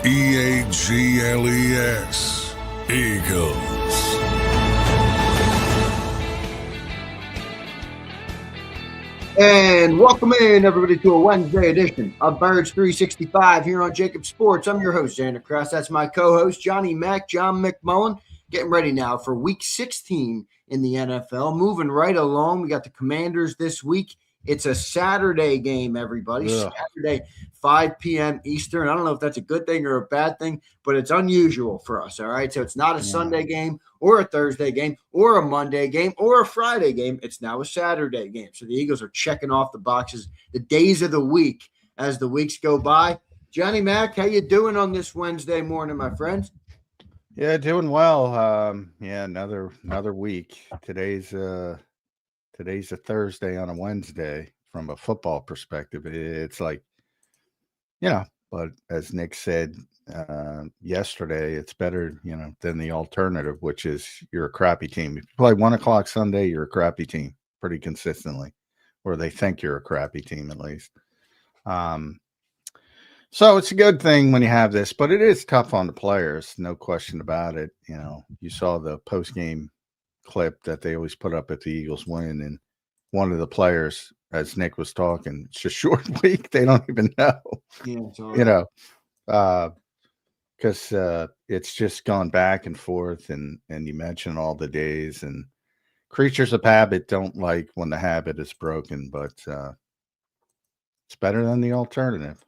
EAGLES, Eagles. And welcome in, everybody, to a Wednesday edition of Birds 365 here on JAKIB Sports. I'm your host, Zander Krause. That's my co-host, John McMullen, getting ready now for Week 16 in the NFL. Moving right along, we got the Commanders this week. It's a Saturday game, everybody. Ugh. Saturday, 5 p.m. Eastern. I don't know if that's a good thing or a bad thing, but it's unusual for us, all right? So it's not a Sunday game or a Thursday game or a Monday game or a Friday game. It's now a Saturday game. So the Eagles are checking off the boxes, the days of the week as the weeks go by. Johnny Mac, how you doing on this Wednesday morning, my friend? Yeah, doing well. Another week. Today's a Thursday on a Wednesday from a football perspective. It's like, but as Nick said yesterday, it's better, than the alternative, which is you're a crappy team. If you play 1 o'clock Sunday, you're a crappy team pretty consistently, or they think you're a crappy team at least. So it's a good thing when you have this, but it is tough on the players, no question about it. You saw the post-game clip that they always put up at the Eagles win, and one of the players, as Nick was talking, it's a short week. They don't even know, because it's just gone back and forth, and you mentioned all the days, and creatures of habit don't like when the habit is broken, but it's better than the alternative.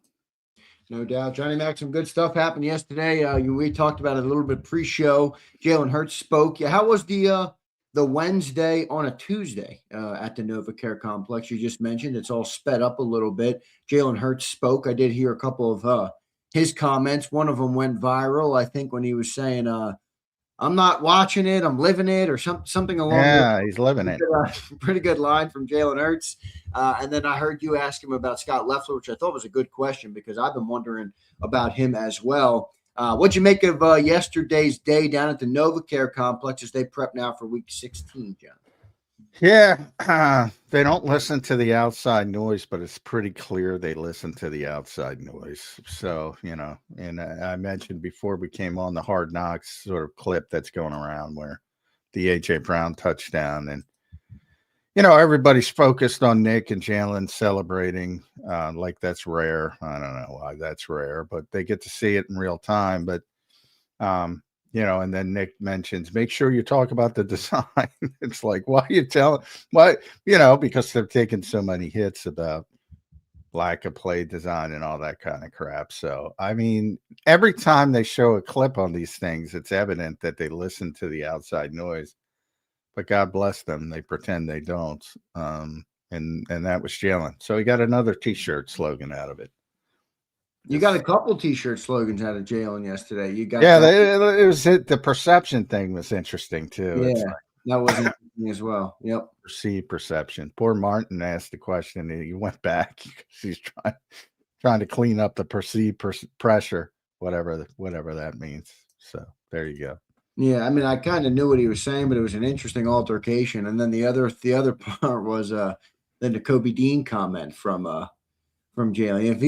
No doubt. Johnny Mac, some good stuff happened yesterday. We talked about it a little bit pre-show. Jalen Hurts spoke. Yeah, how was the Wednesday on a Tuesday at the NovaCare Complex? You just mentioned it's all sped up a little bit. Jalen Hurts spoke. I did hear a couple of his comments. One of them went viral, I think, when he was saying, I'm not watching it, I'm living it, or something along Yeah, he's living it. Pretty good line from Jalen Hurts. And then I heard you ask him about Scott Leffler, which I thought was a good question because I've been wondering about him as well. What'd you make of yesterday's day down at the NovaCare Complex as they prep now for Week 16, John? Yeah, they don't listen to the outside noise, but it's pretty clear they listen to the outside noise. So, and I mentioned before we came on the Hard Knocks sort of clip that's going around where the A.J. Brown touchdown, and, everybody's focused on Nick and Jalen celebrating like that's rare. I don't know why that's rare, but they get to see it in real time. But, and then Nick mentions, make sure you talk about the design. It's like, why are you telling? Why, because they're taking so many hits about lack of play design and all that kind of crap. So, I mean, every time they show a clip on these things, it's evident that they listen to the outside noise. But God bless them, they pretend they don't. And that was Jalen. So he got another T-shirt slogan out of it. You got a couple T-shirt slogans out of Jalen yesterday. You got the perception thing was interesting too. Yeah, that was interesting as well. Yep. Perceived perception. Poor Martin asked the question and he went back because he's trying to clean up the perceived pressure, whatever that means. So there you go. Yeah, I mean, I kind of knew what he was saying, but it was an interesting altercation. And then the other part was the Kobe Dean comment from Jalen. If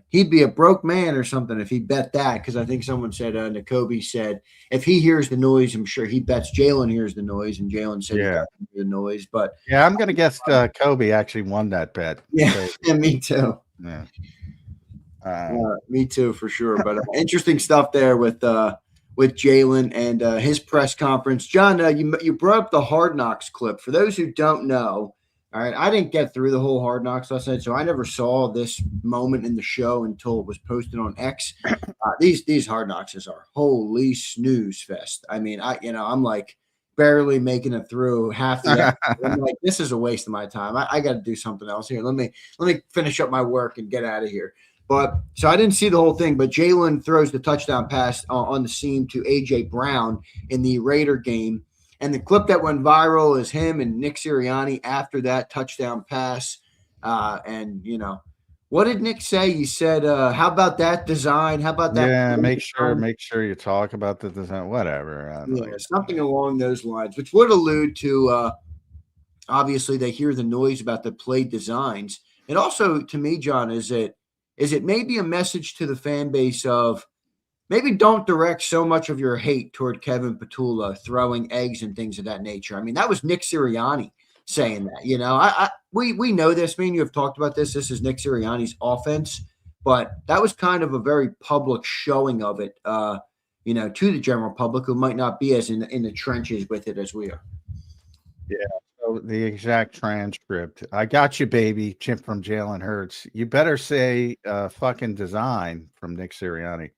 he'd be a broke man or something if he bet that, because I think someone said Nakobe said if he hears the noise, I'm sure he bets Jalen hears the noise, and Jalen said he doesn't hear the noise. But yeah, I'm gonna guess Kobe actually won that bet. Yeah, me too. Yeah, me too for sure. But interesting stuff there with Jalen and his press conference. John, you brought up the Hard Knocks clip. For those who don't know. All right, I didn't get through the whole Hard Knocks last night, so I never saw this moment in the show until it was posted on X. These Hard Knocks are holy snooze fest. I mean, I'm like barely making it through half the episode. I'm like, this is a waste of my time. I got to do something else here. Let me finish up my work and get out of here. But so I didn't see the whole thing, but Jalen throws the touchdown pass on the seam to A.J. Brown in the Raider game. And the clip that went viral is him and Nick Sirianni after that touchdown pass. What did Nick say? He said, how about that design? How about that? Yeah, make sure you talk about the design, whatever. Something along those lines, which would allude to, obviously, they hear the noise about the play designs. It also, to me, John, is that is it maybe a message to the fan base of maybe don't direct so much of your hate toward Kevin Petula throwing eggs and things of that nature? I mean, that was Nick Sirianni saying that. You know, we know this. Me and you have talked about this. This is Nick Sirianni's offense, but that was kind of a very public showing of it, you know, to the general public who might not be as in the trenches with it as we are. Yeah. So the exact transcript. I got you, baby. Chip from Jalen Hurts. You better say fucking design from Nick Sirianni.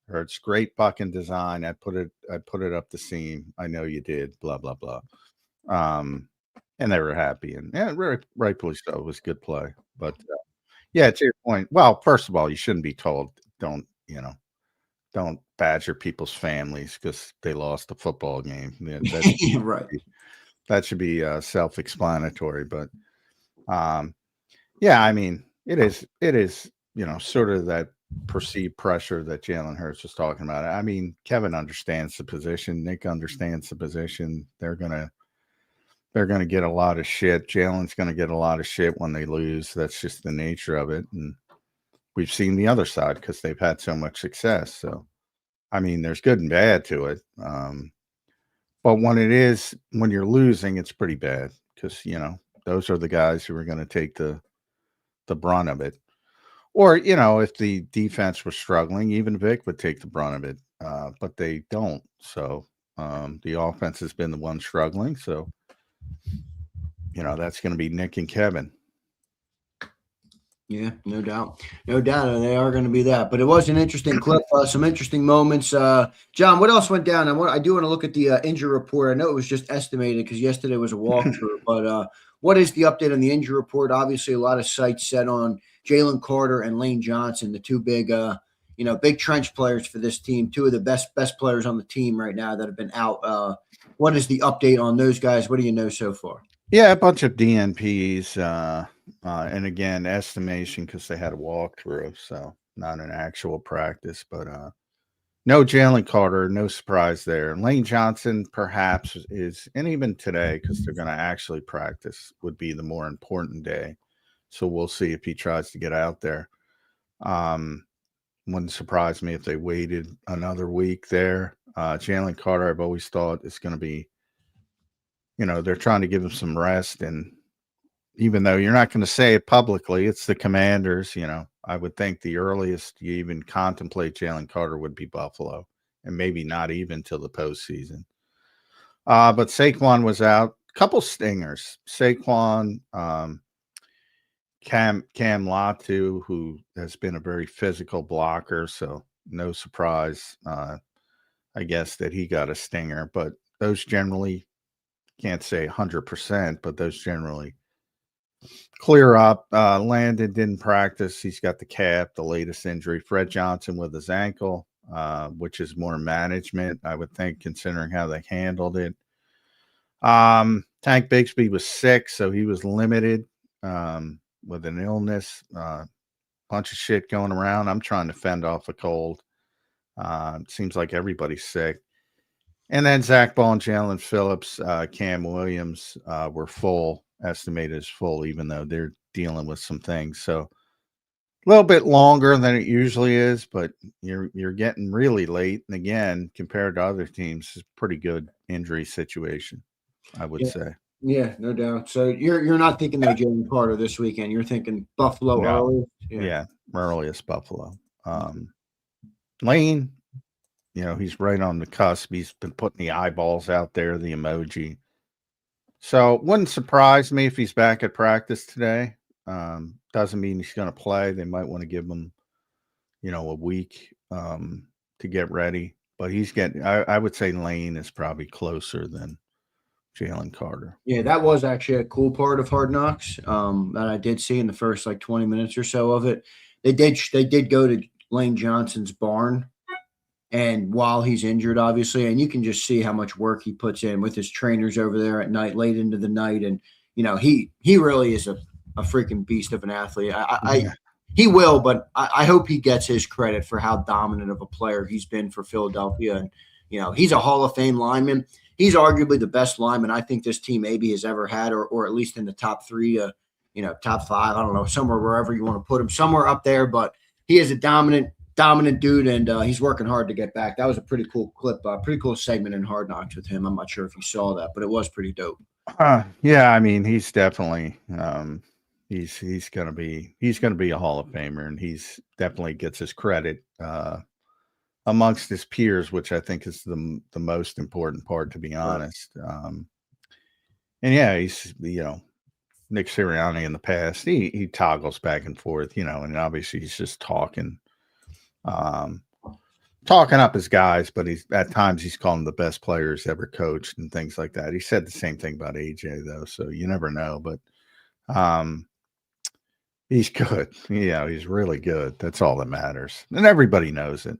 Hurts, great fucking design. I put it up the seam. I know you did. Blah blah blah. And they were happy, and yeah, rightfully so. It was good play. But yeah, to your point. Well, first of all, you shouldn't be told don't badger people's families because they lost a football game. Yeah, right. That should be self-explanatory. But yeah, I mean, it is sort of that perceived pressure that Jalen Hurts was talking about. I mean, Kevin understands the position. Nick understands the position. They're gonna get a lot of shit. Jalen's gonna get a lot of shit when they lose. That's just the nature of it. And we've seen the other side because they've had so much success. So, I mean, there's good and bad to it. But when you're losing, it's pretty bad because, those are the guys who are going to take the brunt of it. Or, if the defense was struggling, even Vic would take the brunt of it. But they don't. So the offense has been the one struggling. So, that's going to be Nick and Kevin. Yeah, no doubt. No doubt. And they are going to be that. But it was an interesting clip, some interesting moments. John, what else went down? I do want to look at the injury report. I know it was just estimated because yesterday was a walkthrough. But what is the update on the injury report? Obviously, a lot of sights set on Jalen Carter and Lane Johnson, the two big big trench players for this team, two of the best players on the team right now that have been out. What is the update on those guys? What do you know so far? Yeah, a bunch of DNPs, and again, estimation because they had a walkthrough, so not an actual practice. But no Jalen Carter, no surprise there. Lane Johnson perhaps is, and even today because they're going to actually practice would be the more important day. So we'll see if he tries to get out there. Wouldn't surprise me if they waited another week there. Jalen Carter, I've always thought is going to be. They're trying to give him some rest. And even though you're not going to say it publicly, it's the Commanders, I would think the earliest you even contemplate Jalen Carter would be Buffalo, and maybe not even till the postseason. But Saquon was out. A couple stingers. Saquon, Cam Latu, who has been a very physical blocker, so no surprise, I guess, that he got a stinger. But those generally, can't say 100%, but those generally clear up. Landon didn't practice. He's got the calf, the latest injury. Fred Johnson with his ankle, which is more management, I would think, considering how they handled it. Tank Bigsby was sick, so he was limited with an illness. Bunch of shit going around. I'm trying to fend off a cold. It seems like everybody's sick. And then Zach Ball and Jalen Phillips, Cam Williams were full, estimated as full, even though they're dealing with some things. So a little bit longer than it usually is, but you're getting really late. And again, compared to other teams, it's a pretty good injury situation, I would say. Yeah, no doubt. So you're not thinking though Jalen Carter this weekend. You're thinking Buffalo early. Yeah, earliest Buffalo. Lane. He's right on the cusp. He's been putting the eyeballs out there, the emoji. So it wouldn't surprise me if he's back at practice today. Doesn't mean he's going to play. They might want to give him, a week to get ready. But he's getting, I would say Lane is probably closer than Jalen Carter. Yeah, that was actually a cool part of Hard Knocks that I did see in the first 20 minutes or so of it. They did go to Lane Johnson's barn. And while he's injured, obviously, and you can just see how much work he puts in with his trainers over there at night, late into the night. And, he really is a freaking beast of an athlete. He will, but I hope he gets his credit for how dominant of a player he's been for Philadelphia. And, he's a Hall of Fame lineman. He's arguably the best lineman I think this team maybe has ever had, or at least in the top three to, top 5. I don't know, somewhere wherever you want to put him, somewhere up there. But he is a dominant dude, and he's working hard to get back. That was a pretty cool clip, pretty cool segment in Hard Knocks with him. I'm not sure if you saw that, but it was pretty dope. Yeah, I mean, he's definitely he's gonna be a Hall of Famer, and he's definitely gets his credit amongst his peers, which I think is the most important part, to be honest. And yeah, he's Nick Sirianni in the past, he toggles back and forth, and obviously he's just talking up his guys, but at times he's calling them the best players ever coached and things like that. He said the same thing about AJ though, so you never know. But he's good. He's really good. That's all that matters, and everybody knows it.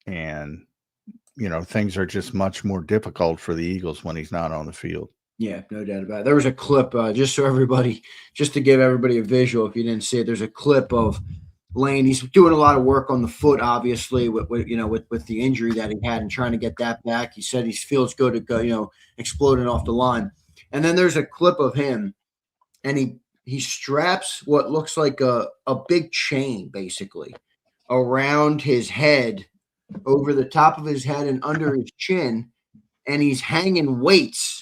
And things are just much more difficult for the Eagles when he's not on the field. Yeah, no doubt about it. There was a clip, just to give everybody a visual, if you didn't see it, there's a clip of Lane. He's doing a lot of work on the foot, obviously, with the injury that he had and trying to get that back. He said he feels good to go, exploding off the line. And then there's a clip of him, and he straps what looks like a big chain, basically, around his head, over the top of his head and under his chin, and he's hanging weights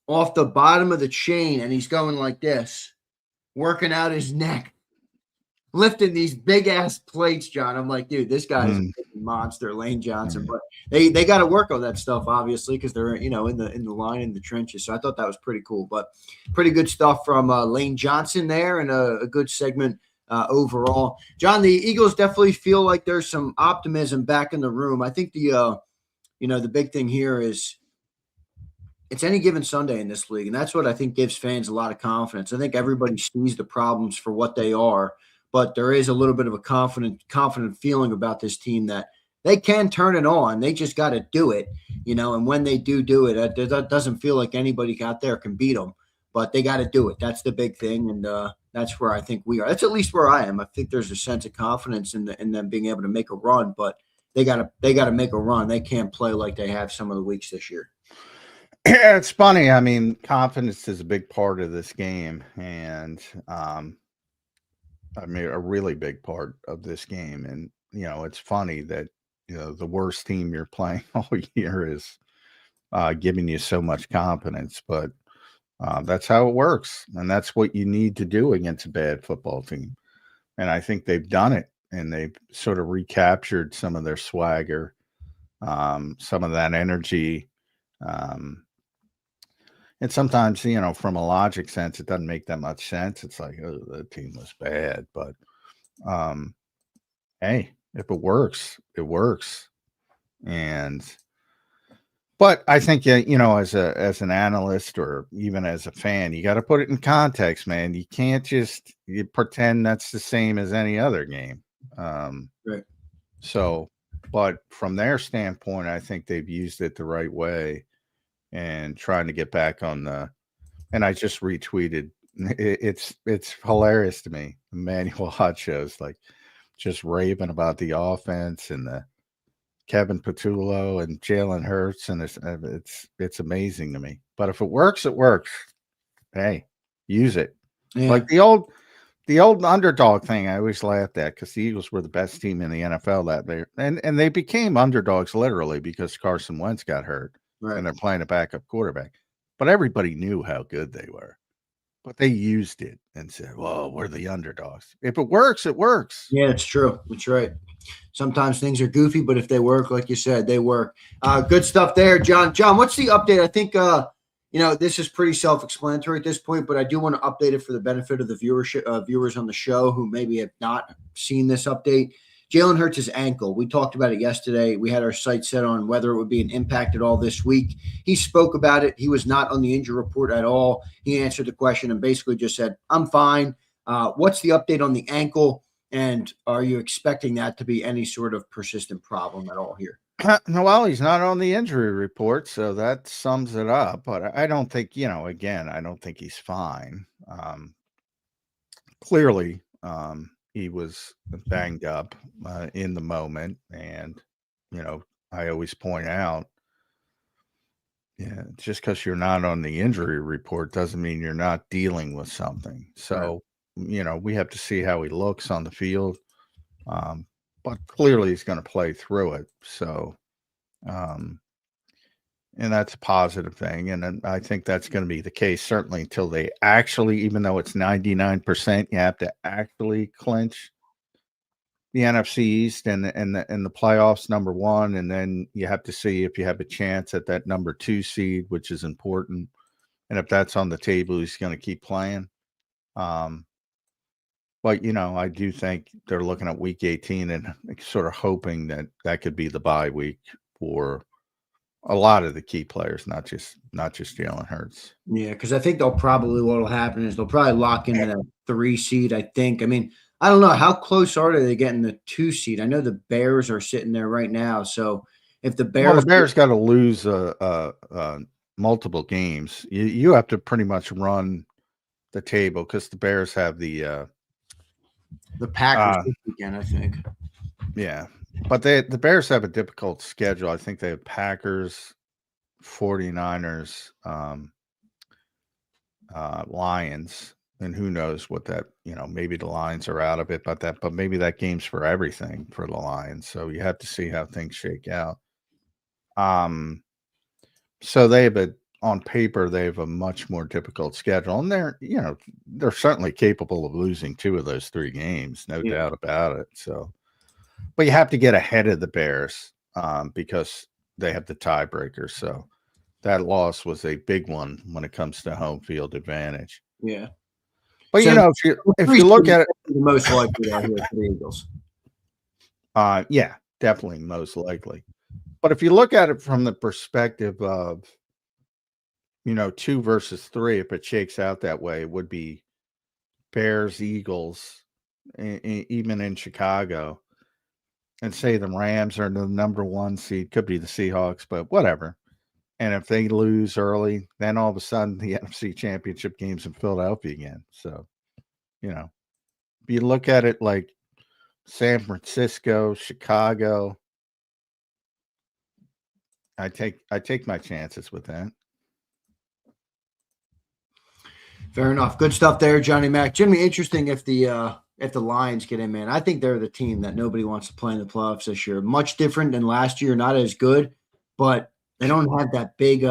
off the bottom of the chain, and he's going like this, working out his neck, lifting these big ass plates, John. I'm like, dude, this guy is a monster, Lane Johnson. But they got to work on that stuff, obviously, because they're in the line, in the trenches. So I thought that was pretty cool. But pretty good stuff from Lane Johnson there, and a good segment overall. John, the Eagles definitely feel like there's some optimism back in the room. I think the big thing here is it's any given Sunday in this league, and that's what I think gives fans a lot of confidence. I think everybody sees the problems for what they are, but there is a little bit of a confident feeling about this team that they can turn it on. They just got to do it, and when they do it, that doesn't feel like anybody out there can beat them, but they got to do it. That's the big thing, and that's where I think we are. That's at least where I am. I think there's a sense of confidence in them being able to make a run, but they got to make a run. They can't play like they have some of the weeks this year. Yeah, it's funny. I mean, confidence is a big part of this game, and a really big part of this game. And it's funny that the worst team you're playing all year is giving you so much confidence, but that's how it works, and that's what you need to do against a bad football team. And I think they've done it, and they've sort of recaptured some of their swagger, some of that energy. And sometimes, from a logic sense, it doesn't make that much sense. It's like, oh, the team was bad. But, hey, if it works, it works. But I think, as an analyst or even as a fan, you got to put it in context, man. You can't just pretend that's the same as any other game. Right. So, but from their standpoint, I think they've used it the right way. And trying to get back on and I just retweeted. It's hilarious to me. Emmanuel Hot shows like just raving about the offense and the Kevin Patullo and Jalen Hurts, and it's amazing to me. But if it works, it works. Hey, use it. Yeah. Like the old underdog thing. I always laughed at because the Eagles were the best team in the NFL that day, and they became underdogs literally because Carson Wentz got hurt. Right. And they're playing a backup quarterback. But everybody knew how good they were. But they used it and said, well, we're the underdogs. If it works, it works. Yeah, it's true. That's right. Sometimes things are goofy, but if they work, like you said, they work. Good stuff there, John. John, what's the update? I think, this is pretty self-explanatory at this point, but I do want to update it for the benefit of the viewers on the show who maybe have not seen this update. Jalen Hurts' ankle. We talked about it yesterday. We had our sights set on whether it would be an impact at all this week. He spoke about it. He was not on the injury report at all. He answered the question and basically just said, I'm fine. What's the update on the ankle? And are you expecting that to be any sort of persistent problem at all here? Well, he's not on the injury report, so that sums it up. But I don't think, again, I don't think he's fine. Clearly, he was banged up in the moment. And, I always point out Yeah, just because you're not on the injury report doesn't mean you're not dealing with something. So, we have to see how he looks on the field. But clearly he's going to play through it. So, and that's a positive thing. And I think that's going to be the case, certainly until they actually, even though it's 99%, you have to actually clinch the NFC East and the playoffs, number one, and then you have to see if you have a chance at that number 2 seed, which is important. And if that's on the table, he's going to keep playing. But I do think they're looking at week 18 and sort of hoping that that could be the bye week for a lot of the key players, not just Jalen Hurts. Yeah, because I think what'll happen is they'll probably lock in that 3 seed. I think. I mean, I don't know how close are they getting the 2 seed. I know the Bears are sitting there right now. So if the Bears got to lose multiple games, you have to pretty much run the table because the Bears have the Packers this weekend, I think. Yeah, but the Bears have a difficult schedule. I think they have Packers, 49ers, Lions, and who knows what that, maybe the Lions are out of it, but maybe that game's for everything for the Lions. So you have to see how things shake out. So on paper, they have a much more difficult schedule, and they're certainly capable of losing 2 of those 3 games, no doubt about it. So, but you have to get ahead of the Bears because they have the tiebreaker. So that loss was a big one when it comes to home field advantage. Yeah. But if you look at it, the most likely out here for the Eagles. Yeah, definitely most likely. But if you look at it from the perspective of 2 versus 3, if it shakes out that way, it would be Bears, Eagles, even in Chicago, and say the Rams are the number 1 seed, could be the Seahawks, but whatever. And if they lose early, then all of a sudden the NFC Championship game's in Philadelphia again. So, if you look at it like San Francisco, Chicago, I take my chances with that. Fair enough. Good stuff there, Johnny Mac. Jimmy, interesting if the Lions get in, man. I think they're the team that nobody wants to play in the playoffs this year. Much different than last year, not as good, but they don't have that big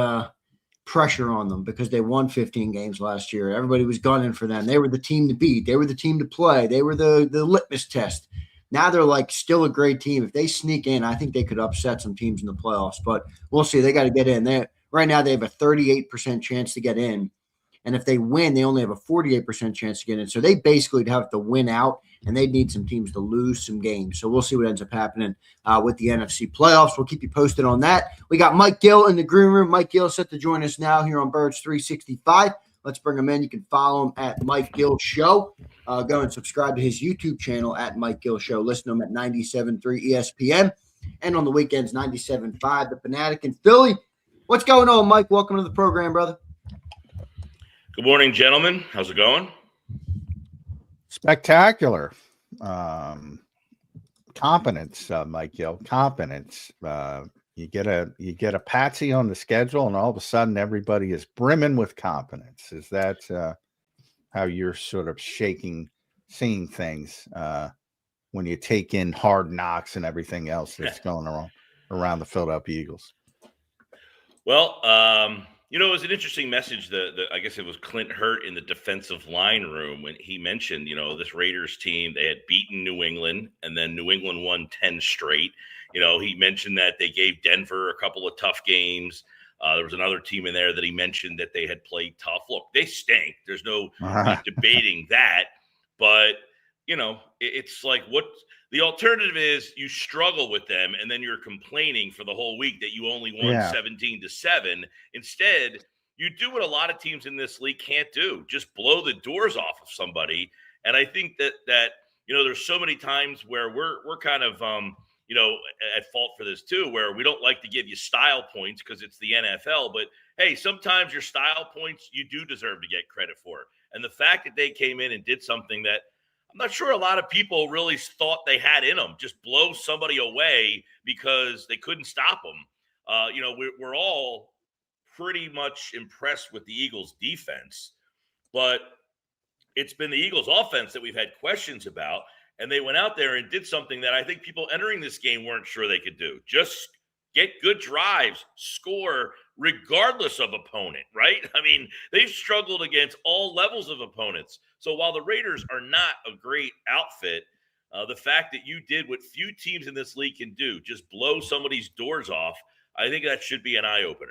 pressure on them because they won 15 games last year. Everybody was gunning for them. They were the team to beat. They were the team to play. They were the litmus test. Now they're still a great team. If they sneak in, I think they could upset some teams in the playoffs, but we'll see. They got to get in. Right now they have a 38% chance to get in. And if they win, they only have a 48% chance to get in. So they basically have to win out, and they need some teams to lose some games. So we'll see what ends up happening with the NFC playoffs. We'll keep you posted on that. We got Mike Gill in the green room. Mike Gill set to join us now here on Birds 365. Let's bring him in. You can follow him at Mike Gill Show. Go and subscribe to his YouTube channel at Mike Gill Show. Listen to him at 97.3 ESPN and on the weekends, 97.5 The Fanatic in Philly. What's going on, Mike? Welcome to the program, brother. Good morning, gentlemen. How's it going? Spectacular. Competence, Mike Gill. Competence. You get a patsy on the schedule, and all of a sudden, everybody is brimming with confidence. Is that how you're sort of seeing things when you take in Hard Knocks and everything else that's going around the Philadelphia Eagles? Well, it was an interesting message. I guess it was Clint Hurt in the defensive line room when he mentioned, this Raiders team, they had beaten New England, and then New England won 10 straight. He mentioned that they gave Denver a couple of tough games. There was another team in there that he mentioned that they had played tough. Look, they stink. There's no debating that. But, it's like what the alternative is. You struggle with them, and then you're complaining for the whole week that you only won 17-7. Instead, you do what a lot of teams in this league can't do. Just blow the doors off of somebody. And I think that there's so many times where we're kind of at fault for this too, where we don't like to give you style points because it's the NFL. But hey, sometimes your style points you do deserve to get credit for. And the fact that they came in and did something that I'm not sure a lot of people really thought they had in them, just blow somebody away because they couldn't stop them. We're all pretty much impressed with the Eagles defense, but it's been the Eagles offense that we've had questions about. And they went out there and did something that I think people entering this game weren't sure they could do. Just get good drives, score regardless of opponent, right? I mean, they've struggled against all levels of opponents. So while the Raiders are not a great outfit, the fact that you did what few teams in this league can do, just blow somebody's doors off, I think that should be an eye-opener.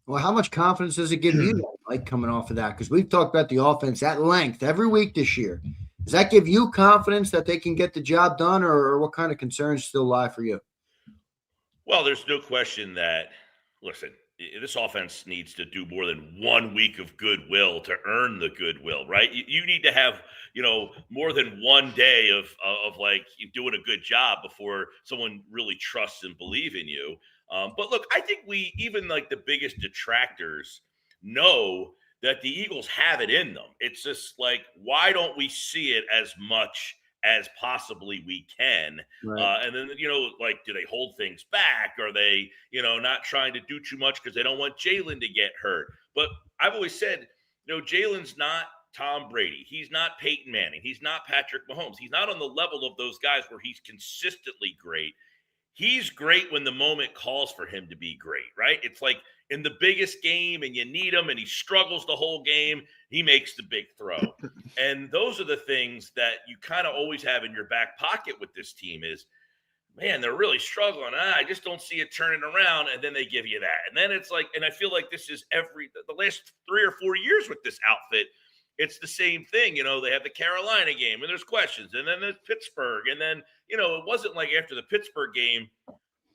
Well, how much confidence does it give you, Mike, coming off of that? Because we've talked about the offense at length every week this year. Does that give you confidence that they can get the job done, or what kind of concerns still lie for you? Well, there's no question that, listen, this offense needs to do more than 1 week of goodwill to earn the goodwill, right? You need to have, more than 1 day of like doing a good job before someone really trusts and believe in you. But look, I think we, even like the biggest detractors, know that the Eagles have it in them. It's just like, why don't we see it as much as possibly we can? Right. And then, like, do they hold things back? Are they, not trying to do too much because they don't want Jalen to get hurt? But I've always said, Jalen's not Tom Brady. He's not Peyton Manning. He's not Patrick Mahomes. He's not on the level of those guys where he's consistently great. He's great when the moment calls for him to be great, right? It's like in the biggest game and you need him and he struggles the whole game, he makes the big throw. And those are the things that you kind of always have in your back pocket with this team is, man, they're really struggling. I just don't see it turning around. And then they give you that. And then it's like, and I feel like this is the last 3 or 4 years with this outfit. It's the same thing. They have the Carolina game and there's questions. And then there's Pittsburgh. And then, it wasn't like after the Pittsburgh game,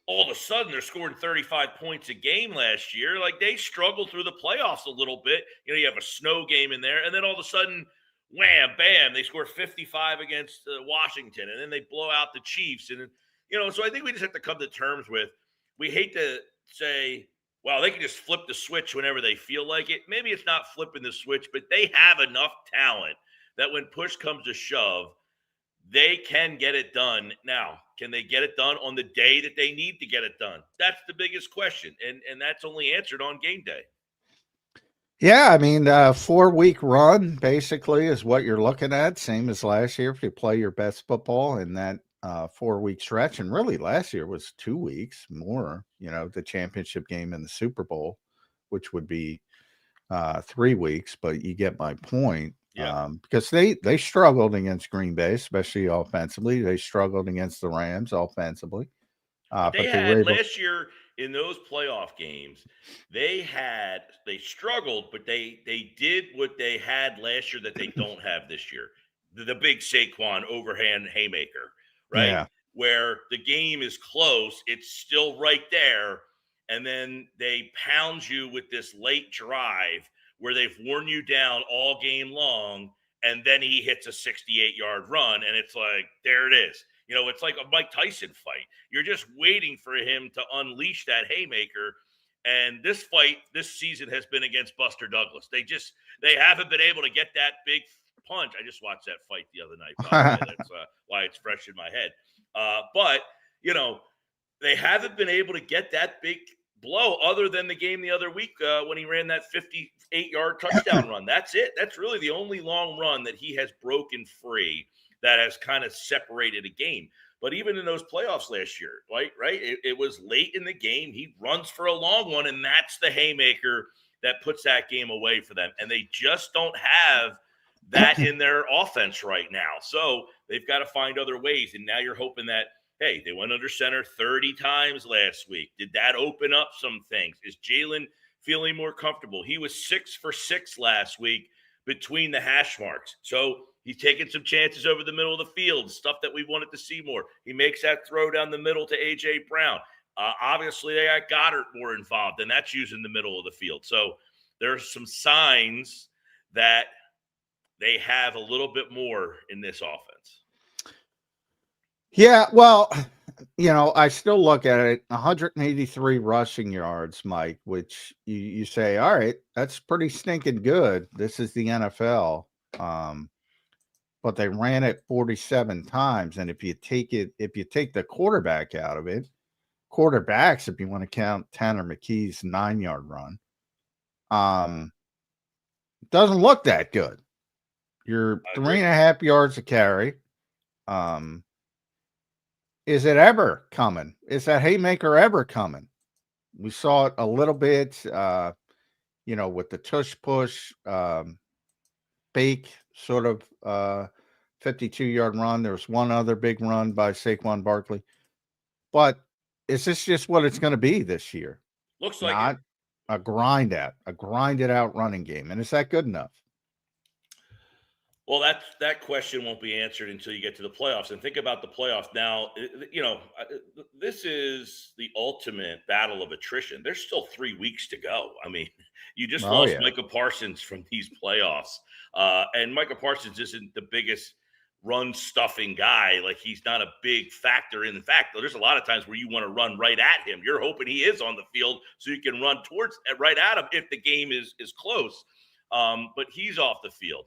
all of a sudden they're scoring 35 points a game last year. Like they struggled through the playoffs a little bit. You have a snow game in there. And then all of a sudden, wham, bam, they score 55 against Washington. And then they blow out the Chiefs. And, so I think we just have to come to terms with, we hate to say, well, they can just flip the switch whenever they feel like it. Maybe it's not flipping the switch, but they have enough talent that when push comes to shove, they can get it done. Now, can they get it done on the day that they need to get it done? That's the biggest question, and that's only answered on game day. Yeah, I mean, 4-week run basically is what you're looking at, same as last year if you play your best football in that 4-week stretch. And really last year was 2 weeks more, the championship game and the Super Bowl, which would be 3 weeks, but you get my point. Yeah. Because they struggled against Green Bay, especially offensively. They struggled against the Rams offensively. They had last year in those playoff games, they struggled, but they did what they had last year that they don't have this year. The big Saquon overhand haymaker, right? Yeah. Where the game is close, it's still right there, and then they pound you with this late drive where they've worn you down all game long, and then he hits a 68-yard run, and it's like, there it is. It's like a Mike Tyson fight. You're just waiting for him to unleash that haymaker, and this fight this season has been against Buster Douglas. They haven't been able to get that big punch. I just watched that fight the other night, by the way. That's why it's fresh in my head. But, they haven't been able to get that big blow other than the game the other week when he ran that 58-yard touchdown run. That's it. That's really the only long run that he has broken free that has kind of separated a game. But even in those playoffs last year, right? It was late in the game. He runs for a long one, and that's the haymaker that puts that game away for them. And they just don't have that in their offense right now. So they've got to find other ways. And now you're hoping that, hey, they went under center 30 times last week. Did that open up some things? Is Jalen feeling more comfortable? He was 6 for 6 last week between the hash marks. So he's taking some chances over the middle of the field, stuff that we wanted to see more. He makes that throw down the middle to A.J. Brown. Obviously, they got Goddard more involved, and that's using the middle of the field. So there's some signs that they have a little bit more in this offense. Yeah, well, I still look at it, 183 rushing yards, Mike, which you say, all right, that's pretty stinking good. This is the NFL. But they ran it 47 times. And if you take the quarterback out of it, quarterbacks, if you want to count Tanner McKee's 9-yard run, Doesn't look that good. You're 3.5 yards a carry. Is it ever coming? Is that haymaker ever coming? We saw it a little bit, with the tush push, fake sort of 52-yard run. There was one other big run by Saquon Barkley. But is this just what it's going to be this year? Looks like not a grinded out running game. And is that good enough? Well, that question won't be answered until you get to the playoffs. And think about the playoffs now. This is the ultimate battle of attrition. There's still 3 weeks to go. I mean, you just lost Micah Parsons from these playoffs. And Micah Parsons isn't the biggest run-stuffing guy. Like, he's not a big factor. In fact, there's a lot of times where you want to run right at him. You're hoping he is on the field so you can run right at him if the game is close. But he's off the field.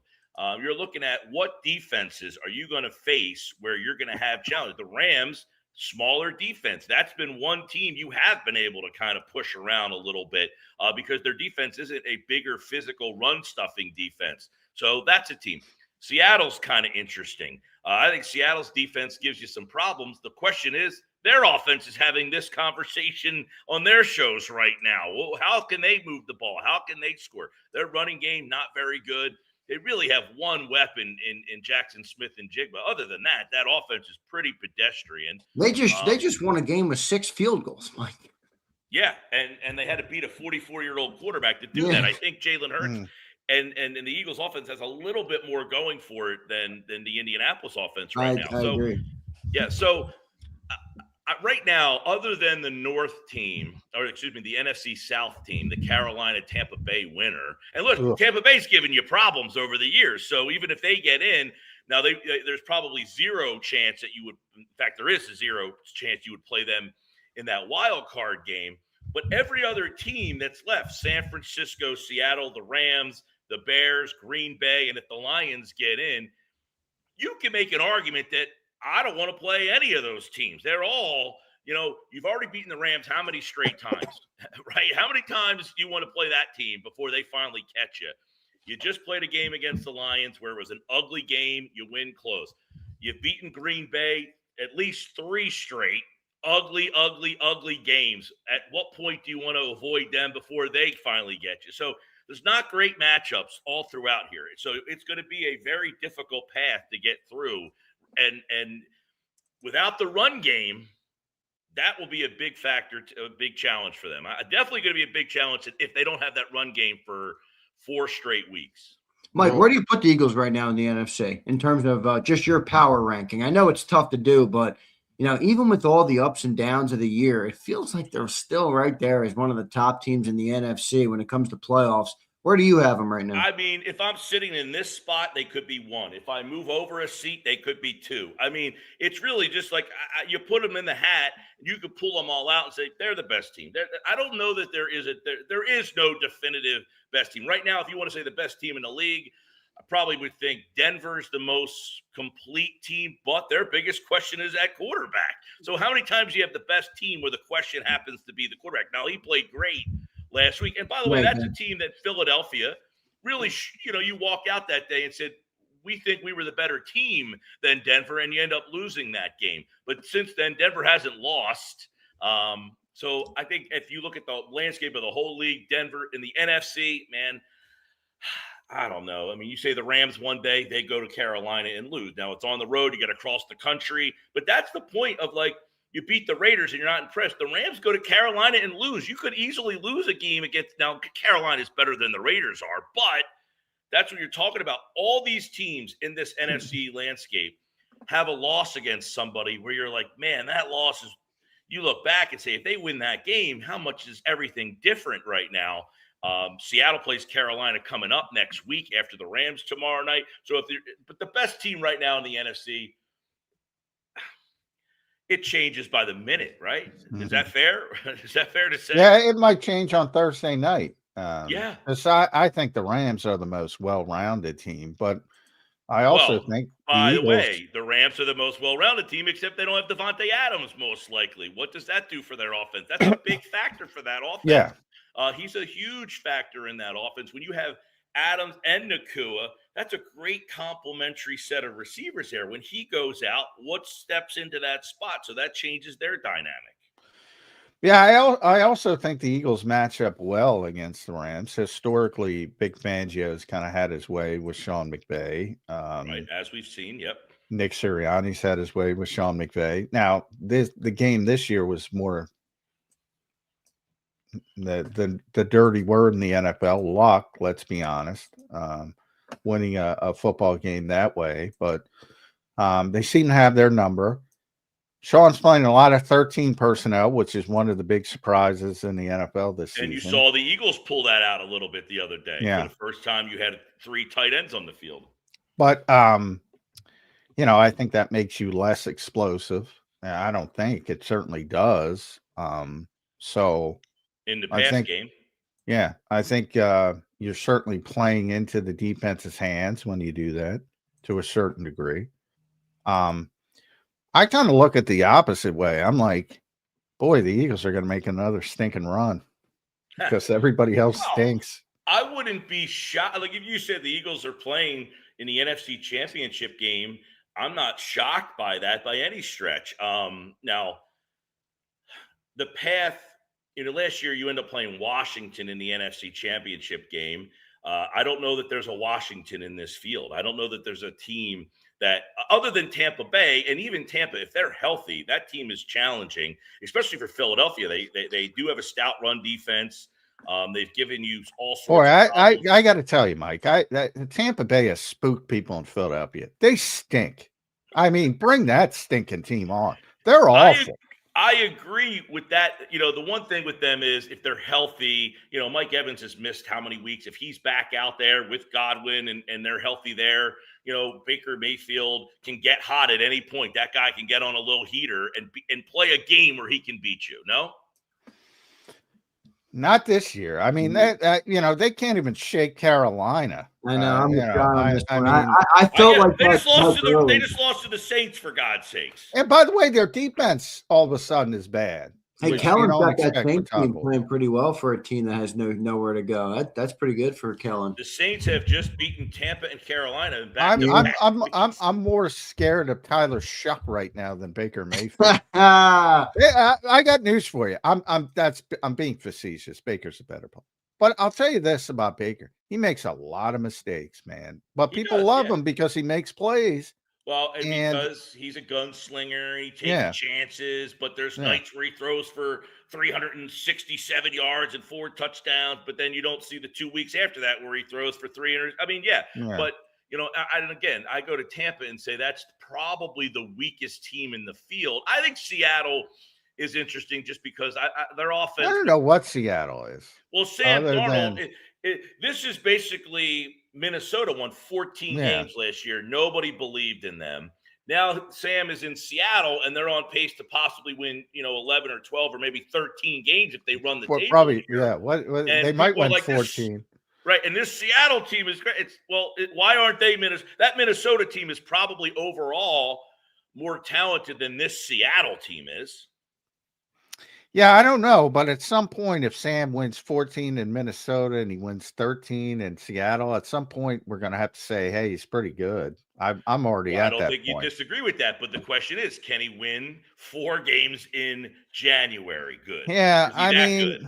You're looking at what defenses are you going to face where you're going to have challenges. The Rams, smaller defense. That's been one team you have been able to kind of push around a little bit because their defense isn't a bigger physical run-stuffing defense. So that's a team. Seattle's kind of interesting. I think Seattle's defense gives you some problems. The question is, their offense is having this conversation on their shows right now. Well, how can they move the ball? How can they score? Their running game, not very good. They really have one weapon in Jackson Smith and Jigba. Other than that, that offense is pretty pedestrian. They just won a game with 6 field goals, Mike. Yeah, and they had to beat a 44-year-old quarterback to do that. I think Jalen Hurts and the Eagles offense has a little bit more going for it than the Indianapolis offense right now. I agree. Yeah, so right now, other than the North team, the NFC South team, the Carolina-Tampa Bay winner. And look, Tampa Bay's given you problems over the years. So even if they get in, now there's probably zero chance that you would – in fact, there is a zero chance you would play them in that wild card game. But every other team that's left, San Francisco, Seattle, the Rams, the Bears, Green Bay, and if the Lions get in, you can make an argument that I don't want to play any of those teams. They're all, you've already beaten the Rams how many straight times, right? How many times do you want to play that team before they finally catch you? You just played a game against the Lions where it was an ugly game. You win close. You've beaten Green Bay at least 3 straight ugly games. At what point do you want to avoid them before they finally get you? So there's not great matchups all throughout here. So it's going to be a very difficult path to get through. And without the run game, that will be a big factor, a big challenge for them. Definitely going to be a big challenge if they don't have that run game for 4 straight weeks. Mike, where do you put the Eagles right now in the NFC in terms of just your power ranking? I know it's tough to do, but even with all the ups and downs of the year, it feels like they're still right there as one of the top teams in the NFC when it comes to playoffs. Where do you have them right now? I mean, if I'm sitting in this spot, they could be 1. If I move over a seat, they could be 2. I mean, it's really just like you put them in the hat, you could pull them all out and say they're the best team. I don't know that there is no definitive best team. Right now, if you want to say the best team in the league, I probably would think Denver's the most complete team, but their biggest question is at quarterback. So how many times do you have the best team where the question happens to be the quarterback? Now, he played great last week. And by the way, that's a team that Philadelphia really, you walk out that day and said, we think we were the better team than Denver, and you end up losing that game. But since then, Denver hasn't lost. So I think if you look at the landscape of the whole league, Denver in the NFC, man, I don't know. I mean, you say the Rams one day, they go to Carolina and lose. Now it's on the road. You got to cross the country. But that's the point of you beat the Raiders and you're not impressed. The Rams go to Carolina and lose. You could easily lose a game against – now, Carolina is better than the Raiders are, but that's what you're talking about. All these teams in this NFC landscape have a loss against somebody where you're like, man, that loss is – you look back and say, if they win that game, how much is everything different right now? Seattle plays Carolina coming up next week after the Rams tomorrow night. So but the best team right now in the NFC – it changes by the minute, right? Is that fair? Is that fair to say? Yeah, it might change on Thursday night. Yeah. I think the Rams are the most well-rounded team, but I also think by the way, the Rams are the most well-rounded team, except they don't have Devontae Adams most likely. What does that do for their offense? That's a big factor for that offense. Yeah. He's a huge factor in that offense. When you have Adams and Nakua, that's a great complementary set of receivers there. When he goes out, what steps into that spot? So that changes their dynamic. Yeah, I also think the Eagles match up well against the Rams. Historically, Big Fangio's kind of had his way with Sean McVay. Right, as we've seen, yep. Nick Sirianni's had his way with Sean McVay. Now, the game this year was more the dirty word in the NFL, luck, let's be honest. Winning a football game that way, but they seem to have their number. Sean's playing a lot of 13 personnel, which is one of the big surprises in the NFL this season. And you saw the Eagles pull that out a little bit the other day. Yeah. For the first time you had 3 tight ends on the field. But, I think that makes you less explosive. I don't think. It certainly does. So in the pass game. Yeah, I think you're certainly playing into the defense's hands when you do that to a certain degree. I kind of look at the opposite way. I'm like, boy, the Eagles are going to make another stinking run because everybody else stinks. I wouldn't be shocked. Like if you said the Eagles are playing in the NFC Championship game, I'm not shocked by that by any stretch. Now, the path, last year you end up playing Washington in the NFC Championship game. I don't know that there's a Washington in this field. I don't know that there's a team that, other than Tampa Bay, and even Tampa, if they're healthy, that team is challenging, especially for Philadelphia. They do have a stout run defense. They've given you all sorts. Boy, I got to tell you, Mike, Tampa Bay has spooked people in Philadelphia. They stink. I mean, bring that stinking team on. They're awful. I agree with that. The one thing with them is if they're healthy, Mike Evans has missed how many weeks. If he's back out there with Godwin and they're healthy there, Baker Mayfield can get hot at any point. That guy can get on a little heater and play a game where he can beat you. No? Not this year. I mean, they can't even shake Carolina. I know. I felt like they just lost to the Saints, for God's sakes. And by the way, their defense all of a sudden is bad. Hey, Kellen's got that Saints team playing pretty well for a team that has nowhere to go. That's pretty good for Kellen. The Saints have just beaten Tampa and Carolina. I'm more scared of Tyler Shuck right now than Baker Mayfield. I got news for you. I'm being facetious. Baker's a better player. But I'll tell you this about Baker. He makes a lot of mistakes, man. But people love him because he makes plays. Well, because he's a gunslinger, he takes chances, but there's nights where he throws for 367 yards and 4 touchdowns, but then you don't see the 2 weeks after that where he throws for 300. I mean, but, I go to Tampa and say that's probably the weakest team in the field. I think Seattle is interesting just because their offense. I don't know what Seattle is. Well, Sam Darnold, this is basically – Minnesota won 14 games last year. Nobody believed in them. Now Sam is in Seattle, and they're on pace to possibly win, 11 or 12 or maybe 13 games if they run the table. Probably, they might win 14. This, right, and this Seattle team is great. Why aren't they that Minnesota team is probably overall more talented than this Seattle team is. Yeah, I don't know, but at some point, if Sam wins 14 in Minnesota and he wins 13 in Seattle, at some point we're going to have to say, "Hey, he's pretty good." I'm already at that point. I don't think you disagree with that, but the question is, can he win 4 games in January? Good. Yeah, I mean, good?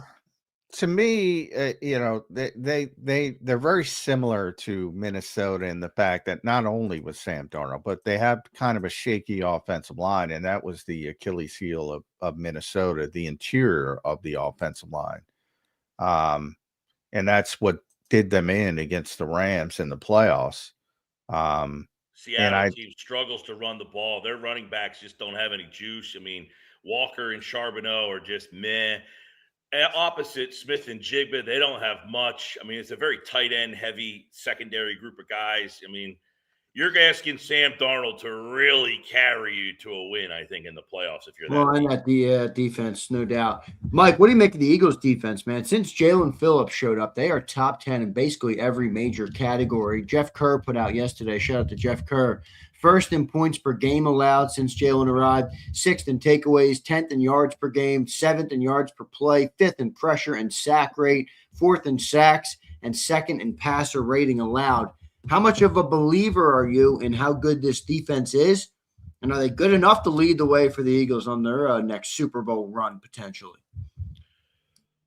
To me, they're very similar to Minnesota in the fact that not only was Sam Darnold, but they have kind of a shaky offensive line, and that was the Achilles heel of Minnesota, the interior of the offensive line. And that's what did them in against the Rams in the playoffs. Seattle team struggles to run the ball. Their running backs just don't have any juice. I mean, Walker and Charbonneau are just meh. Opposite Smith and Jigba, they don't have much. I mean, it's a very tight end heavy secondary group of guys. I mean, you're asking Sam Darnold to really carry you to a win, I think, in the playoffs if you're that. Well, and that defense, no doubt. Mike, what do you make of the Eagles' defense, man? Since Jalen Phillips showed up, they are top 10 in basically every major category. Jeff Kerr put out yesterday, shout out to Jeff Kerr, first in points per game allowed since Jalen arrived, sixth in takeaways, 10th in yards per game, seventh in yards per play, fifth in pressure and sack rate, fourth in sacks, and second in passer rating allowed. How much of a believer are you in how good this defense is? And are they good enough to lead the way for the Eagles on their next Super Bowl run, potentially?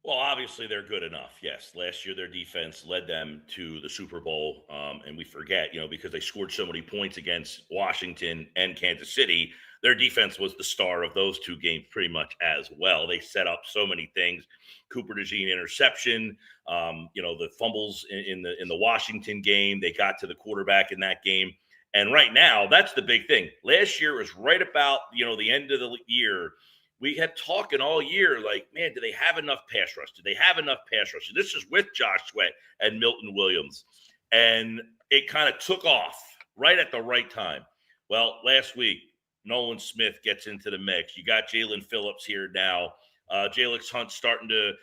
Well, obviously they're good enough. Yes, last year their defense led them to the Super Bowl, and we forget, because they scored so many points against Washington and Kansas City. Their defense was the star of those two games pretty much as well. They set up so many things. Cooper DeJean interception, the fumbles in the Washington game. They got to the quarterback in that game, and right now that's the big thing. Last year was right about the end of the year. We had talking all year, like, man, do they have enough pass rush? Do they have enough pass rush? This is with Josh Sweat and Milton Williams. And it kind of took off right at the right time. Well, last week, Nolan Smith gets into the mix. You got Jalen Phillips here now. Jalix Hunt's starting to,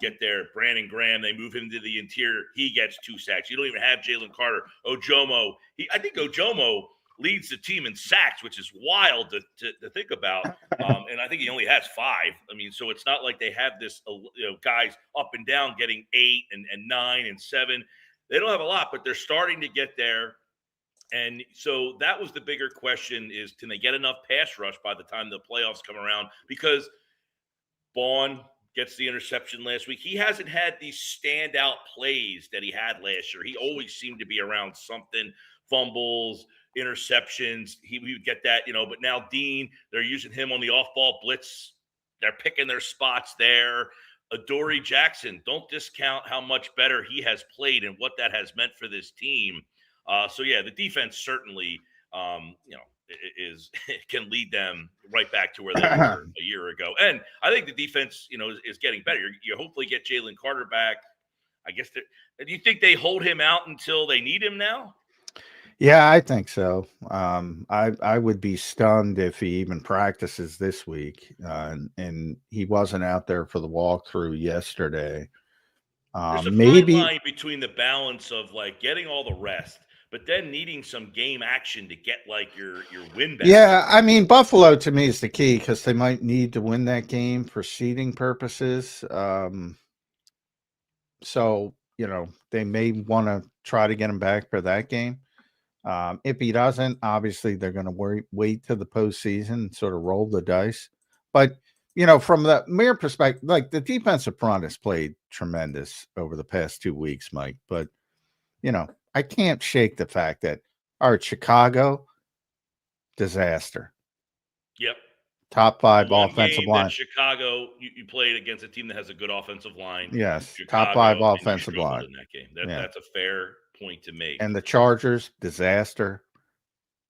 get there. Brandon Graham, they move him to the interior. He gets 2 sacks. You don't even have Jalen Carter. Ojomo. I think Ojomo leads the team in sacks, which is wild to think about. And I think he only has 5. I mean, so it's not like they have this, guys up and down getting 8 and 9 and 7. They don't have a lot, but they're starting to get there. And so that was the bigger question, is can they get enough pass rush by the time the playoffs come around? Because Vaughn gets the interception last week. He hasn't had these standout plays that he had last year. He always seemed to be around something, fumbles, interceptions. He would get that, but now Dean, they're using him on the off-ball blitz. They're picking their spots there. Adoree Jackson, don't discount how much better he has played and what that has meant for this team. So yeah, the defense certainly, can lead them right back to where they were a year ago. And I think the defense, is getting better. You hopefully get Jalen Carter back. I guess. Do you think they hold him out until they need him now? Yeah, I think so. I would be stunned if he even practices this week, and he wasn't out there for the walkthrough yesterday. There's a Maybe fine line between the balance of like getting all the rest, but then needing some game action to get like your win back. Yeah, I mean, Buffalo to me is the key because they might need to win that game for seeding purposes. So they may want to try to get him back for that game. If he doesn't, obviously they're going to wait to the postseason and sort of roll the dice. But, from the mere perspective, like the defensive front has played tremendous over the past 2 weeks, Mike. But, I can't shake the fact that, all right, Chicago, disaster. Yep. Top 5 offensive line. Chicago, you played against a team that has a good offensive line. Yes, Chicago, top 5 offensive line in that game. That's a fair point to make. And the Chargers, disaster.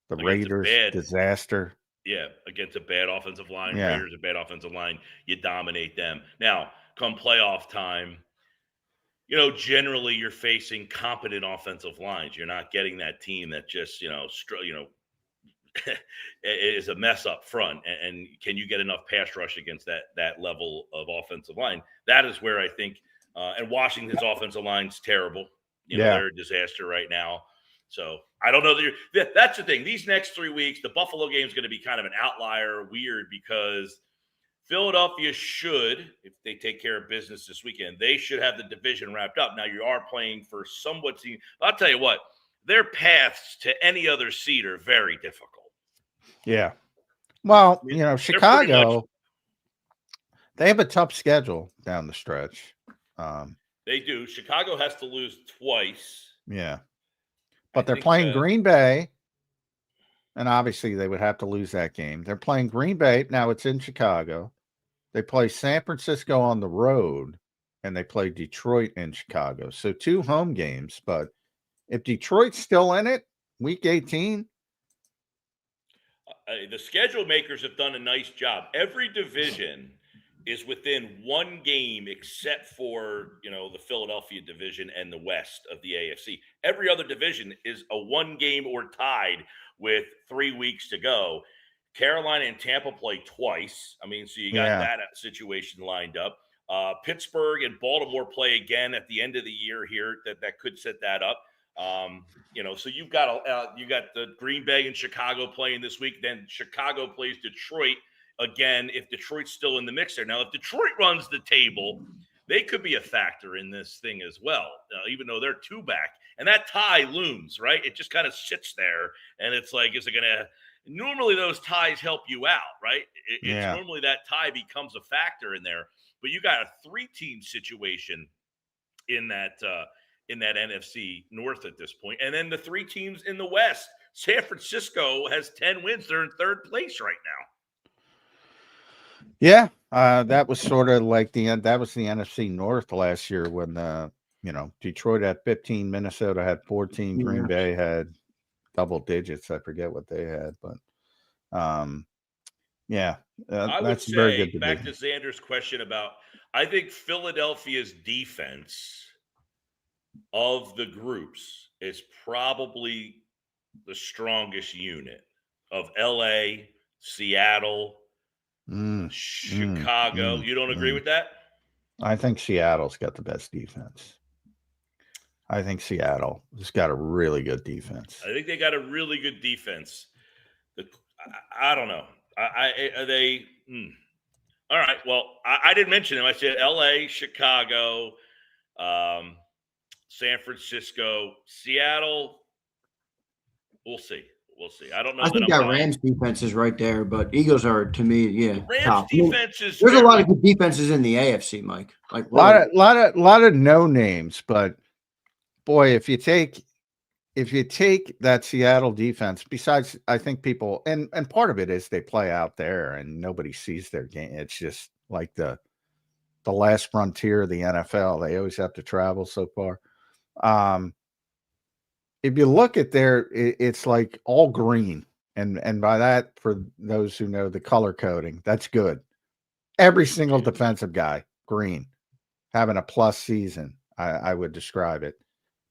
The Raiders, disaster. Yeah, against a bad offensive line. Yeah. Raiders, a bad offensive line. You dominate them. Now, come playoff time, generally you're facing competent offensive lines. You're not getting that team that just, is a mess up front. And can you get enough pass rush against that level of offensive line? That is where I think, and Washington's offensive line's terrible. They're a disaster right now. So I don't know. That's the thing. These next 3 weeks, the Buffalo game is going to be kind of an outlier, weird, because Philadelphia should, if they take care of business this weekend, they should have the division wrapped up. Now you are playing for somewhat. I'll tell you what, their paths to any other seed are very difficult. Yeah. Well, Chicago, they have a tough schedule down the stretch. They do. Chicago has to lose twice. Yeah. But they're playing Green Bay, and obviously they would have to lose that game. They're playing Green Bay. Now it's in Chicago. They play San Francisco on the road, and they play Detroit in Chicago. So 2 home games. But if Detroit's still in it, week 18. The schedule makers have done a nice job. Every division is within 1 game except for, the Philadelphia division and the West of the AFC. Every other division is a 1 game or tied with 3 weeks to go. Carolina and Tampa play twice. I mean, so you got that situation lined up. Pittsburgh and Baltimore play again at the end of the year here. That could set that up. So you got the Green Bay and Chicago playing this week. Then Chicago plays Detroit again. If Detroit's still in the mix there, now if Detroit runs the table, they could be a factor in this thing as well. Even though they're 2 back, and that tie looms, right? It just kind of sits there, and it's like, is it going to? Normally those ties help you out, right? It's normally that tie becomes a factor in there, but you got a 3-team situation in that NFC North at this point. And then the 3 teams in the West. San Francisco has 10 wins. They're in 3rd place right now. Yeah, that was sort of like that was the NFC North last year when Detroit had 15, Minnesota had 14, Green Bay had double digits. I forget what they had, but I would say, very good back to Zander's question about, I think Philadelphia's defense of the groups is probably the strongest unit of LA, Seattle, Chicago. You don't agree with that? I think Seattle's got the best defense. I think Seattle has got a really good defense. I think they got a really good defense. I don't know. Are they? All right. Well, I didn't mention them. I said LA, Chicago, San Francisco, Seattle. We'll see. I don't know. I think that Rams defense is right there, but Eagles are, to me, Rams top. defense is. There's a lot of good defenses in the AFC, Mike. Like a lot of no names, but boy, if you take that Seattle defense, besides, I think people, and part of it is they play out there and nobody sees their game. It's just like the last frontier of the NFL. They always have to travel so far. If you look at it's like all green. And by that, for those who know the color coding, that's good. Every single defensive guy, green, having a plus season, I would describe it.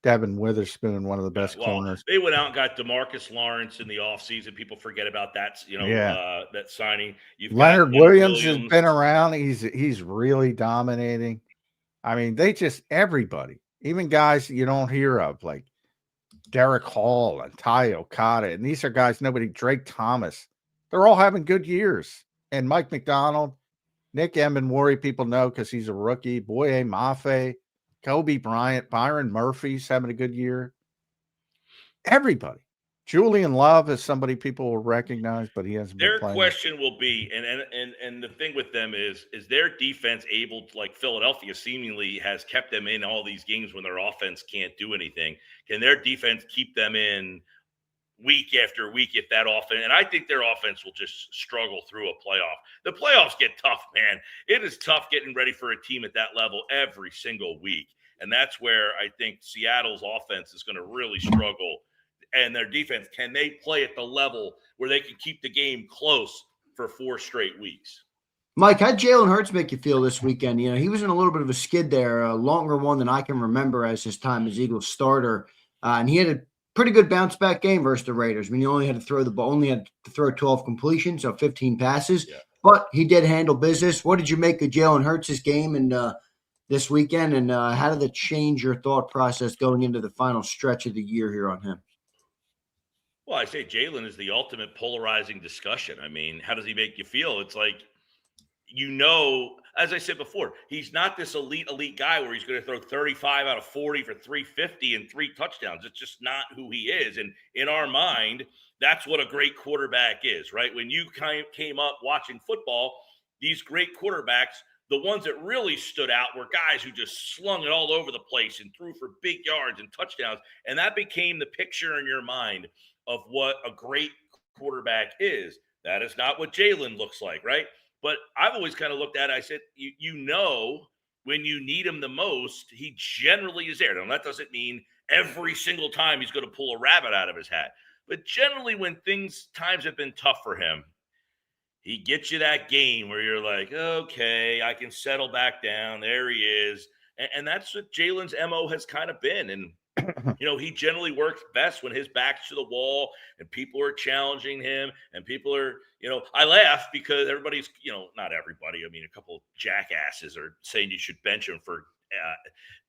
Devin Witherspoon, one of the best corners. They went out and got DeMarcus Lawrence in the offseason. People forget about that, that signing. Leonard Williams has been around. He's really dominating. I mean, everybody, even guys you don't hear of, like Derek Hall and Ty Okada, and these are guys Drake Thomas. They're all having good years. And Mike McDonald, Nick Emmanwori, people know because he's a rookie. Boye Mafe, Kobe Bryant, Byron Murphy's having a good year. Everybody. Julian Love is somebody people will recognize, but he hasn't been playing. Their question will be, and the thing with them is their defense able to, like Philadelphia seemingly has kept them in all these games when their offense can't do anything. Can their defense keep them in week after week if that offense? And I think their offense will just struggle through a playoff. The playoffs get tough, man. It is tough getting ready for a team at that level every single week. And that's where I think Seattle's offense is going to really struggle. And their defense, can they play at the level where they can keep the game close for 4 straight weeks? Mike, how'd Jalen Hurts make you feel this weekend? He was in a little bit of a skid there, a longer one than I can remember as his time as Eagles starter. And he had a pretty good bounce back game versus the Raiders. I mean, he only had to throw the ball, only had to throw 12 completions, so 15 passes. Yeah. But he did handle business. What did you make of Jalen Hurts' game and this weekend? And how did it change your thought process going into the final stretch of the year here on him? Well, I say Jalen is the ultimate polarizing discussion. I mean, how does he make you feel? It's like, as I said before, he's not this elite guy where he's going to throw 35 out of 40 for 350 and 3 touchdowns. It's just not who he is. And in our mind, that's what a great quarterback is, right? When you came up watching football, these great quarterbacks, the ones that really stood out were guys who just slung it all over the place and threw for big yards and touchdowns. And that became the picture in your mind of what a great quarterback is. That is not what Jalen looks like, right? But I've always kind of looked at it, I said, when you need him the most, he generally is there. Now, that doesn't mean every single time he's going to pull a rabbit out of his hat. But generally, when times have been tough for him, he gets you that game where you're like, okay, I can settle back down. There he is. And that's what Jalen's MO has kind of been. And he generally works best when his back's to the wall and people are challenging him and people are, I laugh because everybody's, not everybody. I mean, a couple of jackasses are saying you should bench him for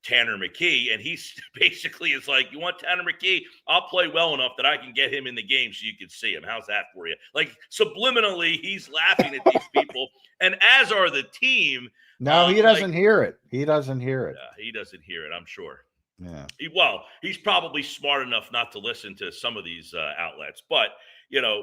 Tanner McKee, and he's basically is like, you want Tanner McKee? I'll play well enough that I can get him in the game so you can see him. How's that for you? Like subliminally, he's laughing at these people, and as are the team. No, he doesn't hear it. He doesn't hear it. He doesn't hear it, I'm sure. Yeah. He's probably smart enough not to listen to some of these outlets. But,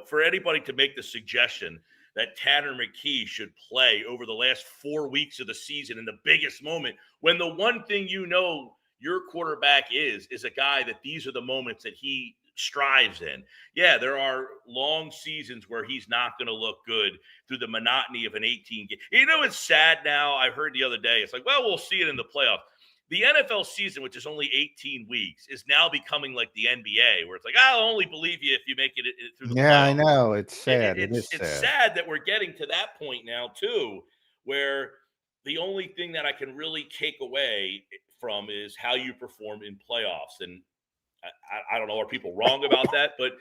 for anybody to make the suggestion that Tanner McKee should play over the last 4 weeks of the season in the biggest moment, when the one thing your quarterback is a guy that these are the moments that he strives in. Yeah, there are long seasons where he's not going to look good through the monotony of an 18 game. It's sad now. I heard the other day, it's like, well, we'll see it in the playoffs. The NFL season, which is only 18 weeks, is now becoming like the NBA, where it's like, I'll only believe you if you make it through the playoffs. I know. It's sad. It's sad that we're getting to that point now, too, where the only thing that I can really take away from is how you perform in playoffs. And I don't know, are people wrong about that? But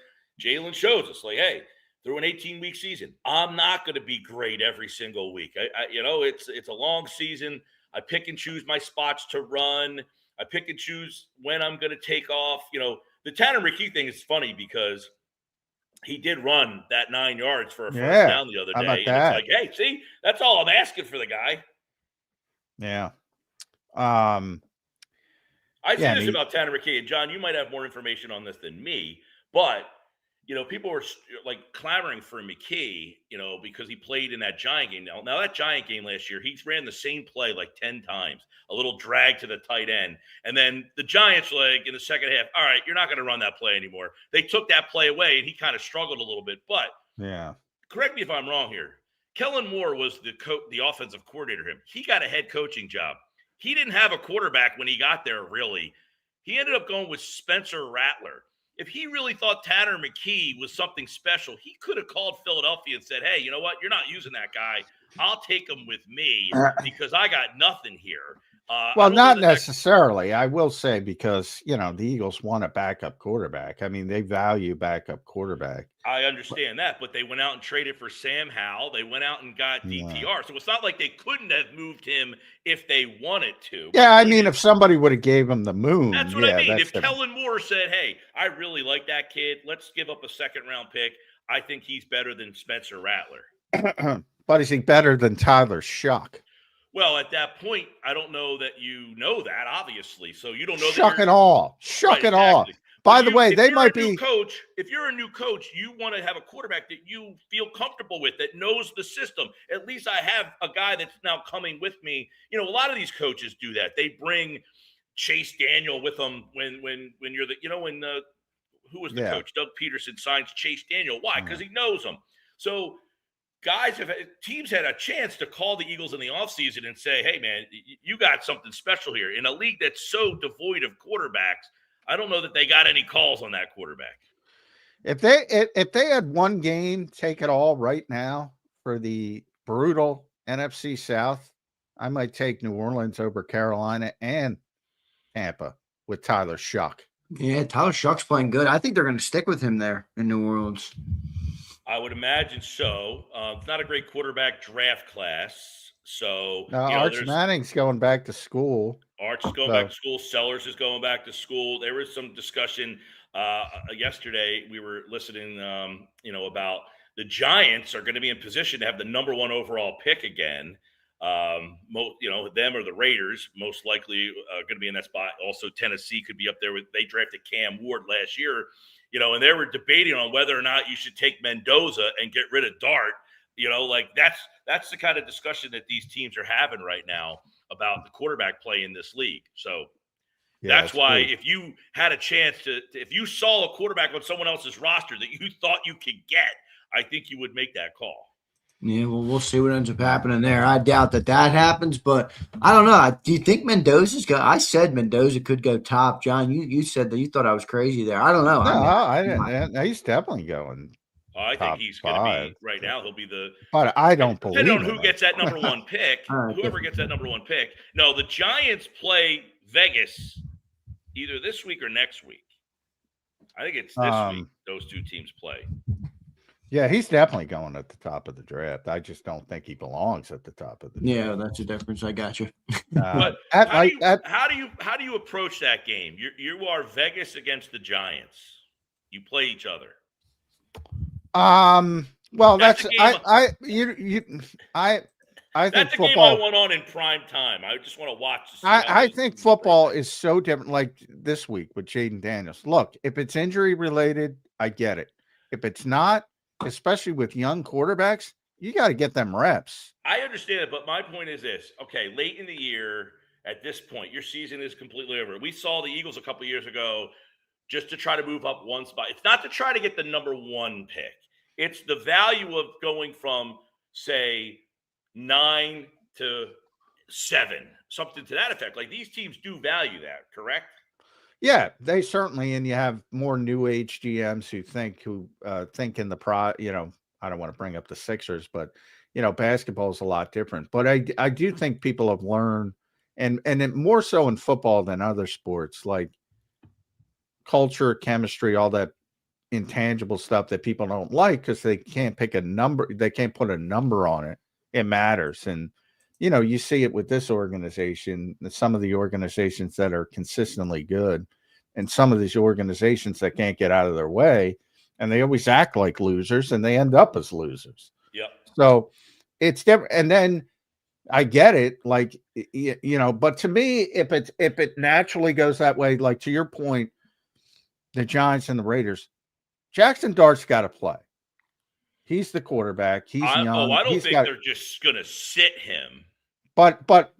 Jalen shows us, like, hey, through an 18-week season, I'm not going to be great every single week. It's a long season. I pick and choose my spots to run. I pick and choose when I'm going to take off. The Tanner McKee thing is funny because he did run that 9 yards for a first down the other day. And it's like, hey, see, that's all I'm asking for the guy. Yeah. I say this about Tanner McKee, and John, you might have more information on this than me, but people were like clamoring for McKee, because he played in that Giant game. Now that Giant game last year, he ran the same play like 10 times, a little drag to the tight end. And then the Giants, like in the second half, all right, you're not going to run that play anymore. They took that play away, and he kind of struggled a little bit. But correct me if I'm wrong here. Kellen Moore was the offensive coordinator. He got a head coaching job. He didn't have a quarterback when he got there, really. He ended up going with Spencer Rattler. If he really thought Tanner McKee was something special, he could have called Philadelphia and said, hey, you know what? You're not using that guy. I'll take him with me because I got nothing here. Well, not necessarily. I will say because, the Eagles want a backup quarterback. I mean, they value backup quarterback. I understand that, but they went out and traded for Sam Howell. They went out and got DTR. So it's not like they couldn't have moved him if they wanted to. Yeah, I mean, if somebody would have gave him the moon. That's what I mean. If Kellen Moore said, hey, I really like that kid. Let's give up a second-round pick. I think he's better than Spencer Rattler. But is he better than Tyler Shuck? Well, at that point, I don't know that you know that, obviously. So you don't know Shuck it all. Shuck it all. By the way, they might be coach. If you're a new coach, you want to have a quarterback that you feel comfortable with, that knows the system. At least I have a guy that's now coming with me. A lot of these coaches do that. They bring Chase Daniel with them when you're who was the coach? Doug Peterson signs Chase Daniel. Why? Because he knows them. So teams had a chance to call the Eagles in the offseason and say, hey, man, you got something special here. In a league that's so devoid of quarterbacks, I don't know that they got any calls on that quarterback. If they had one game, take it all right now for the brutal NFC South, I might take New Orleans over Carolina and Tampa with Tyler Shuck. Yeah, Tyler Shuck's playing good. I think they're going to stick with him there in New Orleans. I would imagine so. It's not a great quarterback draft class. So Arch Manning's going back to school. Arch is going back to school. Sellers is going back to school. There was some discussion yesterday. We were listening, about the Giants are going to be in position to have the number 1 overall pick again. Them or the Raiders most likely going to be in that spot. Also, Tennessee could be up there they drafted Cam Ward last year. And they were debating on whether or not you should take Mendoza and get rid of Dart. That's the kind of discussion that these teams are having right now about the quarterback play in this league. So that's why if you had a chance if you saw a quarterback on someone else's roster that you thought you could get, I think you would make that call. Yeah, well, we'll see what ends up happening there. I doubt that happens, but I don't know. Do you think Mendoza's go? I said Mendoza could go top. John, you said that you thought I was crazy there. I don't know. No, I didn't. He's definitely going. I think he's going to be right now. He'll be But I don't believe. Depending on who gets that number 1 pick, whoever gets that number 1 pick. No, the Giants play Vegas either this week or next week. I think it's this week. Those two teams play. Yeah, he's definitely going at the top of the draft. I just don't think he belongs at the top of the draft. Yeah, that's the difference. I got you. But how do you approach that game? You are Vegas against the Giants. You play each other. Well, That's I think that's a football. game I want on in prime time. I just want to watch. I think football is so different. Like this week with Jaden Daniels. Look, if it's injury related, I get it. If it's not, especially with young quarterbacks, you got to get them reps. I understand it, but my point is this. Okay, late in the year, at this point, your season is completely over. We saw the Eagles a couple years ago just to try to move up one spot. It's not to try to get the number one pick. It's the value of going from, say, 9 to 7, something to that effect. Like these teams do value that, correct? Yeah, they certainly, and you have more new age GMs who think in the I don't want to bring up the Sixers, but basketball is a lot different. But I do think people have learned, and more so in football than other sports, like culture, chemistry, all that intangible stuff that people don't like because they can't pick a number, they can't put a number on it. It matters. And you see it with this organization, some of the organizations that are consistently good, and some of these organizations that can't get out of their way, and they always act like losers, and they end up as losers. Yeah. So it's different. And then I get it, like but to me, if it naturally goes that way, like to your point, the Giants and the Raiders, Jackson Dart's got to play. He's the quarterback. He's young. I don't think they're just going to sit him. But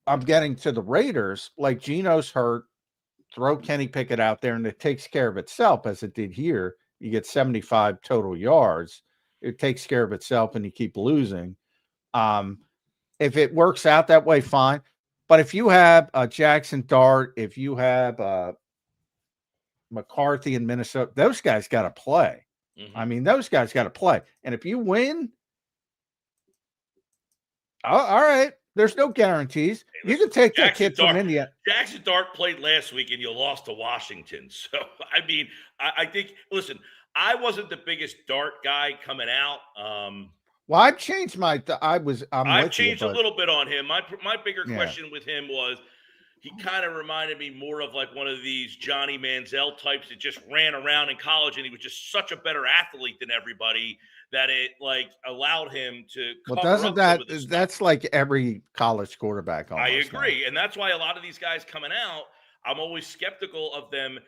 I'm getting to the Raiders. Like Geno's hurt. Throw Kenny Pickett out there, and it takes care of itself as it did here. You get 75 total yards. It takes care of itself, and you keep losing. If it works out that way, fine. But if you have Jackson Dart, if you have McCarthy in Minnesota, those guys got to play. Mm-hmm. I mean, those guys got to play. And if you win, all right, there's no guarantees. You can take that kid from India. Jackson Dart played last week, and you lost to Washington. So, I mean, I think, listen, I wasn't the biggest Dart guy coming out. Well, I've changed I've changed a little bit on him. My bigger question with him was, he kind of reminded me more of like one of these Johnny Manziel types that just ran around in college, and he was just such a better athlete than everybody that it like allowed him to. Well, doesn't that's like every college quarterback? I agree, and that's why a lot of these guys coming out, I'm always skeptical of them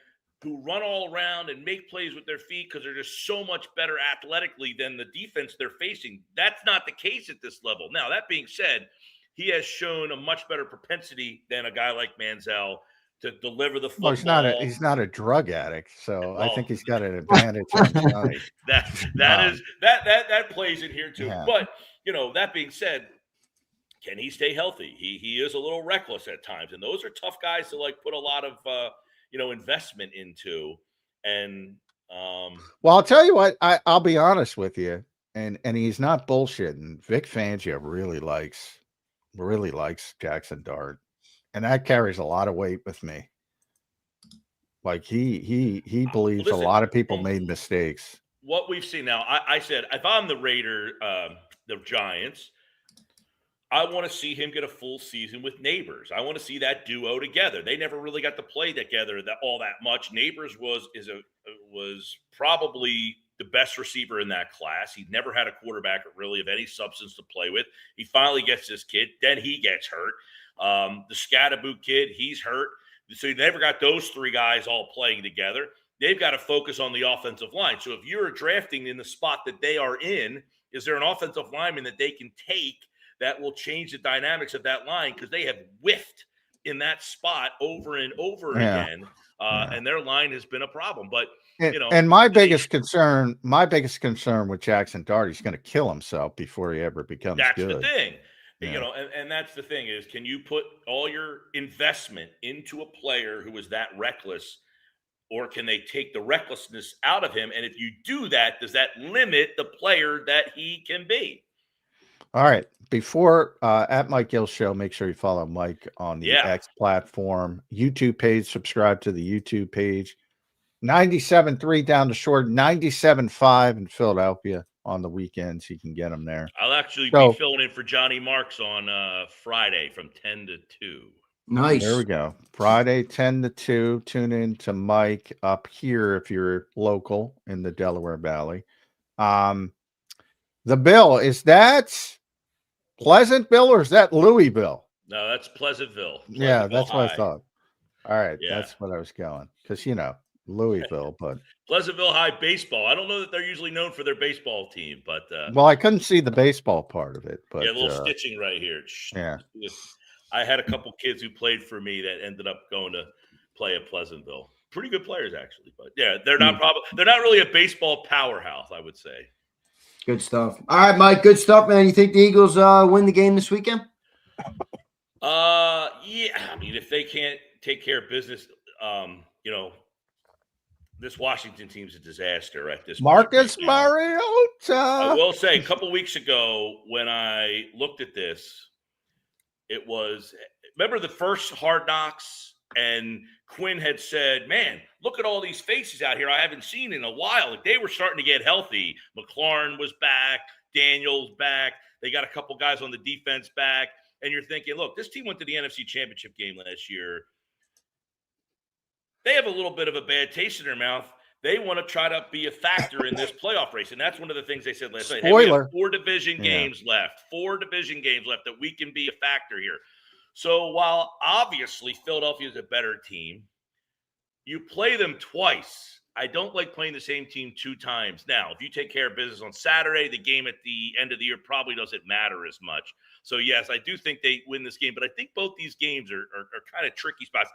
who run all around and make plays with their feet because they're just so much better athletically than the defense they're facing. That's not the case at this level. Now, that being said, he has shown a much better propensity than a guy like Manziel to deliver the football. Well, he's not a drug addict, so I think he's got an advantage. that plays in here too. Yeah. But that being said, can he stay healthy? He is a little reckless at times, and those are tough guys to like put a lot of investment into. And well, I'll tell you what, I'll be honest with you, and he's not bullshitting. Vic Fangio really likes Jackson Dart, and that carries a lot of weight with me. Like he believes a lot of people made mistakes. What we've seen now, I said if I'm the the Giants, I want to see him get a full season with Neighbors. I want to see that duo together. They never really got to play together all that much. Neighbors was probably the best receiver in that class. He never had a quarterback really of any substance to play with. He finally gets this kid. Then he gets hurt. The Scatterboot kid, he's hurt. So you never got those three guys all playing together. They've got to focus on the offensive line. So if you're drafting in the spot that they are in, is there an offensive lineman that they can take that will change the dynamics of that line? Because they have whiffed in that spot over and over again. And their line has been a problem. But and my biggest concern with Jackson Dart, he's going to kill himself before he ever becomes good. That's the thing. And that's the thing is, can you put all your investment into a player who is that reckless, or can they take the recklessness out of him? And if you do that, does that limit the player that he can be? All right. Before at Mike Gill Show, make sure you follow Mike on the X platform, YouTube page, subscribe to the YouTube page. 97.3 down the shore, 97.5 in Philadelphia on the weekends. You can get them there. I'll actually be filling in for Johnny Marks on Friday from 10 to 2. Nice. There we go. Friday, 10 to 2. Tune in to Mike up here if you're local in the Delaware Valley. The Bill, is that Pleasantville or is that Louisville? No, that's Pleasantville. Yeah, that's High. what I thought. All right, Yeah. That's what I was going. Because, Louisville, but Pleasantville High baseball. I don't know that they're usually known for their baseball team, but well, I couldn't see the baseball part of it. But yeah, a little stitching right here. Yeah, I had a couple kids who played for me that ended up going to play at Pleasantville. Pretty good players, actually, but yeah, they're not really a baseball powerhouse, I would say. Good stuff. All right, Mike. Good stuff, man. You think the Eagles win the game this weekend? Yeah. I mean, if they can't take care of business, this Washington team's a disaster at this Marcus point right Mariota. I will say, a couple weeks ago when I looked at this, it was remember the first Hard Knocks, and Quinn had said, "Man, look at all these faces out here I haven't seen in a while." Like they were starting to get healthy. McLaurin was back, Daniels back. They got a couple guys on the defense back, and you're thinking, "Look, this team went to the NFC Championship game last year. They have a little bit of a bad taste in their mouth. They want to try to be a factor in this playoff race." And that's one of the things they said last night. Hey, we have 4 division games left, 4 division games left that we can be a factor here. So while obviously Philadelphia is a better team, you play them twice. I don't like playing the same team 2 times. Now, if you take care of business on Saturday, the game at the end of the year probably doesn't matter as much. So, yes, I do think they win this game, but I think both these games are kind of tricky spots.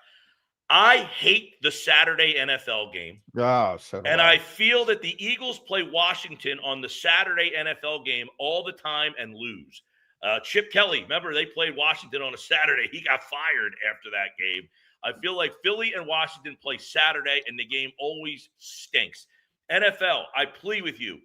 I hate the Saturday NFL game. And I feel that the Eagles play Washington on the Saturday NFL game all the time and lose. Chip Kelly, remember they played Washington on a Saturday. He got fired after that game. I feel like Philly and Washington play Saturday, and the game always stinks. NFL, I plead with you.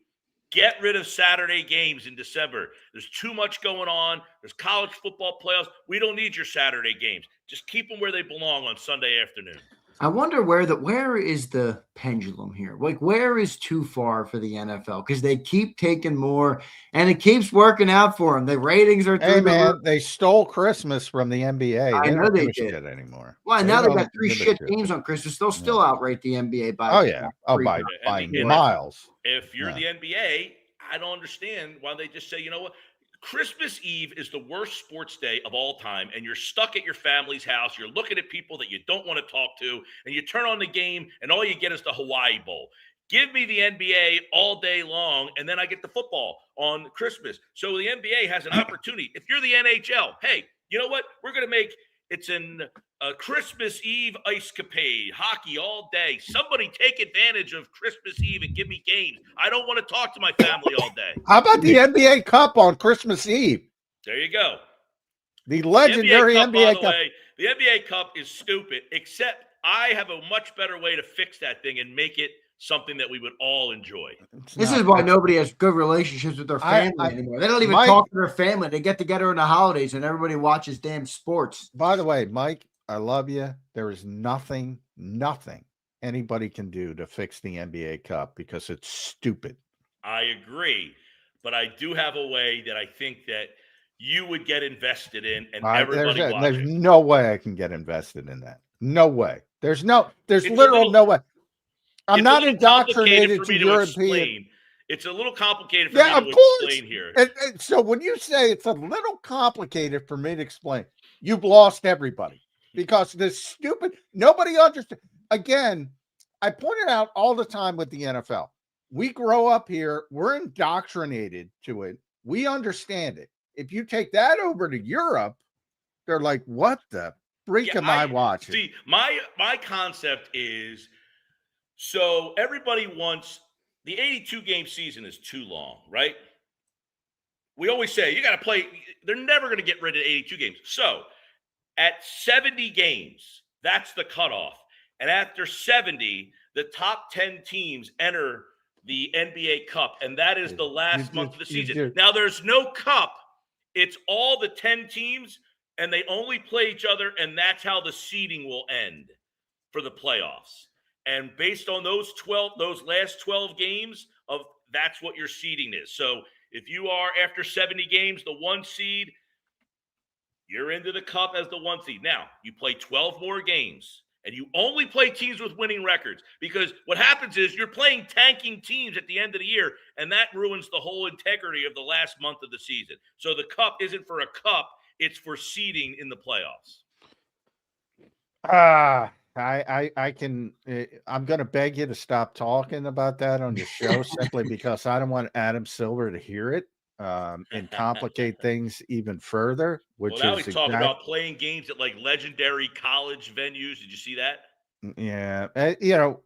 Get rid of Saturday games in December. There's too much going on. There's college football playoffs. We don't need your Saturday games. Just keep them where they belong on Sunday afternoon. I wonder where is the pendulum here? Like, where is too far for the NFL? Because they keep taking more, and it keeps working out for them. The ratings are through. Hey, man, they stole Christmas from the NBA. I know they did did anymore. Well, and now they got 3 shit games on Christmas. They'll still outrate the NBA by by miles. If you're the NBA, I don't understand why they just say, you know what? Christmas Eve is the worst sports day of all time, and you're stuck at your family's house. You're looking at people that you don't want to talk to, and you turn on the game, and all you get is the Hawaii Bowl. Give me the NBA all day long, and then I get the football on Christmas. So the NBA has an opportunity. If you're the NHL, hey, you know what? We're going to make it's a Christmas Eve ice-capade, hockey all day. Somebody take advantage of Christmas Eve and give me games. I don't want to talk to my family all day. How about the NBA Cup on Christmas Eve? There you go. The legendary NBA Cup. The NBA Cup is stupid, except I have a much better way to fix that thing and make it something that we would all enjoy. This is why nobody has good relationships with their family anymore. They don't even talk to their family. They get together in the holidays and everybody watches damn sports. By the way, Mike, I love you. There is nothing anybody can do to fix the NBA Cup because it's stupid. I agree. But I do have a way that I think that you would get invested in and everybody watch There's it. no way I can get invested in that. No way. There's literal no way. I'm not indoctrinated to European. It's a little complicated for me to explain here. And so when you say it's a little complicated for me to explain, you've lost everybody because this stupid, nobody understands. Again, I point it out all the time with the NFL. We grow up here. We're indoctrinated to it. We understand it. If you take that over to Europe, they're like, what the freak am I watching? See, my concept is, so everybody wants the 82-game season is too long, right? We always say you got to play. They're never going to get rid of 82 games. So at 70 games, that's the cutoff. And after 70, the top 10 teams enter the NBA Cup, and that is the last month of the season. Now, there's no cup. It's all the 10 teams, and they only play each other, and that's how the seeding will end for the playoffs. And based on those last 12 games that's what your seeding is. So if you are after 70 games, the 1 seed, you're into the cup as the 1 seed. Now you play 12 more games. And you only play teams with winning records, because what happens is you're playing tanking teams at the end of the year, and that ruins the whole integrity of the last month of the season. So the cup isn't for a cup, it's for seeding in the playoffs. I'm going to beg you to stop talking about that on your show simply because I don't want Adam Silver to hear it and complicate things even further. Which now he's talking about playing games at like legendary college venues. Did you see that? Yeah, the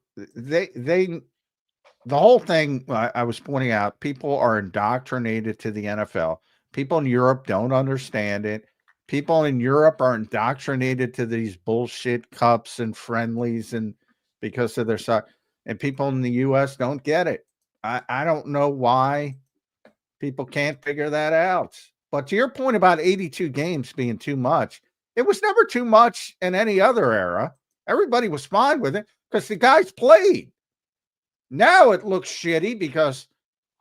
whole thing I was pointing out, people are indoctrinated to the NFL. People in Europe don't understand it. People in Europe are indoctrinated to these bullshit cups and friendlies, and because of their size. And people in the U.S. don't get it. I don't know why people can't figure that out. But to your point about 82 games being too much, it was never too much in any other era. Everybody was fine with it because the guys played. Now it looks shitty because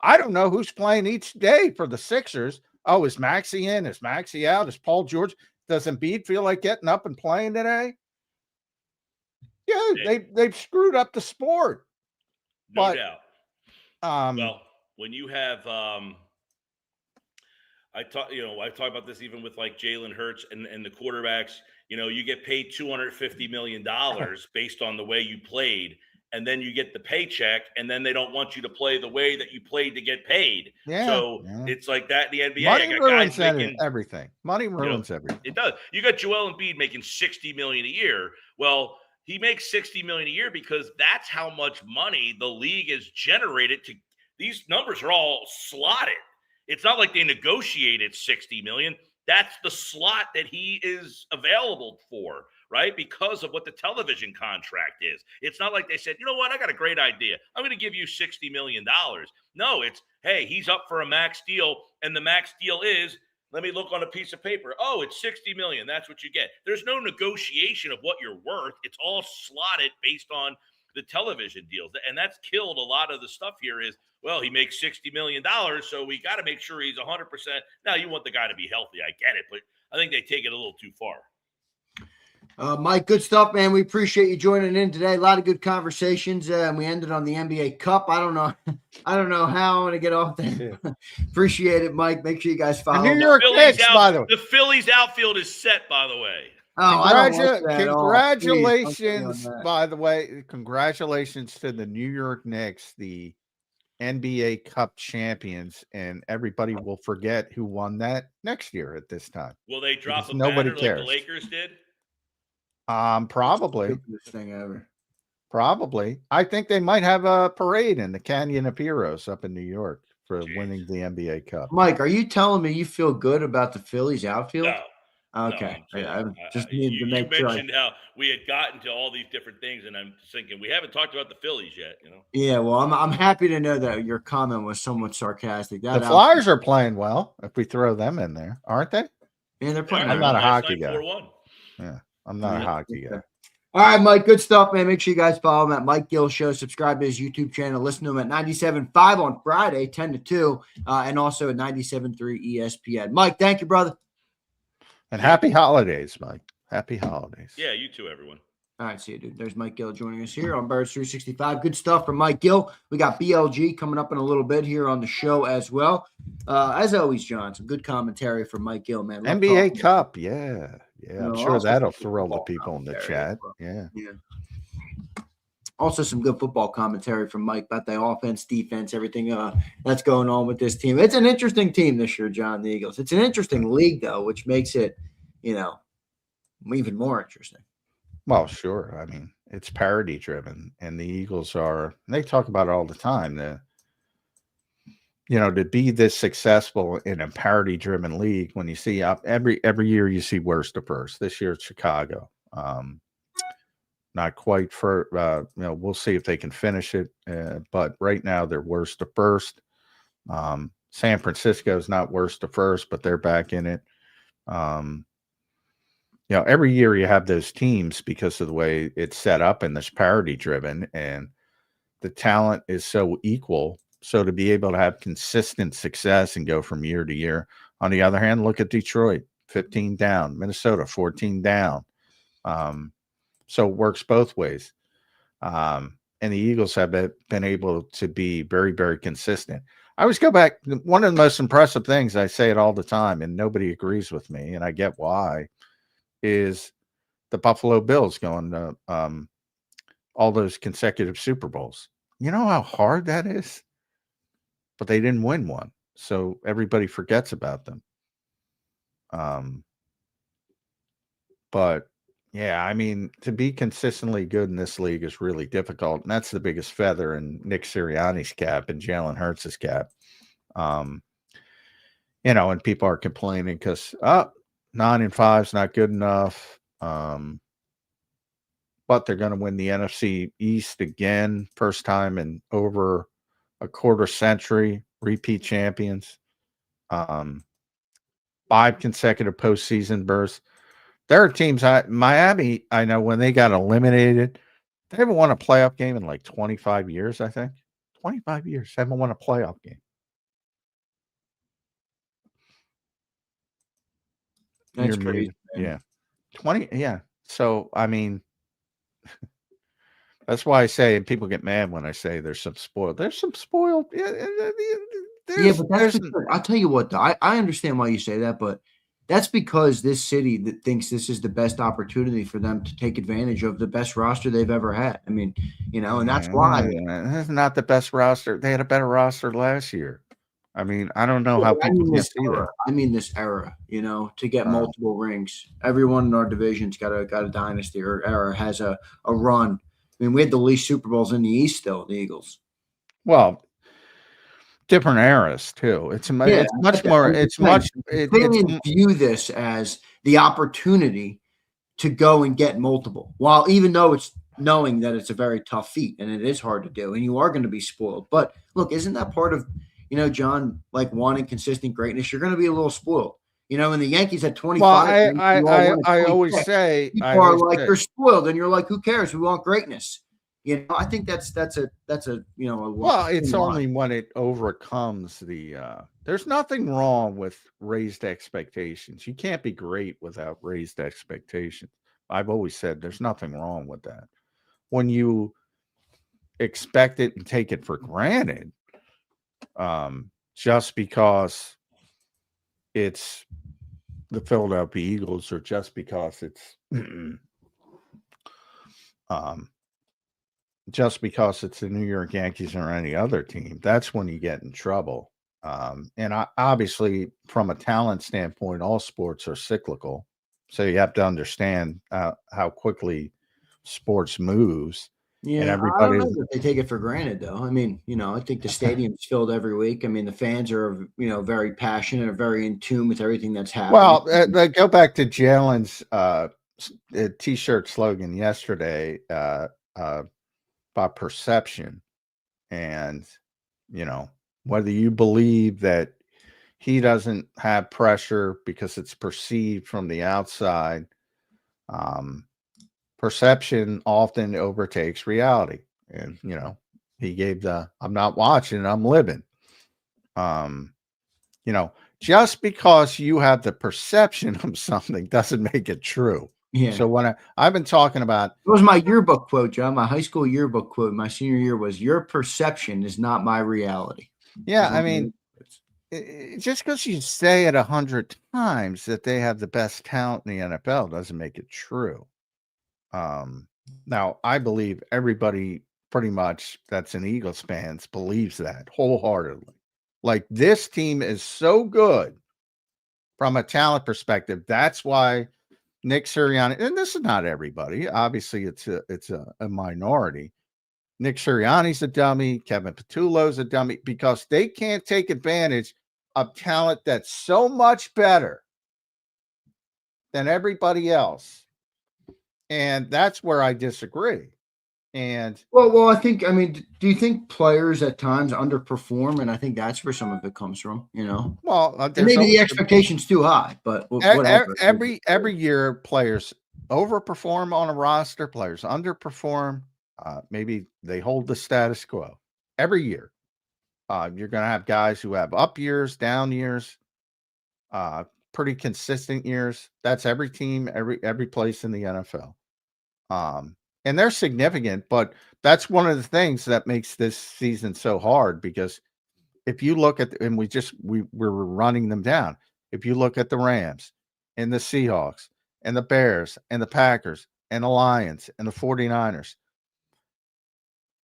I don't know who's playing each day for the Sixers. Oh, is Maxey in? Is Maxey out? Is Paul George? Does Embiid feel like getting up and playing today? Yeah, they've screwed up the sport. No doubt. Well, when you have I talk about this even with like Jalen Hurts and the quarterbacks. You get paid $250 million based on the way you played, and then you get the paycheck, and then they don't want you to play the way that you played to get paid. It's like that in the NBA. Money ruins everything. Money ruins everything. It does. You got Joel Embiid making $60 million a year. Well, he makes $60 million a year because that's how much money the league has generated. These numbers are all slotted. It's not like they negotiated $60 million. That's the slot that he is available for, right? Because of what the television contract is. It's not like they said, you know what? I got a great idea. I'm going to give you $60 million. No, it's, hey, he's up for a max deal. And the max deal is, let me look on a piece of paper. Oh, it's $60 million. That's what you get. There's no negotiation of what you're worth. It's all slotted based on the television deals. And that's killed a lot of the stuff here is, well, he makes $60 million, so we got to make sure he's 100%. Now, you want the guy to be healthy. I get it, but I think they take it a little too far. Mike, good stuff, man. We appreciate you joining in today. A lot of good conversations, and we ended on the NBA Cup. I don't know how I'm going to get off there. Appreciate it, Mike. Make sure you guys follow. The New York Knicks, by the way. The Phillies outfield is set, by the way. Congratulations, by the way. Congratulations to the New York Knicks, the NBA Cup champions, and everybody will forget who won that next year at this time. Will they drop a banner like the Lakers did? Probably. Stupidest thing ever. Probably. I think they might have a parade in the Canyon of Heroes up in New York for winning the NBA Cup. Mike, are you telling me you feel good about the Phillies outfield? No. Okay. No, I just needed to make sure. You mentioned how we had gotten to all these different things, and I'm thinking we haven't talked about the Phillies yet. Yeah, well, I'm happy to know that your comment was somewhat sarcastic. The Flyers are playing well if we throw them in there, aren't they? Yeah, they're playing. I'm not a hockey guy. 4-1. Yeah, I'm not a hockey guy. All right, Mike, good stuff, man. Make sure you guys follow him at Mike Gill Show. Subscribe to his YouTube channel. Listen to him at 97.5 on Friday, 10 to 2, and also at 97.3 ESPN. Mike, thank you, brother. And happy holidays, Mike. Happy holidays. Yeah, you too, everyone. All right, see you, dude. There's Mike Gill joining us here on Birds 365. Good stuff from Mike Gill. We got BLG coming up in a little bit here on the show as well. As always, John, some good commentary from Mike Gill, man. NBA Cup, yeah. I'm sure that'll thrill the people in the chat. Yeah. Also, some good football commentary from Mike about the offense, defense, everything that's going on with this team. It's an interesting team this year, John, the Eagles. It's an interesting league, though, which makes it, even more interesting. Well, sure. I mean, it's parity driven, and the Eagles they talk about it all the time. To be this successful in a parity driven league, when you see every year you see worst to first. This year it's Chicago. Not quite for, we'll see if they can finish it. But right now they're worst to first. San Francisco is not worst to first, but they're back in it. every year you have those teams because of the way it's set up and this parity driven, and the talent is so equal. So to be able to have consistent success and go from year to year. On the other hand, look at Detroit, 15 down, Minnesota, 14 down. So it works both ways. And the Eagles have been able to be very, very consistent. I always go back. One of the most impressive things, I say it all the time, and nobody agrees with me, and I get why, is the Buffalo Bills going to all those consecutive Super Bowls. You know how hard that is? But they didn't win one, so everybody forgets about them. But yeah, I mean, to be consistently good in this league is really difficult, and that's the biggest feather in Nick Sirianni's cap and Jalen Hurts' cap. And people are complaining because 9-5 is not good enough. But they're going to win the NFC East again, first time in over a quarter century, repeat champions. 5 consecutive postseason berths. There are teams, Miami, I know when they got eliminated, they haven't won a playoff game in like 25 years, I think. 25 years, haven't won a playoff game. That's crazy. Yeah. 20, yeah. So, I mean, that's why I say, and people get mad when I say there's some spoiled. There's some spoiled. But that's because, I'll tell you what, though. I understand why you say that, but that's because this city that thinks this is the best opportunity for them to take advantage of the best roster they've ever had. I mean, and that's why. That's not the best roster. They had a better roster last year. I mean, I don't know how people can see that. I mean, this era, to get multiple rings. Everyone in our division's got a dynasty or era, has a run. I mean, we had the least Super Bowls in the East still, the Eagles. Well, different eras too. It's much more. Fans view this as the opportunity to go and get multiple. While even though it's knowing that it's a very tough feat and it is hard to do, and you are going to be spoiled. But look, isn't that part of John, like wanting consistent greatness? You're going to be a little spoiled. And the Yankees had 25. Well, I always say people are like, you're spoiled, and you're like, who cares? We want greatness. I think that's a well, it's only when it overcomes the there's nothing wrong with raised expectations. You can't be great without raised expectations. I've always said there's nothing wrong with that. When you expect it and take it for granted, just because it's the Philadelphia Eagles or just because it's just because it's the New York Yankees or any other team, that's when you get in trouble. And obviously, from a talent standpoint, all sports are cyclical. So you have to understand how quickly sports moves. Yeah, and I don't know that they take it for granted, though. I mean, I think the stadium's filled every week. I mean, the fans are, very passionate, are very in tune with everything that's happening. Well, go back to Jalen's T-shirt slogan yesterday about perception, and whether you believe that he doesn't have pressure because it's perceived from the outside. Perception often overtakes reality. And, he gave I'm not watching, I'm living. Just because you have the perception of something doesn't make it true. Yeah. So when I've been talking about, it was my yearbook quote, John, my high school yearbook quote, my senior year was, your perception is not my reality. Yeah. I mean, just because you say it 100 times that they have the best talent in the NFL doesn't make it true. Now, I believe everybody pretty much that's an Eagles fans believes that wholeheartedly. Like, this team is so good from a talent perspective. That's why Nick Sirianni, and this is not everybody. Obviously, it's a minority. Nick Sirianni's a dummy. Kevin Patullo's a dummy because they can't take advantage of talent that's so much better than everybody else. And that's where I disagree. And well, I mean, do you think players at times underperform? And I think that's where some of it comes from, well, and there's maybe the always expectation's too high, but whatever. every year players overperform on a roster, players underperform. Maybe they hold the status quo every year. You're going to have guys who have up years, down years, pretty consistent years. That's every team, every place in the NFL. And they're significant, but that's one of the things that makes this season so hard, because if you look at, and we're running them down. If you look at the Rams and the Seahawks and the Bears and the Packers and the Lions and the 49ers,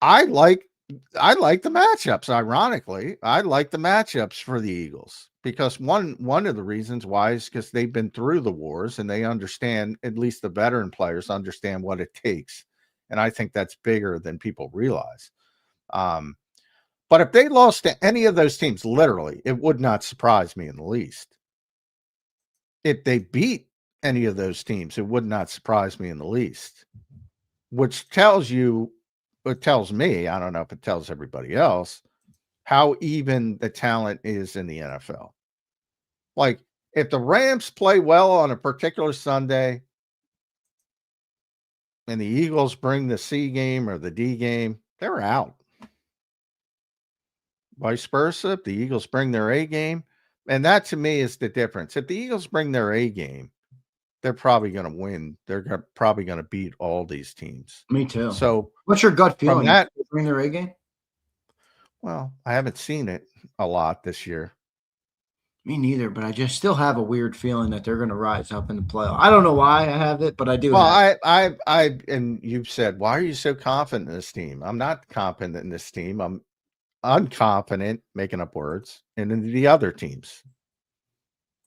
I like the matchups. Ironically, I like the matchups for the Eagles, because one of the reasons why is because they've been through the wars and they understand, at least the veteran players understand what it takes. And I think that's bigger than people realize. But if they lost to any of those teams, literally, it would not surprise me in the least. If they beat any of those teams, it would not surprise me in the least. Which tells you, it tells me, I don't know if it tells everybody else, how even the talent is in the NFL. Like, if the Rams play well on a particular Sunday and the Eagles bring the C game or the D game, they're out. Vice versa, if the Eagles bring their A game, and that to me is the difference. If the Eagles bring their A game, they're probably going to win. They're probably going to beat all these teams. Me too. So, what's your gut feeling? That, bring their A game? Well, I haven't seen it a lot this year. Me neither, but I just still have a weird feeling that they're going to rise up in the playoff. I don't know why I have it, but I do. Well, and you've said, why are you so confident in this team? I'm not confident in this team. I'm unconfident, making up words, and in the other teams,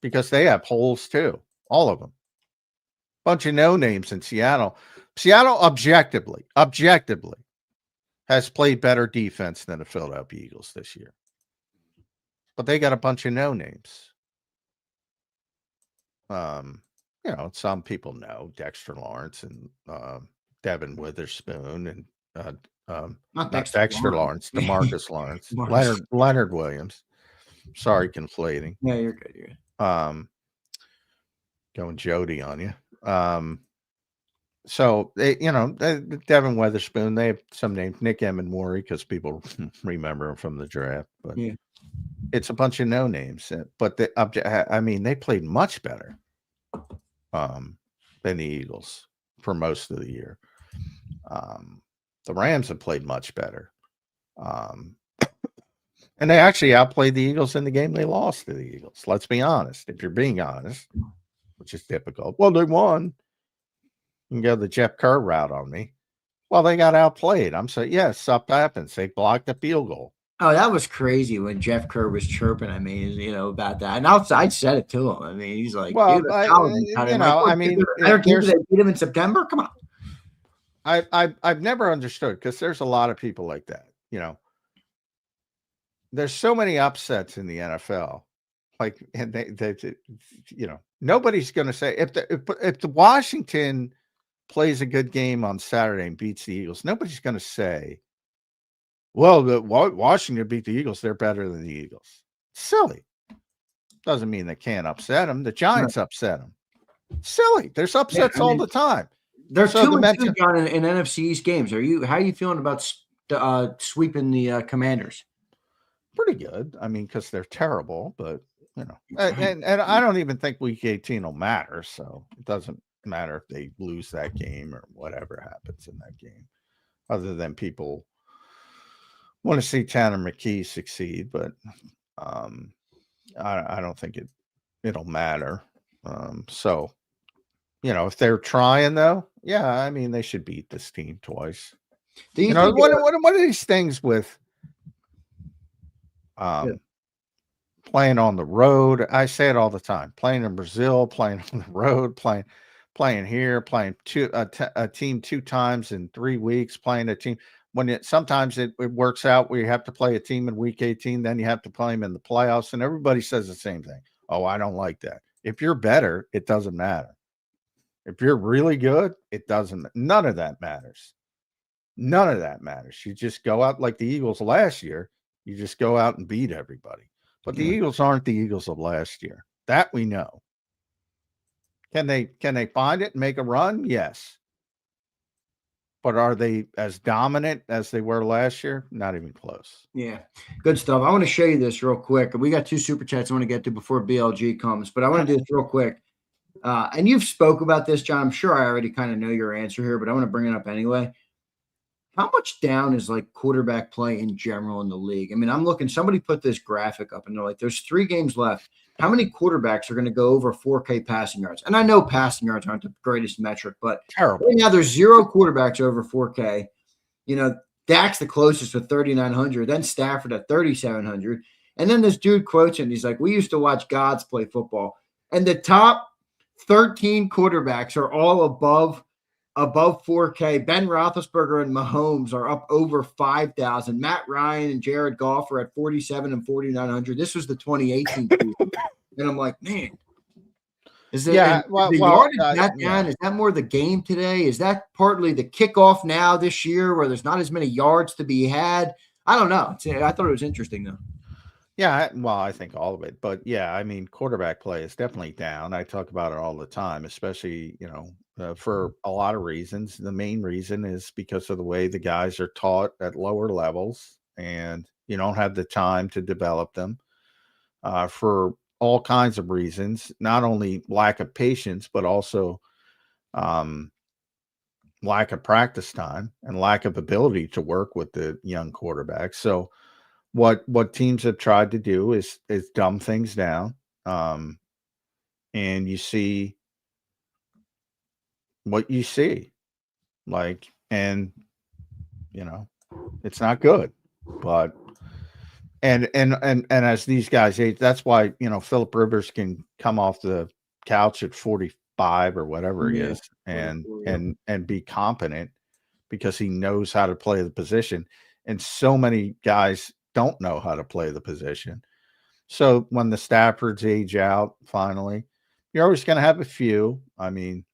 because they have holes too, all of them. Bunch of no names in Seattle. Seattle objectively has played better defense than the Philadelphia Eagles this year, but they got a bunch of no names. Some people know Dexter Lawrence and Devin Witherspoon and not Dexter Lawrence, DeMarcus Lawrence, Leonard Williams. Sorry, conflating. Yeah, you're good. You're good. Going Jody on you. So they, Devin Witherspoon, they have some names, Nick Emmanwori, because people remember him from the draft, but yeah, it's a bunch of no names. But they played much better than the Eagles for most of the year. The Rams have played much better. And they actually outplayed the Eagles in the game they lost to the Eagles. Let's be honest. If you're being honest, which is difficult. Well, they won. You can go the Jeff Kerr route on me. Well, they got outplayed. I'm saying, yes, stuff happens. They blocked a field goal. Oh, that was crazy when Jeff Kerr was chirping at me, about that. And I said it to him. I mean, he's like, well, they beat him in September. Come on. I've never understood, because there's a lot of people like that. There's so many upsets in the NFL. Like, and they nobody's going to say if the Washington plays a good game on Saturday and beats the Eagles, nobody's going to say, well, Washington beat the Eagles, they're better than the Eagles. Silly. Doesn't mean they can't upset them. The Giants upset them. Silly. There's upsets all the time. There's 2-2 John in NFC East games. How are you feeling about sweeping the Commanders? Pretty good. I mean, because they're terrible, but and I don't even think week 18 will matter. So it doesn't matter if they lose that game or whatever happens in that game, other than people want to see Tanner McKee succeed. But I don't think it'll matter. So, if they're trying though, yeah, I mean, they should beat this team twice. What are these things with playing on the road? I say it all the time. Playing in Brazil, playing on the road, playing here, playing a team 2 times in 3 weeks, playing a team when sometimes it works out where you have to play a team in week 18, then you have to play them in the playoffs, and everybody says the same thing. Oh, I don't like that. If you're better, it doesn't matter. If you're really good, it doesn't. None of that matters. None of that matters. You just go out like the Eagles last year. You just go out and beat everybody. But the Eagles aren't the Eagles of last year. That we know. Can they find it and make a run? Yes. But are they as dominant as they were last year? Not even close. Yeah, good stuff. I want to show you this real quick. We got 2 super chats I want to get to before BLG comes, but I want to do this real quick. And you've spoke about this, John. I'm sure I already kind of know your answer here, but I want to bring it up anyway. How much down is like quarterback play in general in the league? I mean, I'm looking, somebody put this graphic up and they're like, there's 3 games left. How many quarterbacks are going to go over 4K passing yards? And I know passing yards aren't the greatest metric, but terrible. Right now there's 0 quarterbacks over 4K. You know, Dak's the closest with 3,900, then Stafford at 3,700. And then this dude quotes him. He's like, we used to watch gods play football. And the top 13 quarterbacks are all above 4K. Ben Roethlisberger and Mahomes are up over 5,000. Matt Ryan and Jared Goff are at 47 and 4,900. This was the 2018 season. And I'm like, man. Is it yardage that down? Is that more the game today? Is that partly the kickoff now this year where there's not as many yards to be had? I don't know. I thought it was interesting, though. Yeah, well, I think all of it. But, yeah, I mean, quarterback play is definitely down. I talk about it all the time, especially, for a lot of reasons. The main reason is because of the way the guys are taught at lower levels, and you don't have the time to develop them for all kinds of reasons, not only lack of patience, but also lack of practice time and lack of ability to work with the young quarterbacks. So what teams have tried to do is dumb things down. And you see what you see, and it's not good, but and as these guys age, that's why Phillip Rivers can come off the couch at 45 or whatever he is and be competent because he knows how to play the position, and so many guys don't know how to play the position. So when the Staffords age out, finally, you're always going to have a few. I mean,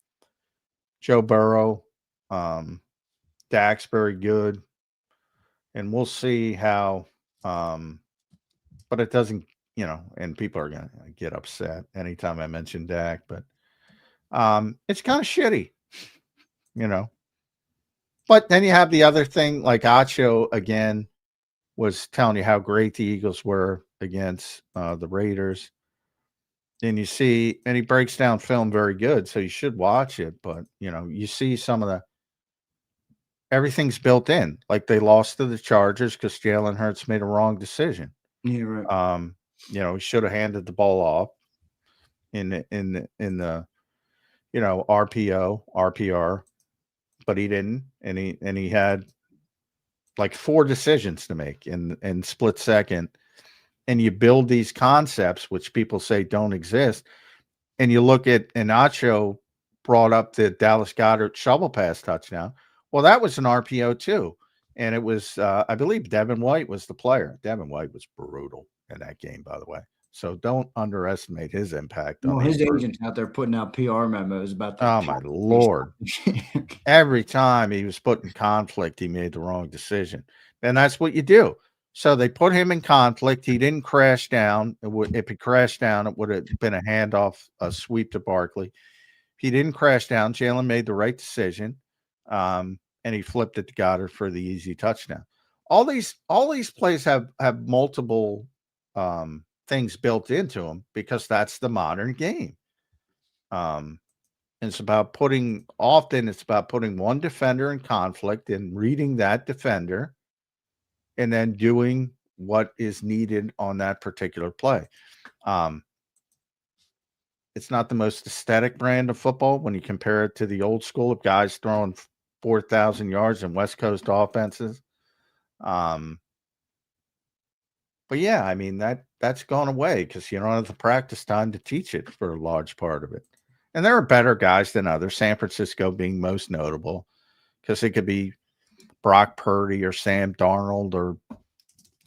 Joe Burrow, Dak's very good, and we'll see how. But it doesn't, and people are going to get upset anytime I mention Dak, but it's kind of shitty, But then you have the other thing, like Acho again was telling you how great the Eagles were against the Raiders. And you see, and he breaks down film very good, so you should watch it. But, you see some of everything's built in. Like they lost to the Chargers because Jalen Hurts made a wrong decision. Yeah, right. He should have handed the ball off in the RPR, but he didn't, and he had like 4 decisions to make in split second. And you build these concepts, which people say don't exist. And you look at Inacho brought up the Dallas Goedert shovel pass touchdown. Well, that was an RPO too. And it was, I believe Devin White was the player. Devin White was brutal in that game, by the way. So don't underestimate his impact. Well, his agent's out there putting out PR memos about that. Oh, my Lord. Every time he was put in conflict, he made the wrong decision. And that's what you do. So they put him in conflict. He didn't crash down. If he crashed down, it would have been a handoff, a sweep to Barkley. He didn't crash down. Jalen made the right decision, and he flipped it to Goddard for the easy touchdown. All these plays have multiple things built into them because that's the modern game. It's about putting one defender in conflict and reading that defender, and then doing what is needed on that particular play. It's not the most aesthetic brand of football when you compare it to the old school of guys throwing 4,000 yards in West Coast offenses. But yeah, I mean, that's gone away because you don't have the practice time to teach it for a large part of it. And there are better guys than others, San Francisco being most notable, because it could be Brock Purdy or Sam Darnold or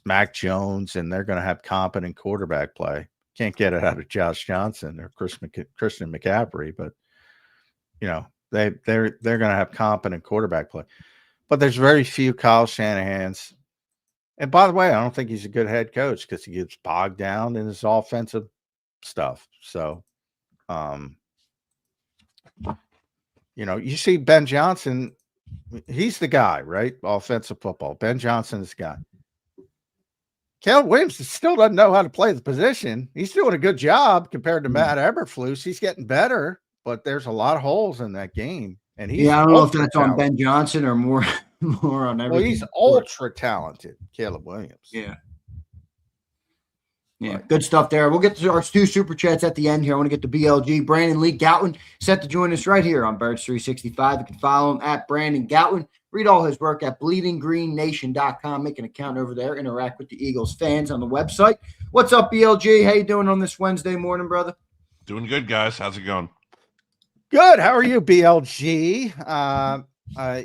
Mac Jones, and they're going to have competent quarterback play. Can't get it out of Josh Johnson or Christian McCaffrey, but they're going to have competent quarterback play. But there's very few Kyle Shanahans. And by the way, I don't think he's a good head coach because he gets bogged down in his offensive stuff. So, you see Ben Johnson, he's the guy, right? Offensive football. Ben Johnson is the guy. Caleb Williams still doesn't know how to play the position. He's doing a good job compared to Matt Eberflus. He's getting better, but there's a lot of holes in that game. And he's I don't know if that's on Ben Johnson or more on everything. Well, he's ultra talented, Caleb Williams. Yeah. Yeah, good stuff there. We'll get to our 2 super chats at the end here. I want to get to BLG. Brandon Lee Goutin set to join us right here on Birds 365. You can follow him at Brandon Goutin. Read all his work at bleedinggreennation.com. Make an account over there. Interact with the Eagles fans on the website. What's up, BLG? How you doing on this Wednesday morning, brother? Doing good, guys. How's it going? Good. How are you, BLG?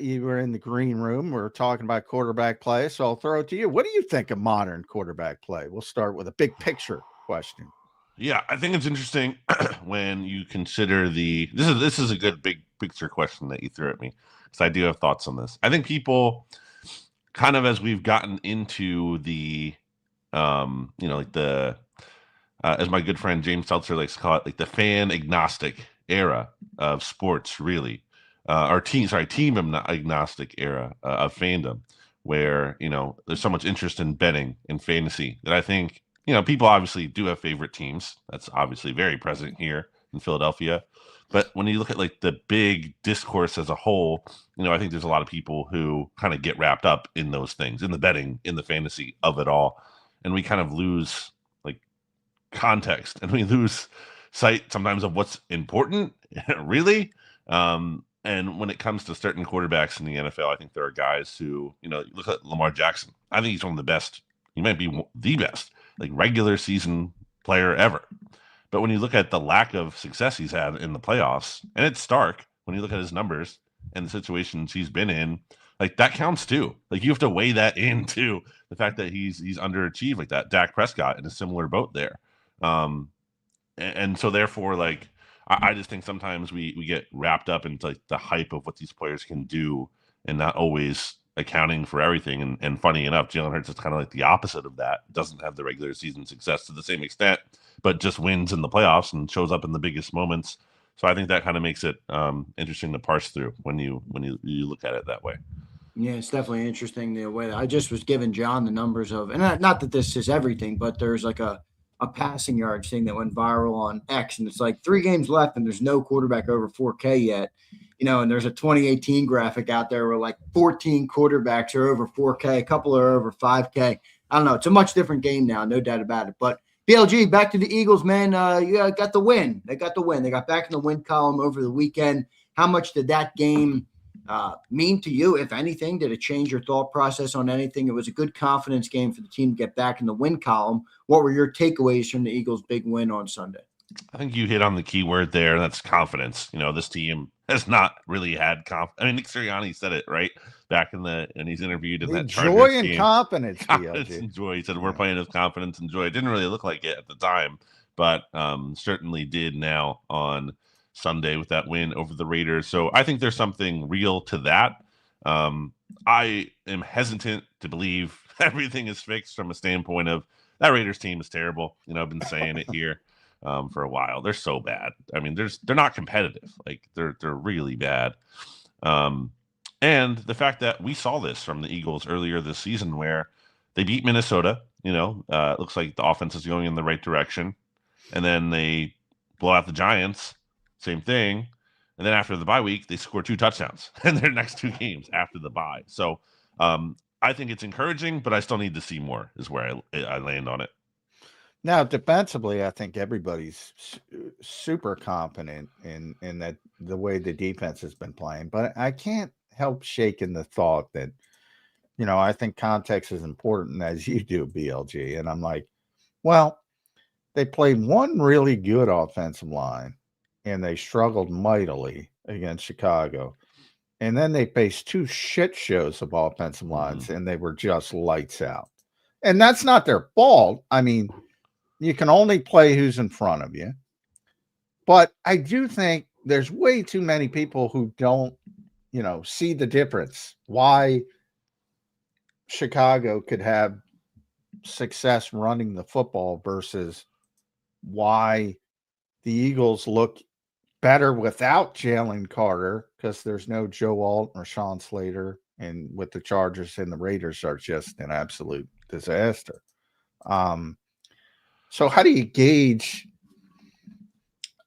You were in the green room. We're talking about quarterback play, so I'll throw it to you. What do you think of modern quarterback play? We'll start with a big picture question. Yeah, I think it's interesting when you consider this is a good big picture question that you threw at me, because I do have thoughts on this. I think people kind of, as we've gotten into the like the as my good friend James Seltzer likes to call it, like the fan agnostic era of sports, really. Team agnostic era of fandom, where there's so much interest in betting and fantasy that I think people obviously do have favorite teams. That's obviously very present here in Philadelphia. But when you look at like the big discourse as a whole, I think there's a lot of people who kind of get wrapped up in those things, in the betting, in the fantasy of it all, and we kind of lose like context, and we lose sight sometimes of what's important, really. And when it comes to certain quarterbacks in the NFL, I think there are guys who, look at Lamar Jackson. I think he's one of the best. He might be the best, like regular season player ever. But when you look at the lack of success he's had in the playoffs, and it's stark when you look at his numbers and the situations he's been in, like that counts too. Like you have to weigh that into the fact that he's underachieved like that. Dak Prescott in a similar boat there. And so therefore, like, I just think sometimes we get wrapped up into like the hype of what these players can do and not always accounting for everything. And funny enough, Jalen Hurts is kind of like the opposite of that. Doesn't have the regular season success to the same extent, but just wins in the playoffs and shows up in the biggest moments. So I think that kind of makes it interesting to parse through when you look at it that way. Yeah, it's definitely interesting the way that I just was giving John the numbers of, and not that this is everything, but there's like a passing yards thing that went viral on X, and it's like 3 games left and there's no quarterback over 4K yet, and there's a 2018 graphic out there where like 14 quarterbacks are over 4K, a couple are over 5K. I don't know. It's a much different game now, no doubt about it. But BLG, back to the Eagles, man. You got the win. They got the win. They got back in the win column over the weekend. How much did that game mean to you, if anything? Did it change your thought process on anything? It was a good confidence game for the team to get back in the win column. What were your takeaways from the Eagles' big win on Sunday? I think you hit on the key word there, and that's confidence. This team has not really had confidence. I mean, Nick Sirianni said it right back and he's interviewed in that joy and game. Confidence, confidence and joy. He said we're playing with confidence and joy. It didn't really look like it at the time, but certainly did now on Sunday with that win over the Raiders. So I think there's something real to that. I am hesitant to believe everything is fixed from a standpoint of that Raiders team is terrible. I've been saying it here for a while. They're so bad. I mean, they're not competitive. Like they're really bad. And the fact that we saw this from the Eagles earlier this season, where they beat Minnesota. It looks like the offense is going in the right direction, and then they blow out the Giants. Same thing. And then after the bye week, they score 2 touchdowns in their next 2 games after the bye. So I think it's encouraging, but I still need to see more is where I land on it. Now, defensively, I think everybody's super confident in that the way the defense has been playing. But I can't help shaking the thought that, I think context is important, as you do, BLG. And I'm like, well, they played one really good offensive line, and they struggled mightily against Chicago. And then they faced 2 shit shows of offensive lines, and they were just lights out. And that's not their fault. I mean, you can only play who's in front of you. But I do think there's way too many people who don't see the difference. Why Chicago could have success running the football versus why the Eagles look better without Jalen Carter, because there's no Joe Alt or Sean Slater, and with the Chargers and the Raiders are just an absolute disaster. So how do you gauge?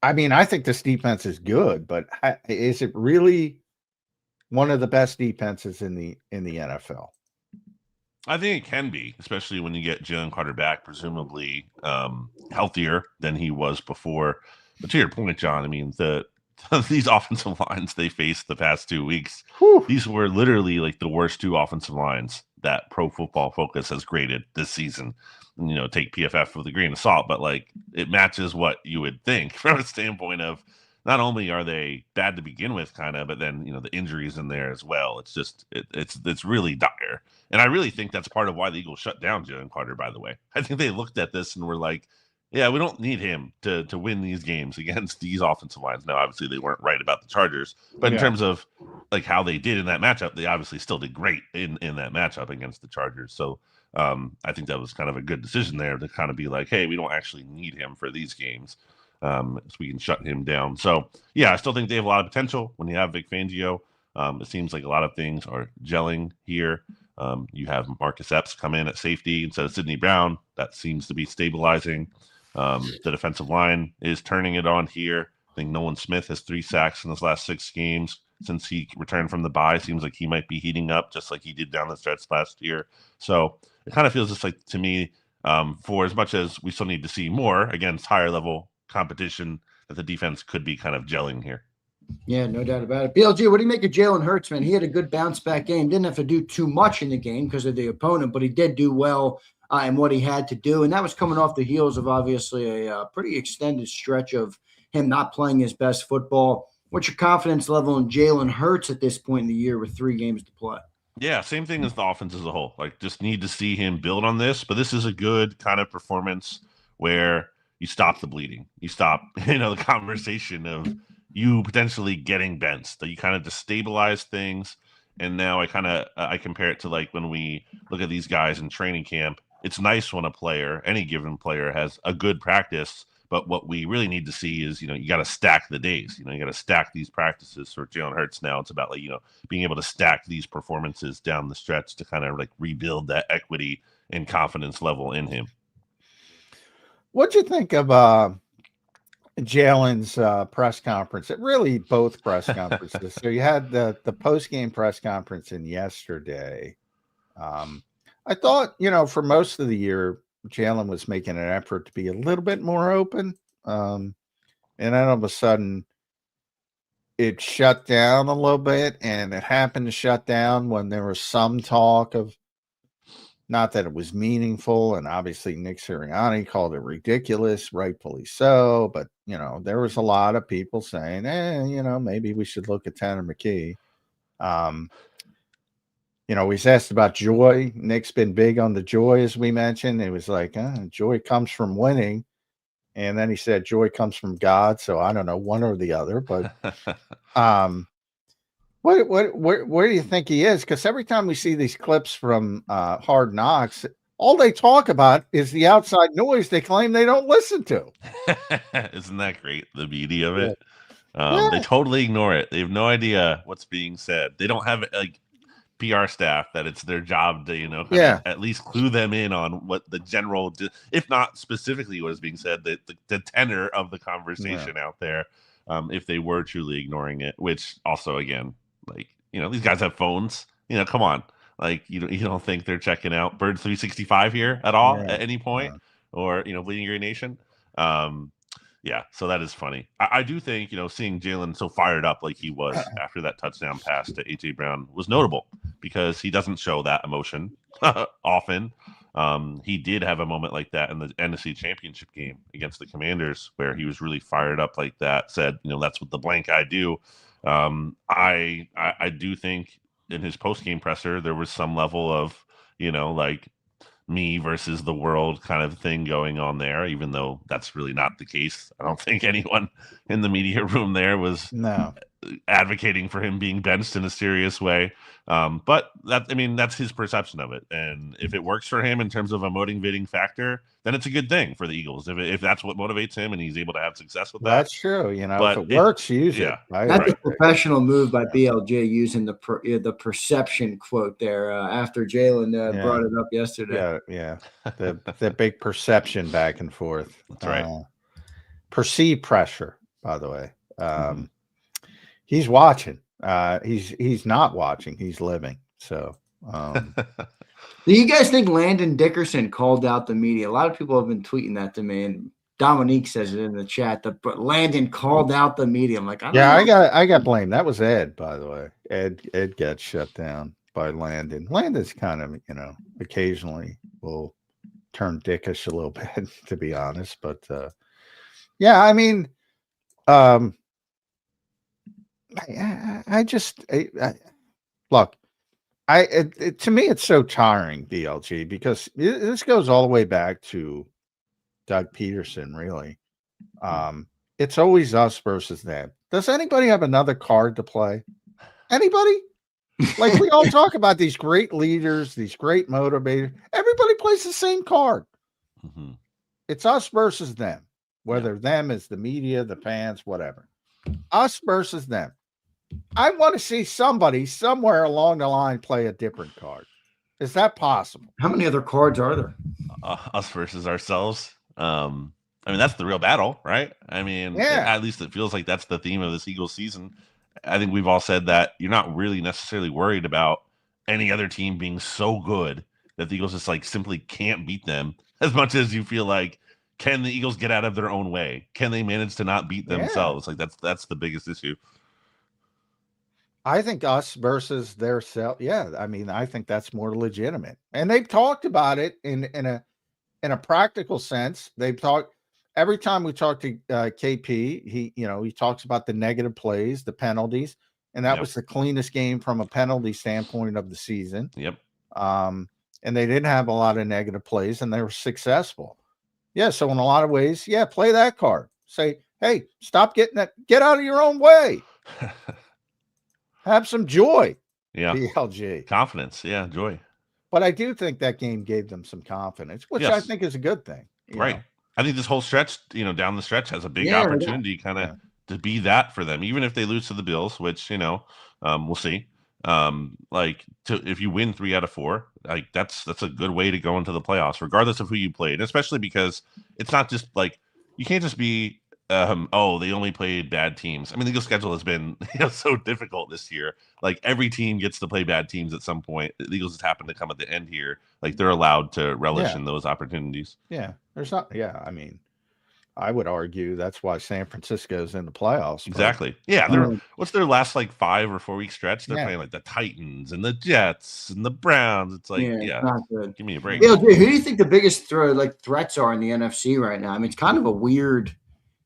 I mean, I think this defense is good, but is it really one of the best defenses in the NFL? I think it can be, especially when you get Jalen Carter back, presumably healthier than he was before. But to your point, John, I mean, these offensive lines they faced the past 2 weeks, these were literally like the worst 2 offensive lines that Pro Football Focus has graded this season. And, take PFF with a grain of salt, but like it matches what you would think from a standpoint of not only are they bad to begin with, kind of, but then the injuries in there as well. It's just it's really dire, and I really think that's part of why the Eagles shut down Jalen Carter. By the way, I think they looked at this and were like, "Yeah, we don't need him to win these games against these offensive lines." Now, obviously, they weren't right about the Chargers, but in terms of like how they did in that matchup, they obviously still did great in that matchup against the Chargers. So I think that was kind of a good decision there to kind of be like, "Hey, we don't actually need him for these games." So we can shut him down. So, yeah, I still think they have a lot of potential when you have Vic Fangio. It seems like a lot of things are gelling here. You have Marcus Epps come in at safety instead of Sidney Brown. That seems to be stabilizing. The defensive line is turning it on here. I think Nolan Smith has 3 sacks in his last 6 games since he returned from the bye. Seems like he might be heating up just like he did down the stretch last year. So it kind of feels just like, to me, for as much as we still need to see more against higher level competition, that the defense could be kind of gelling here. Yeah, no doubt about it. BLG, what do you make of Jalen Hurts, man? He had a good bounce back game. Didn't have to do too much in the game because of the opponent, but he did do well in what he had to do. And that was coming off the heels of obviously a pretty extended stretch of him not playing his best football. What's your confidence level in Jalen Hurts at this point in the year with 3 games to play? Yeah, same thing as the offense as a whole. Like, just need to see him build on this. But this is a good kind of performance where you stop the bleeding. You stop, the conversation of you potentially getting benched. That you kind of destabilize things. And now I compare it to like when we look at these guys in training camp. It's nice when any given player has a good practice. But what we really need to see is, you got to stack the days. You got to stack these practices. For Jalen Hurts now, it's about like, being able to stack these performances down the stretch to kind of like rebuild that equity and confidence level in him. What'd you think of Jalen's press conference? Really, both press conferences. So you had the post-game press conference in yesterday. I thought, for most of the year, Jalen was making an effort to be a little bit more open. And then all of a sudden it shut down a little bit, and it happened to shut down when there was some talk of, not that it was meaningful. And obviously Nick Sirianni called it ridiculous, rightfully so. But, there was a lot of people saying, maybe we should look at Tanner McKee. He's asked about joy. Nick's been big on the joy, as we mentioned. It was like, joy comes from winning. And then he said joy comes from God. So I don't know, one or the other. But where do you think he is? Because every time we see these clips from Hard Knocks, all they talk about is the outside noise they claim they don't listen to. Isn't that great? The beauty of it. They totally ignore it. They have no idea what's being said. They don't have like PR staff that it's their job to, at least clue them in on what the general, if not specifically what is being said, the tenor of the conversation out there, if they were truly ignoring it, which also, again, like, these guys have phones, come on. Like, you don't think they're checking out Bird 365 here at all at any point, or, Bleeding Green Nation. Yeah, so that is funny. I do think, seeing Jalen so fired up like he was after that touchdown pass to A.J. Brown was notable because he doesn't show that emotion often. He did have a moment like that in the NFC Championship game against the Commanders where he was really fired up like that, said, that's what the blank I do. I do think in his post-game presser, there was some level of, like me versus the world kind of thing going on there, even though that's really not the case. I don't think anyone in the media room there was advocating for him being benched in a serious way. But that's his perception of it. And if it works for him in terms of a motivating factor, then it's a good thing for the Eagles. If that's what motivates him and he's able to have success with that. That's true. But if it works, use it. That's a professional move by BLJ using the perception quote there after Jalen brought it up yesterday. Yeah. The big perception back and forth. That's right. Perceived pressure, by the way. He's watching. He's not watching. He's living. So, do you guys think Landon Dickerson called out the media? A lot of people have been tweeting that to me, and Dominique says it in the chat that Landon called out the media. I'm like, I got blamed. That was Ed, by the way. Ed got shut down by Landon. Landon's kind of, occasionally will turn dickish a little bit, to be honest. But look, to me, it's so tiring, BLG, because this goes all the way back to Doug Peterson, really. It's always us versus them. Does anybody have another card to play? Anybody? Like, we all talk about these great leaders, these great motivators. Everybody plays the same card. It's us versus them, whether them is the media, the fans, whatever. Us versus them. I want to see somebody somewhere along the line play a different card. Is that possible? How many other cards are there? Us versus ourselves. That's the real battle, right? At least it feels like that's the theme of this Eagles season. I think we've all said that you're not really necessarily worried about any other team being so good that the Eagles just simply can't beat them, as much as you feel like, can the Eagles get out of their own way? Can they manage to not beat themselves? That's the biggest issue. I think us versus their self. Yeah, I think that's more legitimate. And they've talked about it in a practical sense. They've talked every time we talk to KP. He talks about the negative plays, the penalties, and that was the cleanest game from a penalty standpoint of the season. Yep. And they didn't have a lot of negative plays, and they were successful. Yeah. So in a lot of ways, play that card. Say, hey, stop getting that. Get out of your own way. Have some joy. Yeah. BLG. Confidence. Yeah. Joy. But I do think that game gave them some confidence, which I think is a good thing. Right. I think this whole stretch, down the stretch has a big opportunity to be that for them, even if they lose to the Bills, which, we'll see. If you win 3 out of 4, that's a good way to go into the playoffs, regardless of who you played, especially because it's not just you can't just be, they only played bad teams. The Eagles schedule has been so difficult this year. Every team gets to play bad teams at some point. The Eagles just happen to come at the end here. They're allowed to relish in those opportunities. Yeah. There's not. Yeah. I would argue that's why San Francisco's in the playoffs. Exactly. Yeah. What's their last 5 or 4 week stretch? They're playing the Titans and the Jets and the Browns. It's not good. Give me a break. Who do you think the biggest threats are in the NFC right now? It's kind of a weird.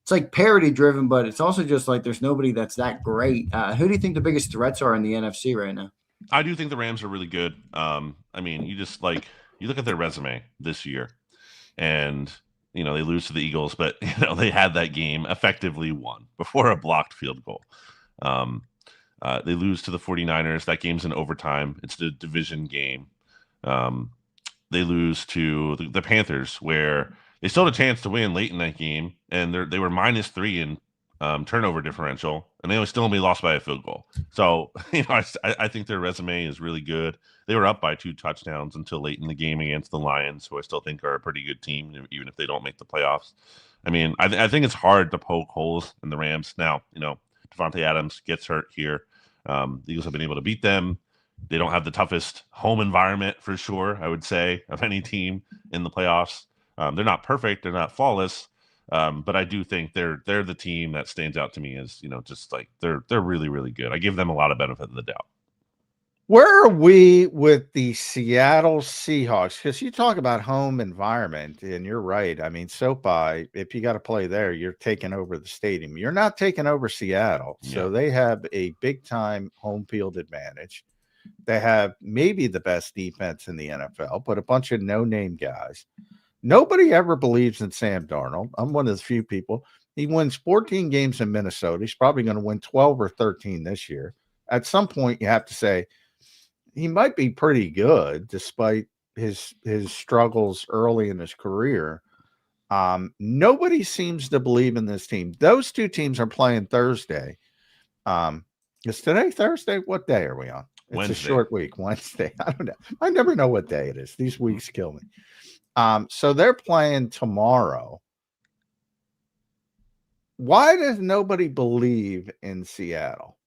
It's parity driven, but it's also just there's nobody that's that great. Who do you think the biggest threats are in the NFC right now? I do think the Rams are really good. You just you look at their resume this year, and they lose to the Eagles, but they had that game effectively won before a blocked field goal. They lose to the 49ers. That game's in overtime. It's the division game. They lose to the Panthers, where they still had a chance to win late in that game, and they were -3 in turnover differential, and they still only lost by a field goal. So, I think their resume is really good. They were up by 2 touchdowns until late in the game against the Lions, who I still think are a pretty good team, even if they don't make the playoffs. I think it's hard to poke holes in the Rams. Now, Devontae Adams gets hurt here. The Eagles have been able to beat them. They don't have the toughest home environment, for sure, I would say, of any team in the playoffs. They're not perfect. They're not flawless. But I do think they're the team that stands out to me as, they're really, really good. I give them a lot of benefit of the doubt. Where are we with the Seattle Seahawks? Because you talk about home environment, and you're right. SoFi, if you got to play there, you're taking over the stadium. You're not taking over Seattle. So they have a big-time home field advantage. They have maybe the best defense in the NFL, but a bunch of no-name guys. Nobody ever believes in Sam Darnold. I'm one of the few people. He wins 14 games in Minnesota. He's probably going to win 12 or 13 this year. At some point, you have to say he might be pretty good despite his struggles early in his career. Nobody seems to believe in this team. Those two teams are playing Thursday. Is today Thursday? What day are we on? It's Wednesday. A short week. Wednesday. I don't know. I never know what day it is. These weeks kill me. So they're playing tomorrow. Why does nobody believe in Seattle?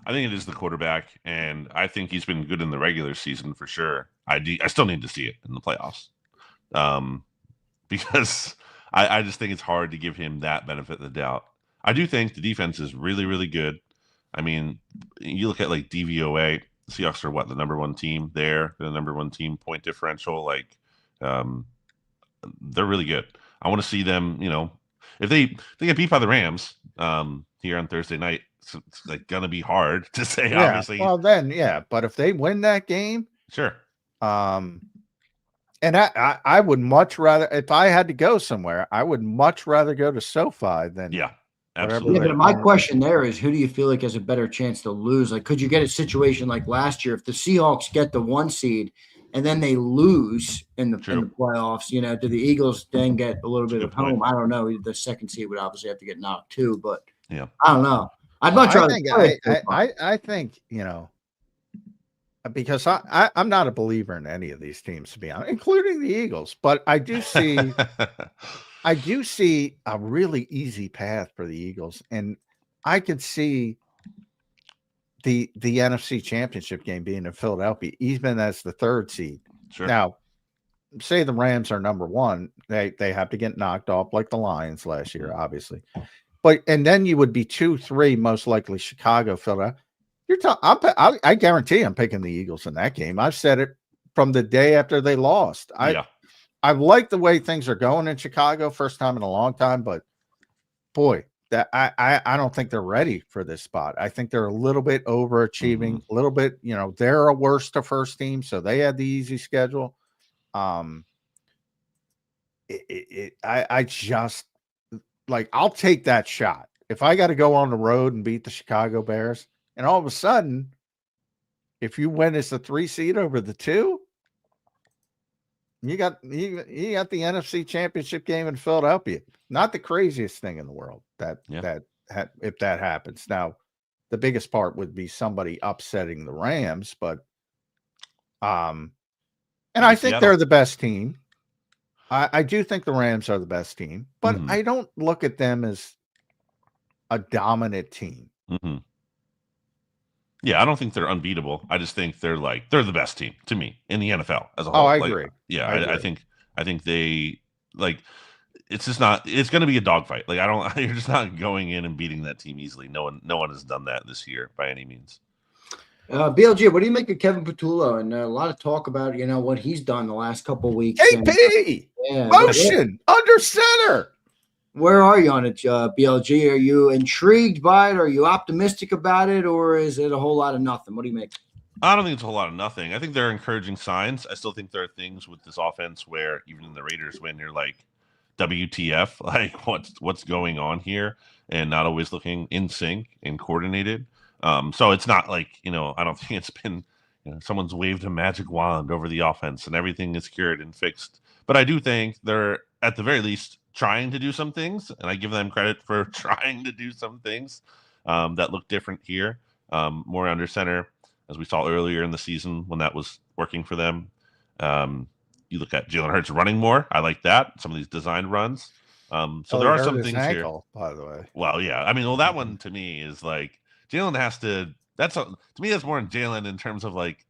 I think it is the quarterback, and I think he's been good in the regular season for sure. I still need to see it in the playoffs, because I just think it's hard to give him that benefit of the doubt. I do think the defense is really, really good. I mean, you look at like DVOA, the Seahawks are what, the number one team there, the number one team point differential. Like, they're really good. I want to see them, if they get beat by the Rams here on Thursday night, it's like gonna be hard to say. Yeah, obviously. Well, then, yeah, but if they win that game, sure. And I would much rather, if I had to go somewhere, I would much rather go to SoFi than absolutely. Yeah, but my question there is, who do you feel like has a better chance to lose? Like, could you get a situation like last year if the Seahawks get the 1 seed and then they lose in the playoffs? Do the Eagles then get a little bit of home? I don't know. The 2nd seed would obviously have to get knocked too, but yeah, I don't know. I'd much rather. I think because I'm not a believer in any of these teams, to be honest, including the Eagles. But I do see a really easy path for the Eagles, and I could see the NFC Championship game being in Philadelphia, even as the 3rd seed. Sure. Now, say the Rams are number 1, they have to get knocked off like the Lions last year, obviously. And then you would be 2-3, most likely Chicago, Philadelphia. I guarantee I'm picking the Eagles in that game. I've said it from the day after they lost. I like the way things are going in Chicago, first time in a long time, but boy, that I don't think they're ready for this spot. I think they're a little bit overachieving, a little bit, they're a worst to first team, so they had the easy schedule. I just like, I'll take that shot. If I got to go on the road and beat the Chicago Bears, and all of a sudden, if you win as the 3 seed over the 2, you got the NFC Championship game in Philadelphia. Not the craziest thing in the world if that happens. Now, the biggest part would be somebody upsetting the Rams, but and I think they're the best team. I do think the Rams are the best team, but I don't look at them as a dominant team. Mm-hmm. Yeah, I don't think they're unbeatable. I just think they're the best team to me in the NFL as a whole. Oh, I agree. Yeah, I think they it's just not. It's going to be a dogfight. Like, you're just not going in and beating that team easily. No one has done that this year by any means. BLG, what do you make of Kevin Patullo? And a lot of talk about what he's done the last couple of weeks. AP motion under center. Where are you on it, BLG? Are you intrigued by it? Are you optimistic about it, or is it a whole lot of nothing? What do you make? I don't think it's a whole lot of nothing. I think there are encouraging signs. I still think there are things with this offense where even in the Raiders win, you're like, WTF? Like, what's going on here? And not always looking in sync and coordinated. So it's not like, I don't think it's been, someone's waved a magic wand over the offense and everything is cured and fixed. But I do think they're, at the very least, trying to do some things, and I give them credit for trying to do some things that look different here, more under center, as we saw earlier in the season when that was working for them. You look at Jalen Hurts running more. I like that. Some of these designed runs. So there are some things ankle, here. By the way. Well, yeah. I mean, that one to me is like Jalen has to. To me, that's more in Jalen in terms of like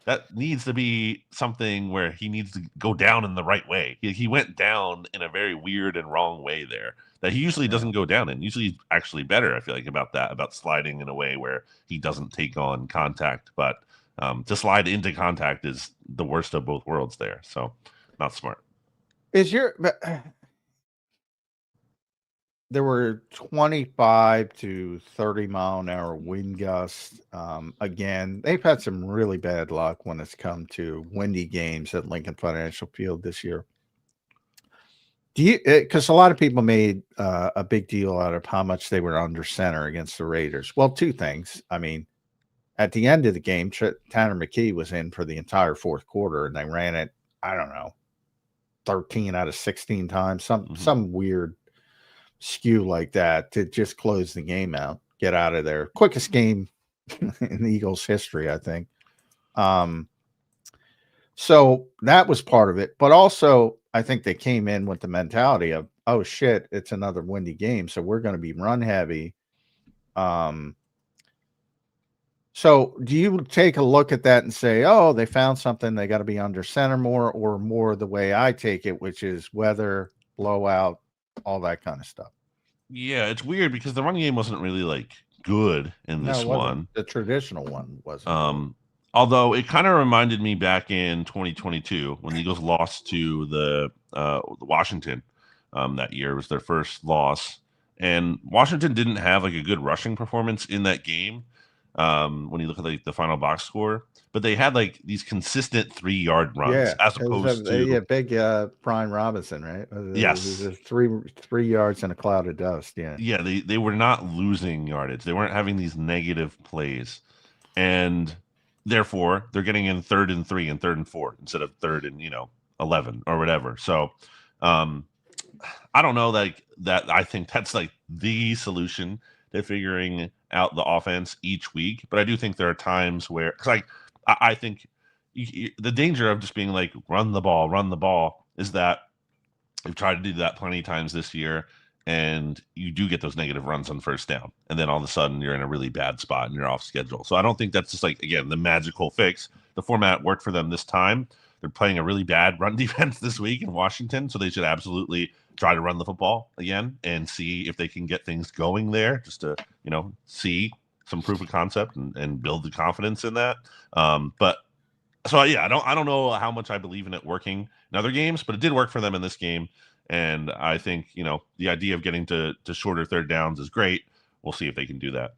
that needs to be something where he needs to go down in the right way. He went down in a very weird and wrong way there that he usually doesn't go down in. Usually he's actually better, I feel like, about sliding in a way where he doesn't take on contact. But to slide into contact is the worst of both worlds there. So not smart. There were 25 to 30 mile an hour wind gusts. Again, they've had some really bad luck when it's come to windy games at Lincoln Financial Field this year. Do you? Because a lot of people made a big deal out of how much they were under center against the Raiders. Well, two things. I mean, at the end of the game, Tanner McKee was in for the entire fourth quarter, and they ran it. I don't know, 13 out of 16 times, some weird skew like that to just close the game out, get out of there. Quickest game in the Eagles' history, I think. So that was part of it, but also I think they came in with the mentality of, oh shit, it's another windy game, so we're going to be run heavy. So do you take a look at that and say, oh, they found something, they got to be under center more, or more the way I take it, which is weather, blowout, all that kind of stuff? Yeah, it's weird because the running game wasn't really like good in this one. The traditional one wasn't. Although it kind of reminded me back in 2022 when the Eagles lost to the Washington that year. It was their first loss, and Washington didn't have like a good rushing performance in that game. When you look at like the final box score, but they had like these consistent 3-yard runs as opposed to big Brian Robinson, right? Yes, 3 yards in a cloud of dust. Yeah. They were not losing yardage. They weren't having these negative plays, and therefore they're getting in 3rd and 3 and 3rd and 4 instead of 3rd and 11 or whatever. So I don't know that I think that's like the solution to figuring out the offense each week, but I do think there are times where, because I think the danger of just being like run the ball is that we've tried to do that plenty of times this year, and you do get those negative runs on first down, and then all of a sudden you're in a really bad spot and you're off schedule. So I don't think that's just like, again, the magical fix. The format worked for them this time. They're playing a really bad run defense this week in Washington, so they should absolutely try to run the football again and see if they can get things going there, just to see some proof of concept and build the confidence in that. But so yeah, I don't know how much I believe in it working in other games, but it did work for them in this game. And I think the idea of getting to shorter third downs is great. We'll see if they can do that.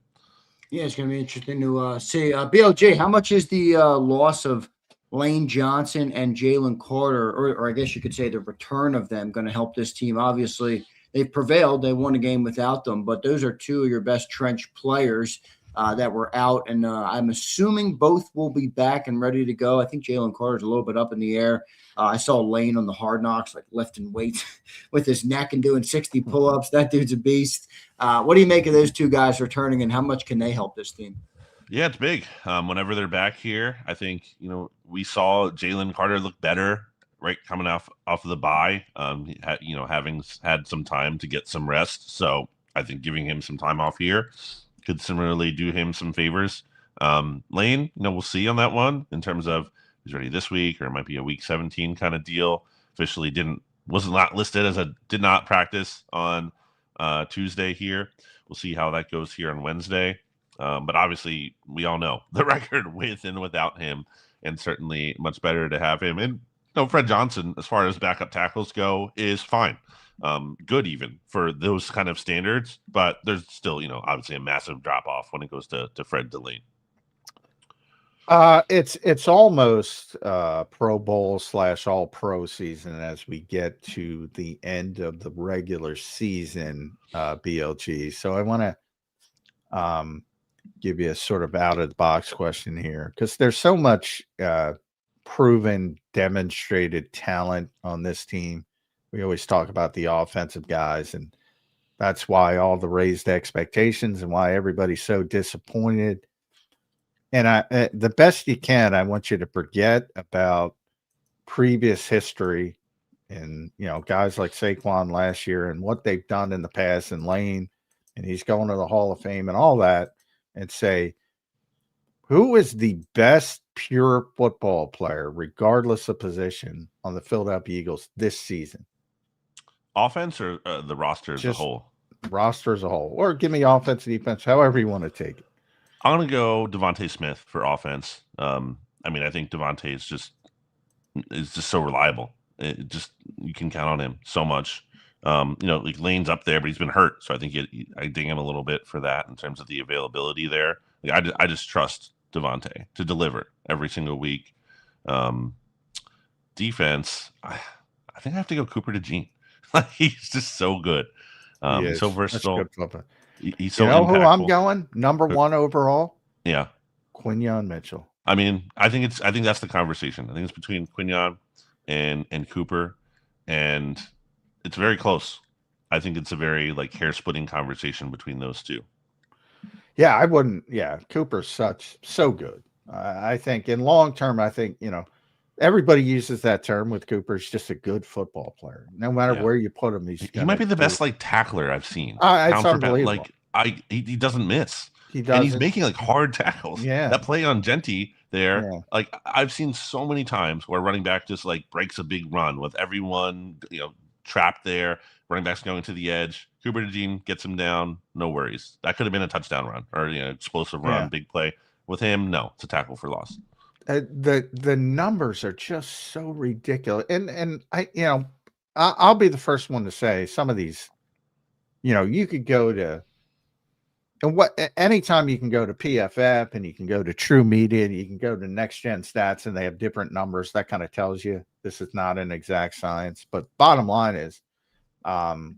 Yeah, it's going to be interesting to see. BLJ, how much is the loss of Lane Johnson and Jalen Carter, or I guess you could say the return of them, going to help this team? Obviously, they've prevailed. They won a game without them, but those are two of your best trench players that were out, and I'm assuming both will be back and ready to go. I think Jalen Carter's a little bit up in the air. I saw Lane on the Hard Knocks, like lifting weights with his neck and doing 60 pull-ups. That dude's a beast. What do you make of those two guys returning, and how much can they help this team? Yeah, it's big. Whenever they're back here, I think, we saw Jalen Carter look better, right, coming off of the bye, having had some time to get some rest. So I think giving him some time off here could similarly do him some favors. Lane, we'll see on that one in terms of he's ready this week, or it might be a week 17 kind of deal. Officially was not listed as did not practice on Tuesday here. We'll see how that goes here on Wednesday. But obviously, we all know the record with and without him, and certainly much better to have him. And Fred Johnson, as far as backup tackles go, is fine. Good even for those kind of standards, but there's still, obviously a massive drop off when it goes to Fred Delane. It's almost Pro Bowl / all pro season as we get to the end of the regular season, BLG. So I want to give you a sort of out of the box question here, because there's so much proven, demonstrated talent on this team. We always talk about the offensive guys, and that's why all the raised expectations and why everybody's so disappointed. And the best you can, I want you to forget about previous history and, guys like Saquon last year and what they've done in the past, and Lane, and he's going to the Hall of Fame and all that, and say, who is the best pure football player, regardless of position, on the Philadelphia Eagles this season? Offense or the roster as a whole? Roster as a whole. Or give me offense, defense, however you want to take it. I'm going to go Devontae Smith for offense. I think Devontae is just so reliable. You can count on him so much. Like Lane's up there, but he's been hurt. So I think I ding him a little bit for that in terms of the availability there. I just trust Devontae to deliver every single week. Defense, I think I have to go Cooper DeJean. He's just so good. He's so versatile. He's so who I'm impactful. going? Number 1 overall? Yeah. Quinyon Mitchell. I mean, I think that's the conversation. I think it's between Quinyon and Cooper, and it's very close. I think it's a very like hair splitting conversation between those two. Yeah, I wouldn't. Yeah, Cooper's so good. I think in long term, I think everybody uses that term with Cooper. He's just a good football player. No matter where you put him, he might be the best like tackler I've seen. It's unbelievable. Like he doesn't miss. He does, and he's making like hard tackles. Yeah, that play on Genty there, like I've seen so many times where running back just like breaks a big run with everyone trapped there. Running back's going to the edge. Cooper DeJean gets him down. No worries. That could have been a touchdown run or explosive run, big play. With him, no, it's a tackle for loss. The numbers are just so ridiculous, and I'll be the first one to say some of these, you could go to. And anytime you can go to PFF and you can go to True Media and you can go to Next Gen Stats and they have different numbers, that kind of tells you this is not an exact science. But bottom line is, so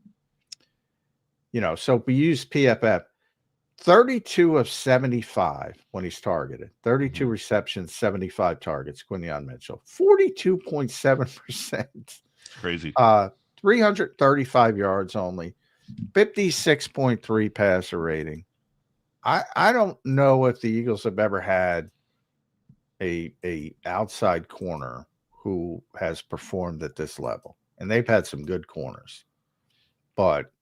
if we use PFF, 32 of 75 when he's targeted, 32 receptions, 75 targets, Quinyon Mitchell, 42.7%. Crazy. 335 yards only, 56.3 passer rating. I don't know if the Eagles have ever had a outside corner who has performed at this level, and they've had some good corners, but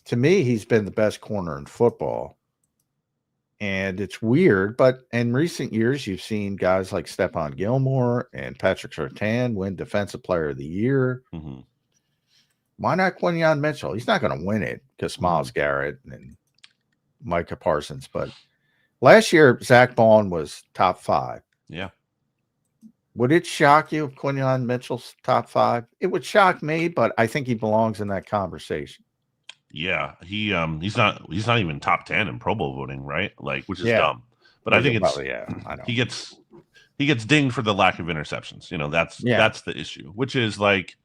to me, he's been the best corner in football. And it's weird, but in recent years, you've seen guys like Stephon Gilmore and Patrick Surtain win Defensive Player of the Year. Mm-hmm. Why not Quinyon Mitchell? He's not going to win it because Myles Garrett and Micah Parsons. But last year, Zach Bond was top 5. Yeah. Would it shock you if Quinyon Mitchell's top 5? It would shock me, but I think he belongs in that conversation. Yeah, he's not even top 10 in Pro Bowl voting, right? Like, which is dumb. But I think it's I know. he gets dinged for the lack of interceptions. That's the issue, which is like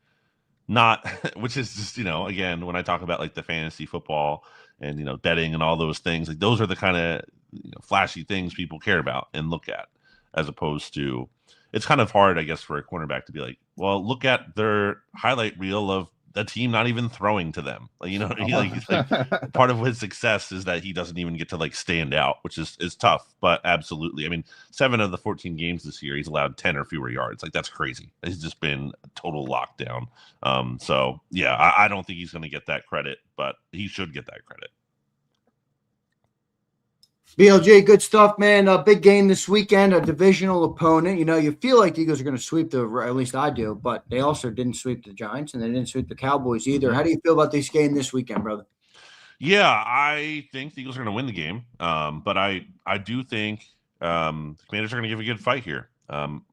which is just again, when I talk about like the fantasy football and betting and all those things, like those are the kind of flashy things people care about and look at, as opposed to it's kind of hard, I guess, for a cornerback to be like, well, look at their highlight reel of the team not even throwing to them. Like, part of his success is that he doesn't even get to like stand out, which is tough, but absolutely. I mean, 7 of the 14 games this year, he's allowed 10 or fewer yards. Like, that's crazy. He's just been a total lockdown. So yeah, I don't think he's going to get that credit, but he should get that credit. BLJ, good stuff, man. A big game this weekend, a divisional opponent. You feel like the Eagles are going to sweep at least I do, but they also didn't sweep the Giants and they didn't sweep the Cowboys either. How do you feel about this game this weekend, brother? Yeah, I think the Eagles are going to win the game, but I do think the Commanders are going to give a good fight here.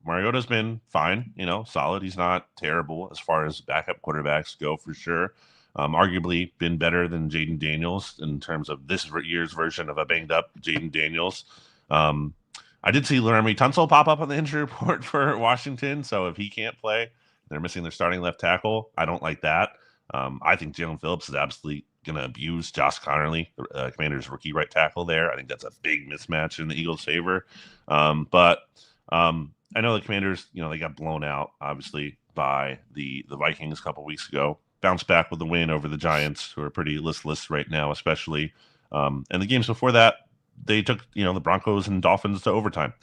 Mariota's been fine, solid. He's not terrible as far as backup quarterbacks go, for sure. Arguably been better than Jaden Daniels in terms of this year's version of a banged up Jaden Daniels. I did see Laramie Tunsil pop up on the injury report for Washington. So if he can't play, they're missing their starting left tackle. I don't like that. I think Jalen Phillips is absolutely going to abuse Josh Connerly, the Commanders' rookie right tackle there. I think that's a big mismatch in the Eagles' favor. But I know the Commanders, they got blown out, obviously, by the Vikings a couple weeks ago. Bounced back with the win over the Giants, who are pretty listless right now, especially. And the games before that, they took the Broncos and Dolphins to overtime.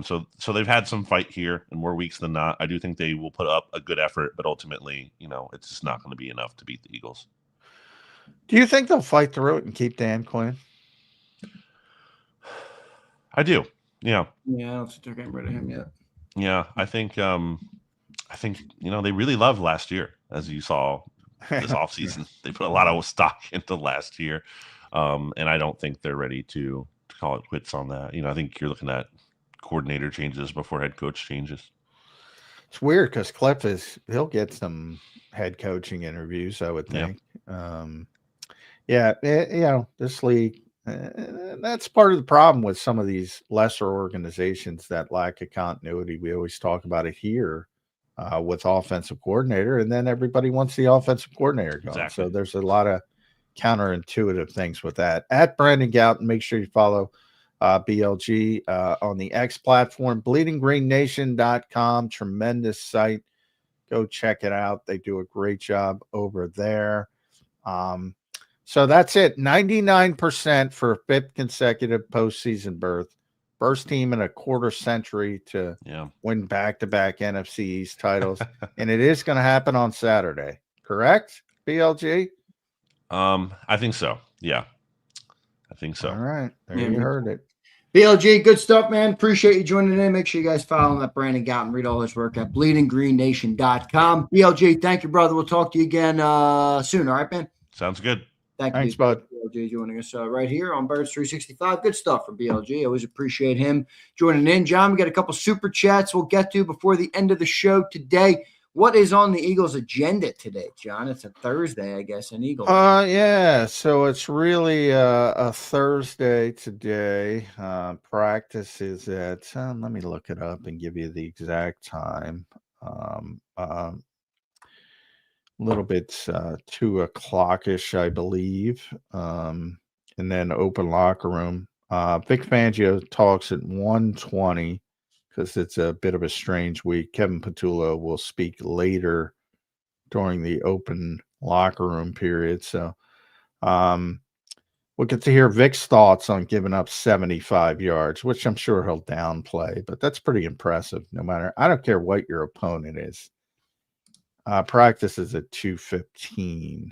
So they've had some fight here in more weeks than not. I do think they will put up a good effort, but ultimately, it's just not going to be enough to beat the Eagles. Do you think they'll fight through it and keep Dan Quinn? I do. Yeah. Yeah, I don't think they're getting rid of him yet. Yeah, I think they really loved last year, as you saw this offseason. They put a lot of stock into last year, and I don't think they're ready to call it quits on that. I think you're looking at coordinator changes before head coach changes. It's weird because Cliff he'll get some head coaching interviews, I would think. This league, that's part of the problem with some of these lesser organizations that lack a continuity. We always talk about it here. with offensive coordinator, and then everybody wants the offensive coordinator going. Exactly. So there's a lot of counterintuitive things with that. At Brandon Goutin, make sure you follow BLG on the X platform, bleedinggreennation.com. Tremendous site. Go check it out. They do a great job over there. So that's it. 99% for a fifth consecutive postseason berth. First team in a quarter century to win back-to-back NFC East titles. And it is going to happen on Saturday. Correct, BLG? I think so. Yeah. I think so. All right. There you heard it. BLG, good stuff, man. Appreciate you joining in. Make sure you guys follow that Brandon Goutin. Read all his work at bleedinggreennation.com. BLG, thank you, brother. We'll talk to you again soon. All right, man? Sounds good. Thanks, bud. BLG joining us right here on Birds 365. Good stuff from BLG. Always appreciate him joining in. John, we got a couple super chats we'll get to before the end of the show today. What is on the Eagles' agenda today, John? It's a Thursday, I guess, in Eagles. Yeah, so it's really a Thursday today. Practice is at, let me look it up and give you the exact time. A little bit 2 o'clock-ish, I believe. And then open locker room. Vic Fangio talks at 1:20. Because it's a bit of a strange week. Kevin Petullo will speak later during the open locker room period. So we'll get to hear Vic's thoughts on giving up 75 yards, which I'm sure he'll downplay, but that's pretty impressive. I don't care what your opponent is. Practice is at 2:15.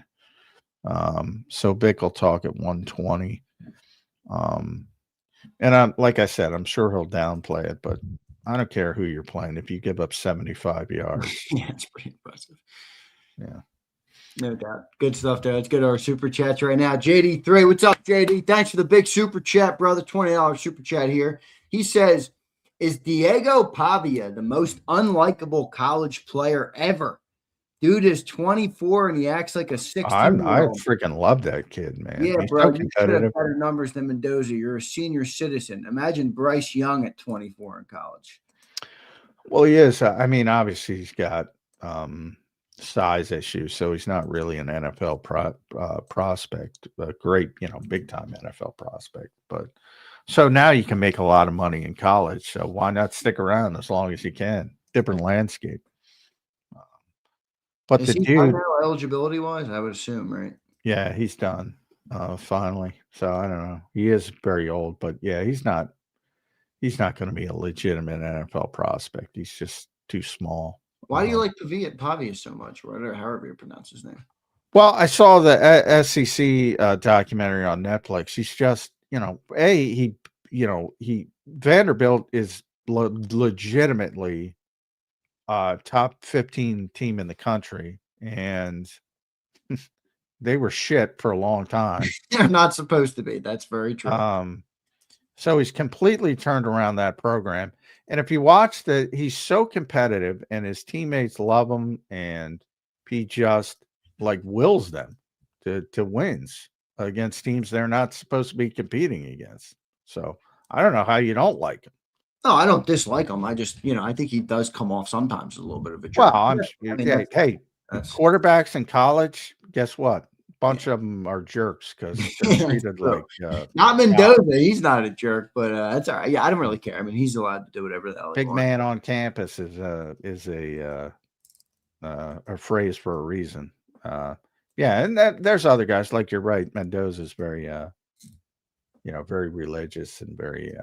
So Vic will talk at 1:20. And like I said, I'm sure he'll downplay it, but I don't care who you're playing. If you give up 75 yards. Yeah, it's pretty impressive. Yeah. No doubt. Good stuff there. Let's get our super chats right now. JD3, what's up, JD? Thanks for the big super chat, brother. $20 super chat here. He says, is Diego Pavia the most unlikable college player ever? Dude is 24 and he acts like a 16-year-old. I freaking love that kid, man. Yeah, He's bro. so You should have better numbers than Mendoza. You're a senior citizen. Imagine Bryce Young at 24 in college. Well, he is. I mean, obviously he's got size issues, so he's not really an NFL prospect. A great, big time NFL prospect. But so now you can make a lot of money in college. So why not stick around as long as you can? Different landscape. But is the he dude, done now, eligibility wise, I would assume, right? Yeah, he's done finally. So I don't know. He is very old, but yeah, he's not going to be a legitimate NFL prospect. He's just too small. Why do you like Pavia so much? However you pronounce his name. Well, I saw the SEC documentary on Netflix. He's just, Vanderbilt is legitimately top 15 team in the country, and they were shit for a long time. They're not supposed to be. That's very true. So he's completely turned around that program. And if you watch he's so competitive and his teammates love him, and he just wills them to wins against teams they're not supposed to be competing against. So I don't know how you don't like him. No, I don't dislike him. I just, I think he does come off sometimes as a little bit of a jerk. Well, hey, quarterbacks in college, guess what? Bunch of them are jerks because they're treated like not Mendoza. He's not a jerk, but that's all right. Yeah, I don't really care. I mean, he's allowed to do whatever the hell he big wants. Man on campus is a phrase for a reason. Yeah, and there's other guys like you're right. Mendoza's very very religious and very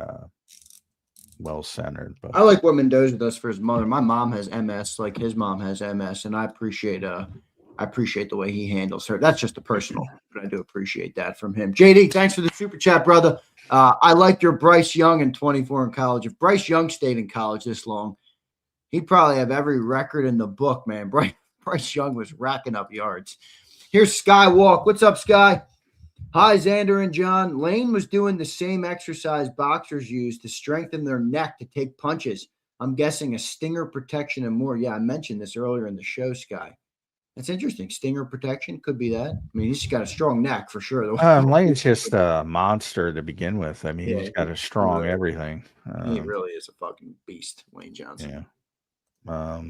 well-centered. But I like what Mendoza does for his mother. My mom has MS, like his mom has MS, and I appreciate the way he handles her. That's just a personal, but I do appreciate that from him. JD, thanks for the super chat, brother. I like your Bryce Young in 24 in college. If Bryce Young stayed in college this long, he'd probably have every record in the book, man. Bryce Young was racking up yards. Here's Skywalk. What's up, Sky? Hi, Zander and John. Lane was doing the same exercise boxers use to strengthen their neck to take punches. I'm guessing a stinger protection and more. Yeah, I mentioned this earlier in the show, Sky. That's interesting. Stinger protection could be that. I mean, he's got a strong neck for sure. Lane's just a monster to begin with. I mean, he's got a strong everything. He really is a fucking beast, Lane Johnson. Yeah.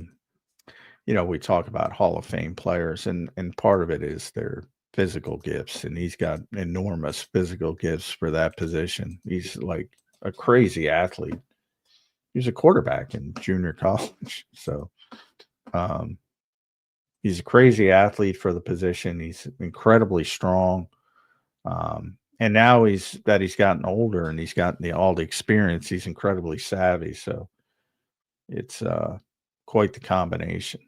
we talk about Hall of Fame players, and part of it is their physical gifts, and he's got enormous physical gifts for that position. He's like a crazy athlete. He was a quarterback in junior college, so he's a crazy athlete for the position. He's incredibly strong, and now he's gotten older and he's gotten all the experience. He's incredibly savvy, so it's quite the combination.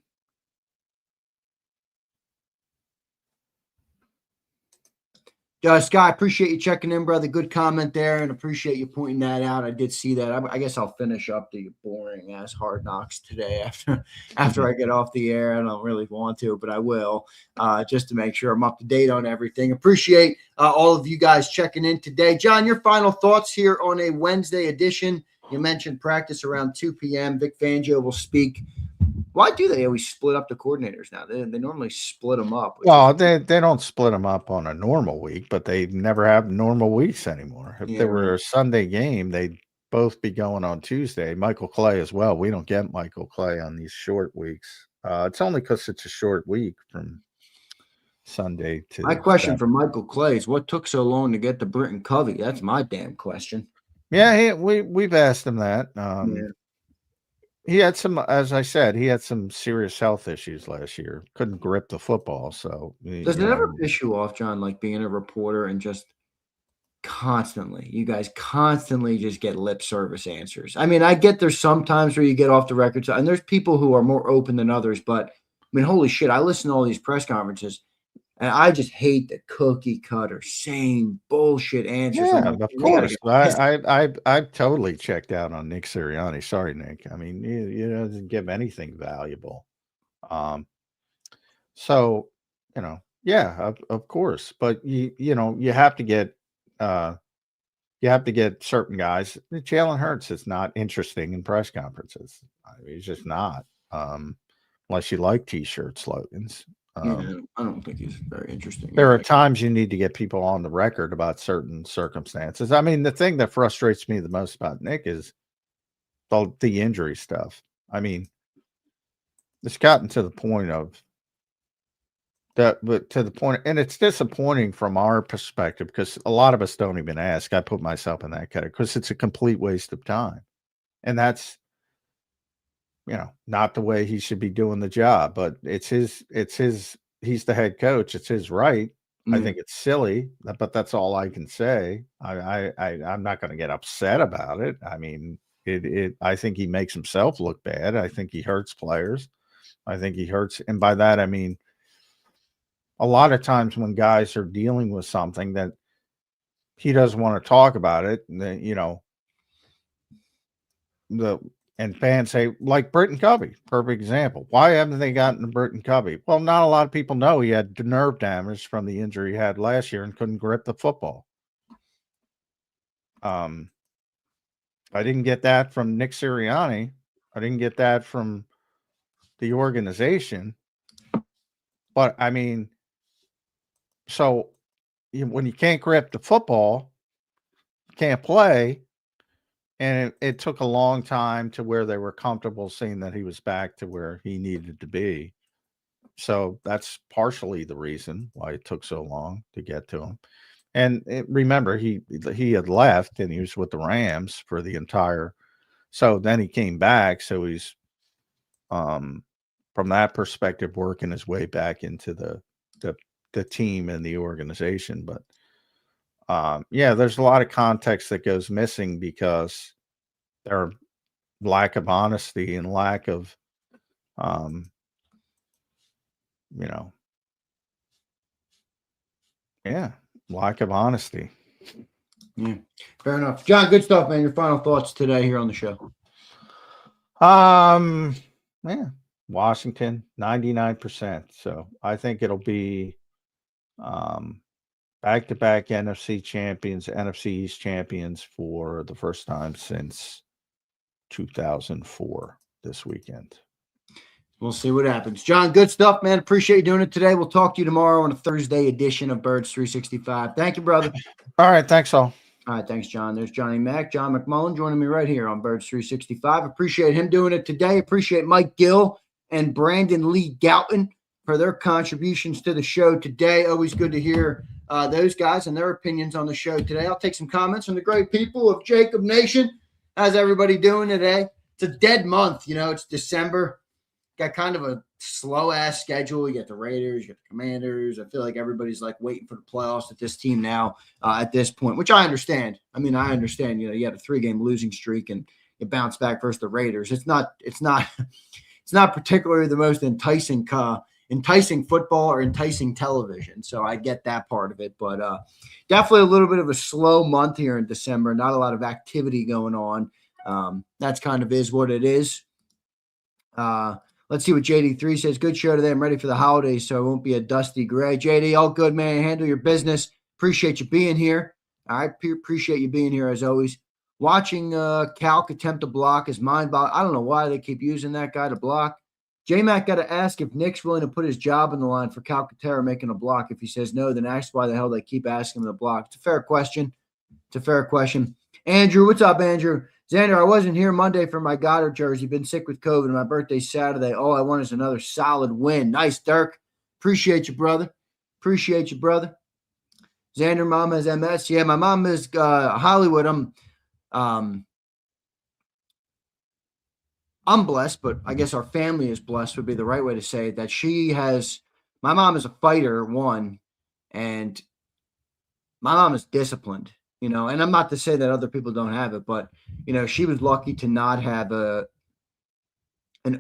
Scott, appreciate you checking in, brother. Good comment there, and appreciate you pointing that out. I did see that. I guess I'll finish up the boring ass Hard Knocks today after I get off the air. I don't really want to, but I will, just to make sure I'm up to date on everything. Appreciate all of you guys checking in today. John, your final thoughts here on a Wednesday edition. You mentioned practice around 2 p.m. Vic Fangio will speak. Why do they always split up the coordinators now? They normally split them up. Well, they don't split them up on a normal week, but they never have normal weeks anymore. If there were a Sunday game, they'd both be going on Tuesday. Michael Clay as well. We don't get Michael Clay on these short weeks. It's only because it's a short week from Sunday to. My question for Michael Clay is, what took so long to get to Britton Covey? That's my damn question. Yeah, we've asked him that. He had some, as I said, he had some serious health issues last year. Couldn't grip the football. So does it ever piss you off, John, like being a reporter and just you guys constantly just get lip service answers? I mean, I get there's sometimes where you get off the record, and there's people who are more open than others, but I mean, holy shit, I listen to all these press conferences and I just hate the cookie cutter, same bullshit answers. Yeah, of course. I've totally checked out on Nick Sirianni. Sorry, Nick. I mean, he doesn't give anything valuable. So, yeah, of course. But you have to get certain guys. Jalen Hurts is not interesting in press conferences. I mean, he's just not. Unless you like T-shirt slogans. I don't think he's very interesting. There are times you need to get people on the record about certain circumstances. I mean, the thing that frustrates me the most about Nick is the injury stuff. I mean, it's gotten to the point and it's disappointing from our perspective because a lot of us don't even ask. I put myself in that category because it's a complete waste of time. And that's, not the way he should be doing the job, but it's his, he's the head coach. It's his right. I think it's silly, but that's all I can say. I'm not going to get upset about it. I mean, I think he makes himself look bad. I think he hurts players. I think he hurts. And by that, I mean, a lot of times when guys are dealing with something that he doesn't want to talk about it, and fans say, like Britton Covey, perfect example. Why haven't they gotten to Britton Covey? Well, not a lot of people know he had nerve damage from the injury he had last year and couldn't grip the football. I didn't get that from Nick Sirianni. I didn't get that from the organization. But, I mean, so when you can't grip the football, you can't play. And it took a long time to where they were comfortable seeing that he was back to where he needed to be. So that's partially the reason why it took so long to get to him. And remember, he had left and he was with the Rams for the entire. So then he came back. So he's, from that perspective, working his way back into the team and the organization. But yeah, there's a lot of context that goes missing because their lack of honesty and lack of, lack of honesty. Yeah, fair enough. John, good stuff, man. Your final thoughts today here on the show. Yeah, Washington, 99%. So I think it'll be back-to-back NFC champions, NFC East champions for the first time since 2004 this weekend. We'll see what happens. John, good stuff, man. Appreciate you doing it today. We'll talk to you tomorrow on a Thursday edition of Birds 365. Thank you, brother. All right. Thanks, all. All right. Thanks, John. There's Johnny Mac, John McMullen joining me right here on Birds 365. Appreciate him doing it today. Appreciate Mike Gill and Brandon Lee Goutin for their contributions to the show today. Always good to hear those guys and their opinions on the show today. I'll take some comments from the great people of JAKIB Nation. How's everybody doing today? It's a dead month. It's December. Got kind of a slow-ass schedule. You get the Raiders, you get the Commanders. I feel like everybody's like waiting for the playoffs at this team now at this point, which I understand. I understand. You had a 3-game losing streak and you bounce back versus the Raiders. It's not particularly the most enticing football or enticing television. So I get that part of it, but definitely a little bit of a slow month here in December. Not a lot of activity going on. That's kind of is what it is. Let's see what JD3 says. Good show today. I'm ready for the holidays, so it won't be a dusty gray. JD, all good, man. Handle your business. Appreciate you being here. I appreciate you being here as always. Watching Calc attempt to block is mind-boggling. I don't know why they keep using that guy to block. J-Mac got to ask if Nick's willing to put his job on the line for Calcaterra making a block. If he says no, then ask why the hell they keep asking him to block. It's a fair question. Andrew, what's up, Andrew? Zander, I wasn't here Monday for my Goddard jersey. Been sick with COVID, and my birthday's Saturday. All I want is another solid win. Nice, Dirk. Appreciate you, brother. Zander, mom has MS. Yeah, my mom is Hollywood. I'm blessed, but I guess our family is blessed would be the right way to say it, that my mom is a fighter, one, and my mom is disciplined. And I'm not to say that other people don't have it, but, she was lucky to not have an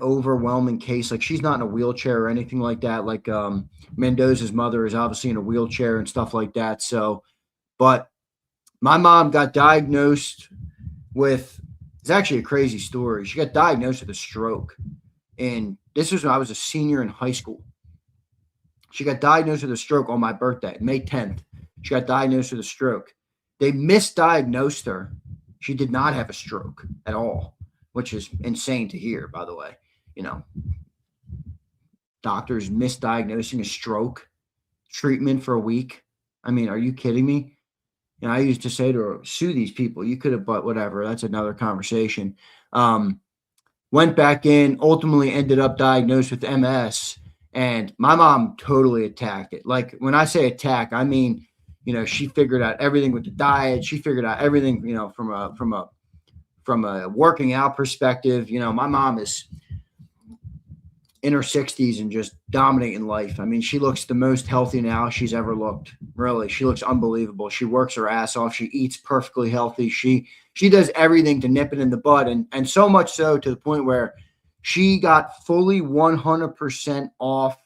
overwhelming case. Like, she's not in a wheelchair or anything like that. Like, Mendoza's mother is obviously in a wheelchair and stuff like that. So, but my mom got diagnosed with, it's actually a crazy story. She got diagnosed with a stroke. And this was when I was a senior in high school. She got diagnosed with a stroke on my birthday, May 10th. She got diagnosed with a stroke. They misdiagnosed her. She did not have a stroke at all, which is insane to hear, by the way. Doctors misdiagnosing a stroke, treatment for a week. Are you kidding me? I used to say to her, sue these people. You could have, but whatever. That's another conversation. Went back in, ultimately ended up diagnosed with MS, and my mom totally attacked it. Like, when I say attack, I mean, she figured out everything with the diet. She figured out everything, from a working out perspective. My mom is in her 60s and just dominating life. She looks the most healthy now she's ever looked. Really, she looks unbelievable. She works her ass off. She eats perfectly healthy. She does everything to nip it in the bud, and so much so to the point where she got fully 100% off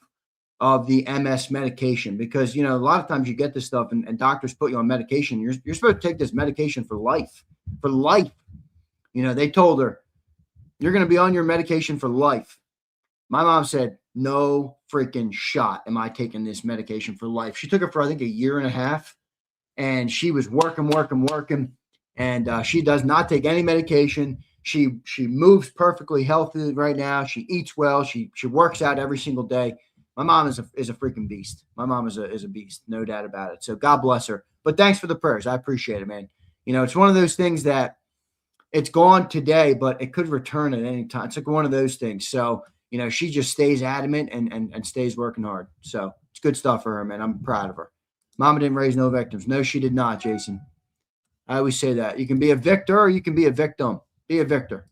of the MS medication, because, a lot of times you get this stuff and doctors put you on medication. You're supposed to take this medication for life. They told her, you're going to be on your medication for life. My mom said, no freaking shot am I taking this medication for life. She took it for, I think, a year and a half, and she was working. And she does not take any medication. She moves perfectly healthy right now. She eats well. She works out every single day. My mom is a freaking beast. My mom is a beast, no doubt about it. So God bless her. But thanks for the prayers. I appreciate it, man. It's one of those things that it's gone today, but it could return at any time. It's like one of those things. So, she just stays adamant and stays working hard. So it's good stuff for her, man. I'm proud of her. Mama didn't raise no victims. No, she did not, Jason. I always say that. You can be a victor or you can be a victim. Be a victor.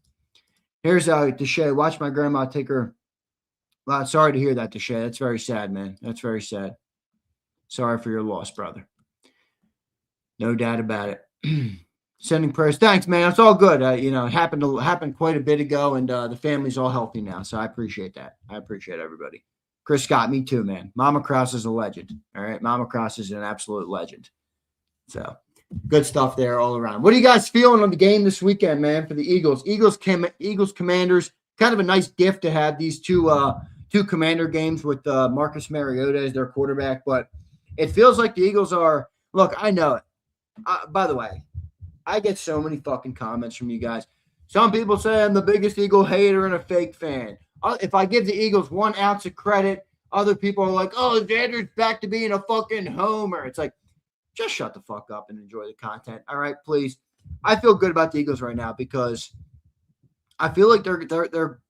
Here's Deshay. Watch my grandma take her. Well, sorry to hear that, Deshay. That's very sad, man. That's very sad. Sorry for your loss, brother. No doubt about it. Sending prayers. Thanks, man. It's all good. It happened quite a bit ago, and the family's all healthy now. So I appreciate that. I appreciate everybody. Chris Scott, me too, man. Mama Krause is a legend. All right, Mama Krause is an absolute legend. So good stuff there all around. What are you guys feeling on the game this weekend, man? For the Eagles, Eagles Commanders. Kind of a nice gift to have these two Commander games with Marcus Mariota as their quarterback, but it feels like the Eagles are. Look, I know it. By the way, I get so many fucking comments from you guys. Some people say I'm the biggest Eagle hater and a fake fan. If I give the Eagles 1 ounce of credit, other people are like, oh, Zander's back to being a fucking homer. It's like, just shut the fuck up and enjoy the content. All right, please. I feel good about the Eagles right now because I feel like they're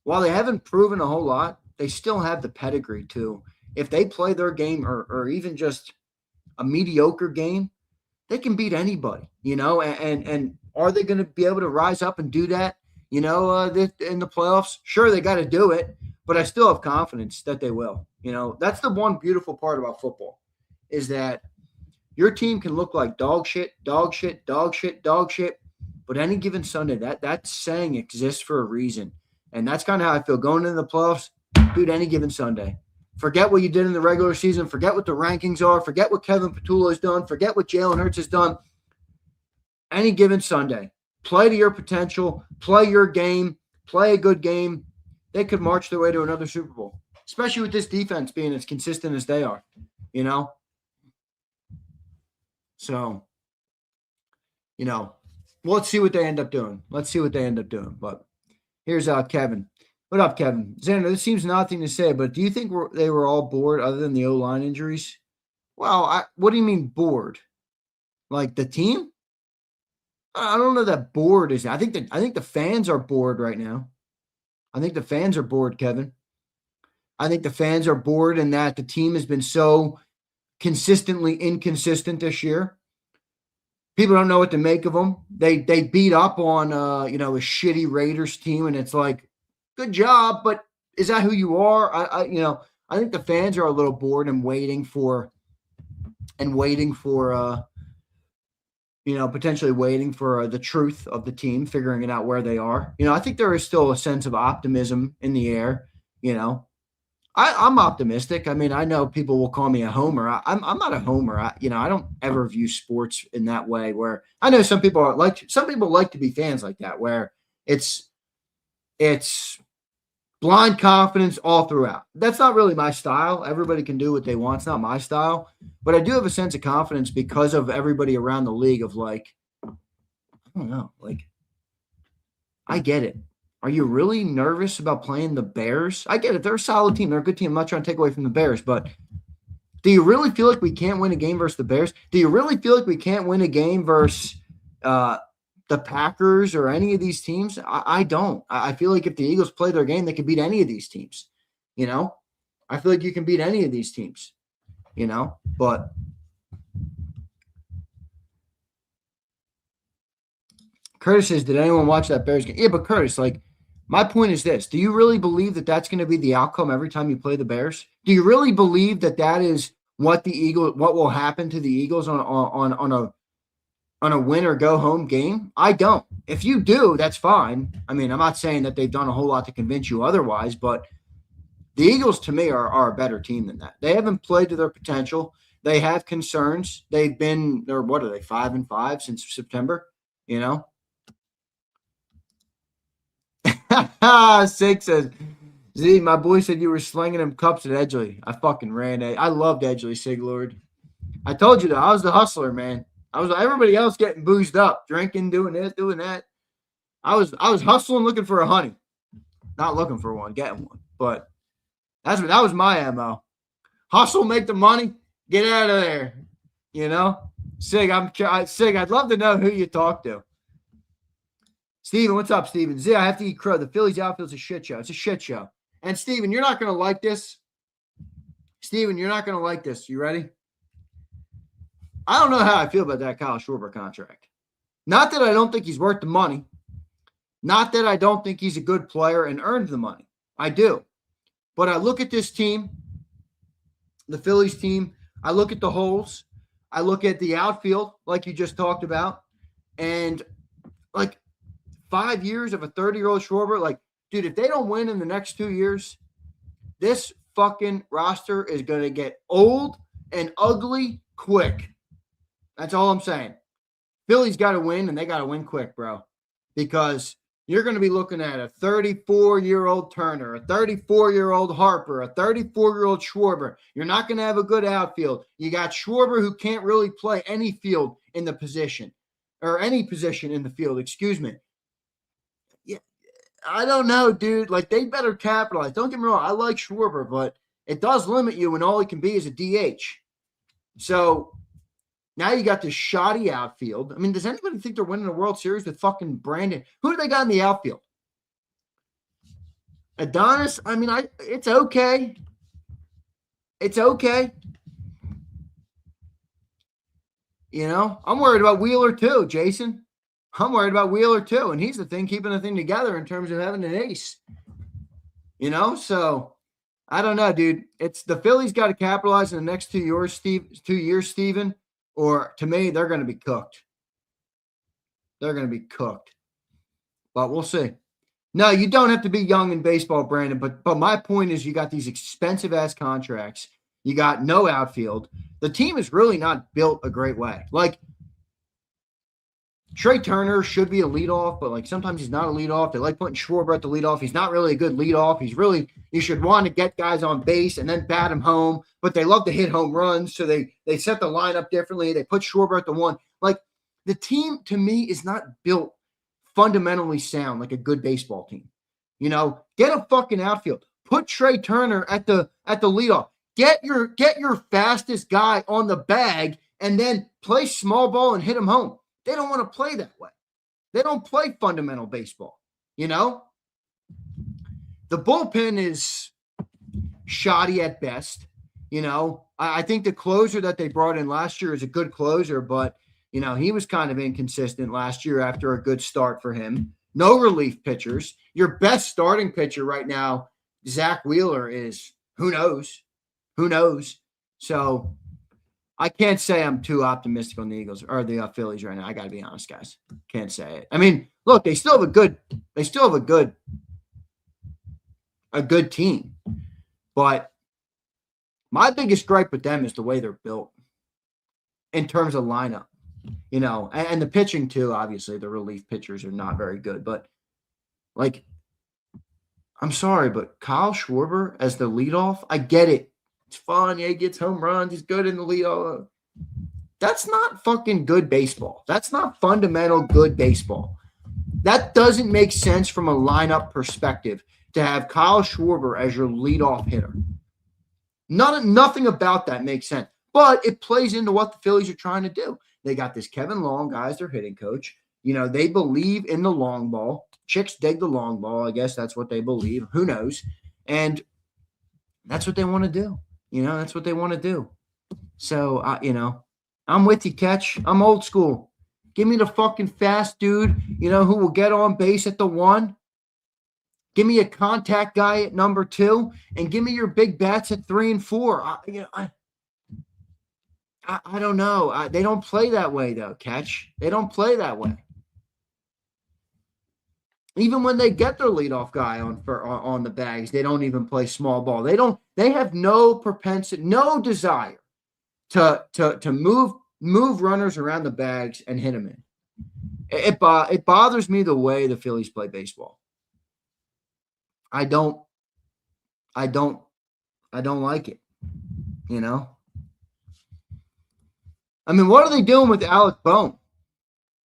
while they haven't proven a whole lot, they still have the pedigree to, if they play their game or even just a mediocre game, they can beat anybody, and are they going to be able to rise up and do that, in the playoffs? Sure, they got to do it, but I still have confidence that they will. That's the one beautiful part about football is that your team can look like dog shit, but any given Sunday, that saying exists for a reason. And that's kind of how I feel going into the playoffs. Dude, any given Sunday. Forget what you did in the regular season. Forget what the rankings are. Forget what Kevin Petula has done. Forget what Jalen Hurts has done. Any given Sunday. Play to your potential. Play your game. Play a good game. They could march their way to another Super Bowl, especially with this defense being as consistent as they are, So, let's see what they end up doing. But here's Kevin. What up, Kevin? Xander, this seems nothing to say, but do you think they were all bored other than the O-line injuries? Well, what do you mean bored? Like the team? I don't know that bored is. I think the fans are bored right now. I think the fans are bored, Kevin. I think the fans are bored in that the team has been so consistently inconsistent this year. People don't know what to make of them. They beat up on a shitty Raiders team, and it's like, good job, but is that who you are? I think the fans are a little bored and waiting for potentially waiting for the truth of the team, figuring it out where they are. I think there is still a sense of optimism in the air. I'm optimistic. I mean, I know people will call me a homer. I'm not a homer. I don't ever view sports in that way. Where I know some people like to be fans like that, where it's blind confidence all throughout. That's not really my style. Everybody can do what they want. It's not my style. But I do have a sense of confidence because of everybody around the league of like, I don't know, like, I get it. Are you really nervous about playing the Bears? I get it. They're a solid team. They're a good team. I'm not trying to take away from the Bears, but do you really feel like we can't win a game versus the Bears? Do you really feel like we can't win a game versus the Packers or any of these teams? I don't. I feel like if the Eagles play their game, they can beat any of these teams. I feel like you can beat any of these teams, but Curtis says, did anyone watch that Bears game? Yeah, but Curtis, like, my point is this. Do you really believe that that's going to be the outcome every time you play the Bears? Do you really believe that is what will happen to the Eagles on a win or go home game? I don't. If you do, that's fine. I mean, I'm not saying that they've done a whole lot to convince you otherwise, but the Eagles to me are a better team than that. They haven't played to their potential. They have concerns. They're 5-5 since September, Sig says, Z, my boy said you were slinging him cups at Edgley. I fucking ran. I loved Edgley, Sig Lord. I told you that. I was the hustler, man. I was everybody else getting boozed up, drinking, doing this, doing that. I was hustling, looking for a honey, not looking for one, getting one. But that was my MO. Hustle, make the money, get out of there. Sig, I'd love to know who you talk to. Steven, what's up, Steven? Z, I have to eat crow. The Phillies outfield's a shit show. It's a shit show. And Steven, you're not going to like this. You ready? I don't know how I feel about that Kyle Schwarber contract. Not that I don't think he's worth the money. Not that I don't think he's a good player and earned the money. I do. But I look at this team, the Phillies team. I look at the holes. I look at the outfield, like you just talked about. And, 5 years of a 30-year-old Schwarber, like, dude, if they don't win in the next 2 years, this fucking roster is going to get old and ugly quick. That's all I'm saying. Philly's got to win, and they got to win quick, bro, because you're going to be looking at a 34-year-old Turner, a 34-year-old Harper, a 34-year-old Schwarber. You're not going to have a good outfield. You got Schwarber who can't really play any field in the position, or any position in the field, excuse me. Yeah, I don't know, dude. Like, they better capitalize. Don't get me wrong. I like Schwarber, but it does limit you when all he can be is a DH. So now you got this shoddy outfield. I mean, does anybody think they're winning a World Series with fucking Brandon? Who do they got in the outfield? Adonis, I mean, it's okay. It's okay. You know, I'm worried about Wheeler too, Jason. I'm worried about Wheeler too. And he's the thing keeping the thing together in terms of having an ace. You know, so I don't know, dude. It's the Phillies got to capitalize in the next 2 years, 2 years, Steven, or to me, they're going to be cooked. They're going to be cooked. But we'll see. No, you don't have to be young in baseball, Brandon. But my point is you got these expensive ass contracts. You got no outfield. The team is really not built a great way. Like Trey Turner should be a leadoff, but like sometimes he's not a leadoff. They like putting Schwarber at the leadoff. He's not really a good leadoff. You should want to get guys on base and then bat him home, but they love to hit home runs. So they set the lineup differently. They put Schwarber at the one. Like the team to me is not built fundamentally sound like a good baseball team. You know, get a fucking outfield. Put Trey Turner at the leadoff. Get your fastest guy on the bag and then play small ball and hit him home. They don't want to play that way. They don't play fundamental baseball, you know? The bullpen is shoddy at best. You know, I think the closer that they brought in last year is a good closer, but, you know, he was kind of inconsistent last year after a good start for him. No relief pitchers. Your best starting pitcher right now, Zach Wheeler, is who knows? Who knows? So I can't say I'm too optimistic on the Eagles or the Phillies right now. I got to be honest, guys. Can't say it. I mean, look, they still have a good team, but my biggest gripe with them is the way they're built in terms of lineup, you know, and the pitching too. Obviously, the relief pitchers are not very good, but like, I'm sorry, but Kyle Schwarber as the leadoff, I get it. It's fun. Yeah, he gets home runs. He's good in the leadoff. That's not fucking good baseball. That's not fundamental good baseball. That doesn't make sense from a lineup perspective to have Kyle Schwarber as your leadoff hitter. Nothing about that makes sense, but it plays into what the Phillies are trying to do. They got this Kevin Long guy as their hitting coach. You know, they believe in the long ball. Chicks dig the long ball. I guess that's what they believe. Who knows? And that's what they want to do. You know, that's what they want to do. So, you know, I'm with you, Catch. I'm old school. Give me the fucking fast dude, you know, who will get on base at the one. Give me a contact guy at number 2, and give me your big bats at 3 and 4. I don't know. They don't play that way, though, Catch. They don't play that way. Even when they get their leadoff guy on the bags, they don't even play small ball. They have no propensity, no desire to move runners around the bags and hit them in. It bothers me the way the Phillies play baseball. I don't like it. You know? I mean, what are they doing with Alec Bohm?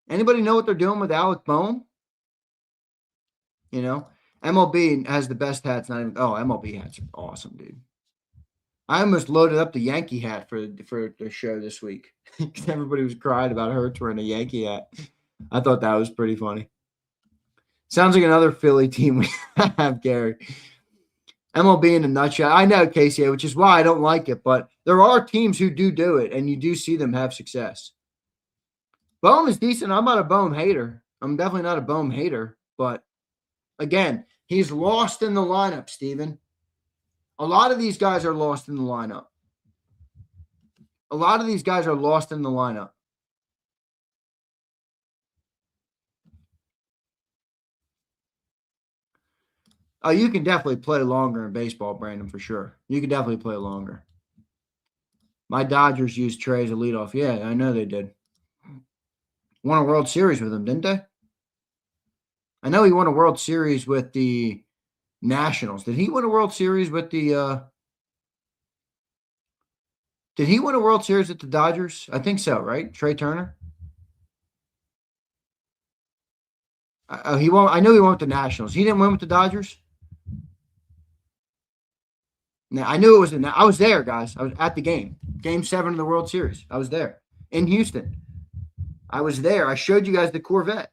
Anybody know what they're doing with Alec Bohm? You know, MLB has the best hats. MLB hats are awesome, dude. I almost loaded up the Yankee hat for the show this week because everybody was crying about Hurts wearing a Yankee hat. I thought that was pretty funny. Sounds like another Philly team we have, Gary. MLB in a nutshell. I know, Casey, which is why I don't like it, but there are teams who do it, and you do see them have success. Bohm is decent. I'm not a Bohm hater. I'm definitely not a Bohm hater, but again, he's lost in the lineup, Steven. A lot of these guys are lost in the lineup. Oh, you can definitely play longer in baseball, Brandon, for sure. You can definitely play longer. My Dodgers used Trey as a leadoff. Yeah, I know they did. Won a World Series with him, didn't they? I know he won a World Series with the Nationals. Did he win a World Series with the Did he win a World Series with the Dodgers? I think so, right? Trey Turner? He won. I know he won with the Nationals. He didn't win with the Dodgers? No, I knew it was I was there, guys. I was at the game. Game 7 of the World Series. I was there in Houston. I was there. I showed you guys the Corvette.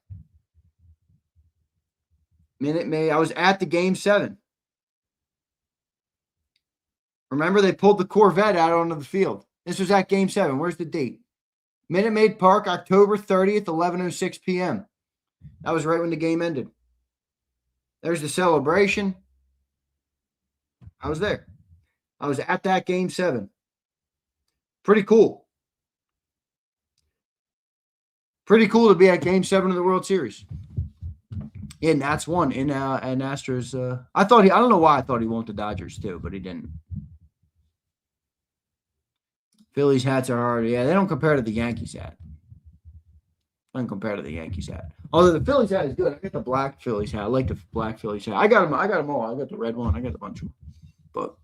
Minute Maid. I was at the Game 7. Remember, they pulled the Corvette out onto the field. This was at Game 7. Where's the date? Minute Maid Park, October 30th, 11:06 p.m. That was right when the game ended. There's the celebration. I was there. I was at that Game 7. Pretty cool. Pretty cool to be at Game 7 of the World Series. Yeah, Nats won. And Astros, I don't know why I thought he won the Dodgers too, but he didn't. Phillies hats are hard. Yeah, they don't compare to the Yankees hat. Don't compare to the Yankees hat. Although the Phillies hat is good. I got the black Phillies hat. I like the black Phillies hat. I got them all. I got the red one. I got a bunch of them. But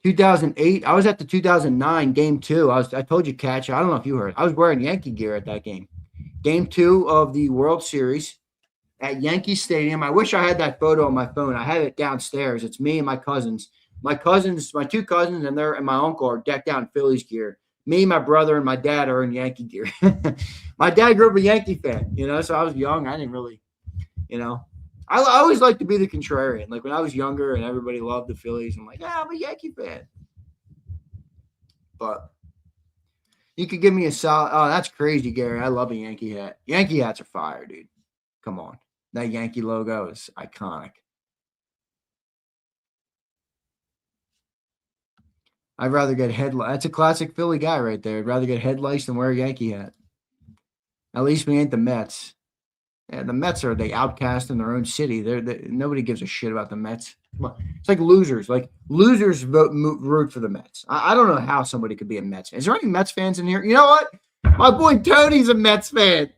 2008, I was at the 2009 Game 2. I told you, Catch. I don't know if you heard. I was wearing Yankee gear at that game. Game 2 of the World Series at Yankee Stadium. I wish I had that photo on my phone. I have it downstairs. It's me and my cousins. My two cousins, and my uncle are decked out in Phillies gear. Me, my brother, and my dad are in Yankee gear. My dad grew up a Yankee fan, so I was young. I didn't really, I always liked to be the contrarian. Like when I was younger and everybody loved the Phillies, I'm like, I'm a Yankee fan. But you could give me a solid. Oh, that's crazy, Gary. I love a Yankee hat. Yankee hats are fire, dude. Come on. That Yankee logo is iconic. I'd rather get headlights. That's a classic Philly guy right there. I'd rather get headlights than wear a Yankee hat. At least we ain't the Mets. Yeah, the Mets are the outcast in their own city. Nobody gives a shit about the Mets. It's like losers. Like losers root for the Mets. I don't know how somebody could be a Mets fan. Is there any Mets fans in here? You know what? My boy Tony's a Mets fan.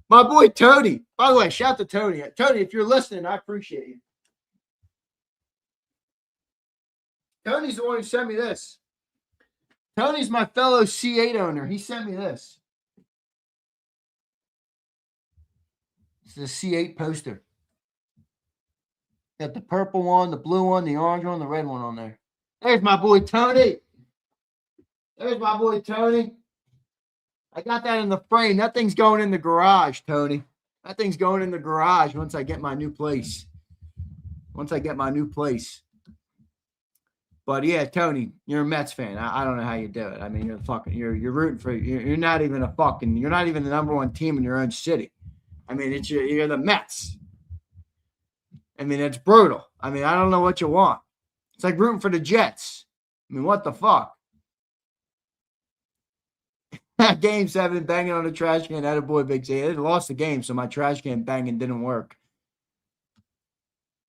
My boy Tony. By the way, shout to Tony. Tony, if you're listening, I appreciate you. Tony's the one who sent me this. Tony's my fellow C8 owner. He sent me this. It's a C8 poster. Got the purple one, the blue one, the orange one, the red one on there. There's my boy Tony. There's my boy Tony. I got that in the frame. That thing's going in the garage, Tony. That thing's going in the garage once I get my new place. But yeah, Tony, you're a Mets fan. I don't know how you do it. I mean, you're rooting for. You're not even the number one team in your own city. I mean, you're the Mets. I mean, it's brutal. I mean, I don't know what you want. It's like rooting for the Jets. I mean, what the fuck? Game 7, banging on the trash can. That a boy, Big Z. They lost the game, so my trash can banging didn't work.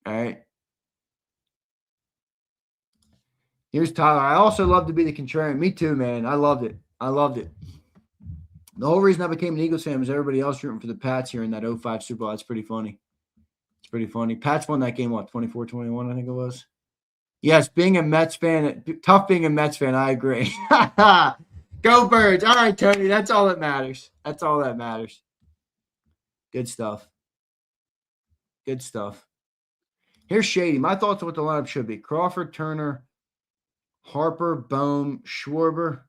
All right. Here's Tyler. I also love to be the contrarian. Me too, man. I loved it. The whole reason I became an Eagles fan was everybody else rooting for the Pats here in that 05 Super Bowl. That's pretty funny. Pats won that game, 24-21, I think it was. Yes, being a Mets fan, tough being a Mets fan, I agree. Go Birds. All right, Tony, that's all that matters. Good stuff. Here's Shady. My thoughts on what the lineup should be. Crawford, Turner, Harper, Bohm, Schwarber.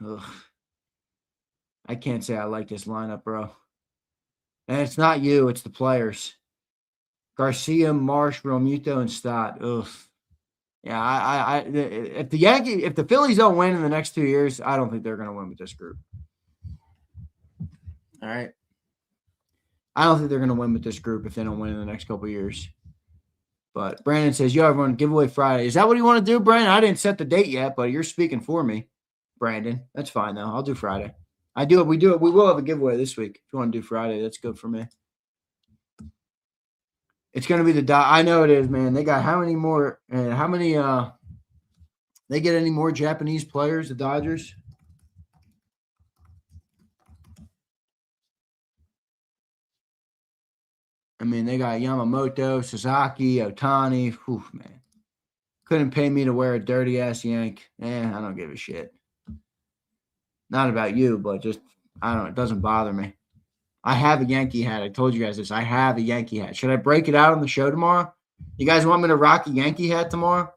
Ugh. I can't say I like this lineup, bro. And it's not you, it's the players. Garcia, Marsh, Realmuto, and Stott. Ugh. Yeah, if the Phillies don't win in the next 2 years, I don't think they're going to win with this group. All right. I don't think they're going to win with this group if they don't win in the next couple of years. But Brandon says, yo, everyone, giveaway Friday. Is that what you want to do, Brandon? I didn't set the date yet, but you're speaking for me, Brandon. That's fine, though. I'll do Friday. We will have a giveaway this week. If you want to do Friday, that's good for me. It's going to be I know it is, man. They got how many they get any more Japanese players, the Dodgers? I mean, they got Yamamoto, Sasaki, Ohtani. Whew, man. Couldn't pay me to wear a dirty-ass Yank. I don't give a shit. Not about you, but just, I don't know. It doesn't bother me. I have a Yankee hat. I told you guys this. I have a Yankee hat. Should I break it out on the show tomorrow? You guys want me to rock a Yankee hat tomorrow?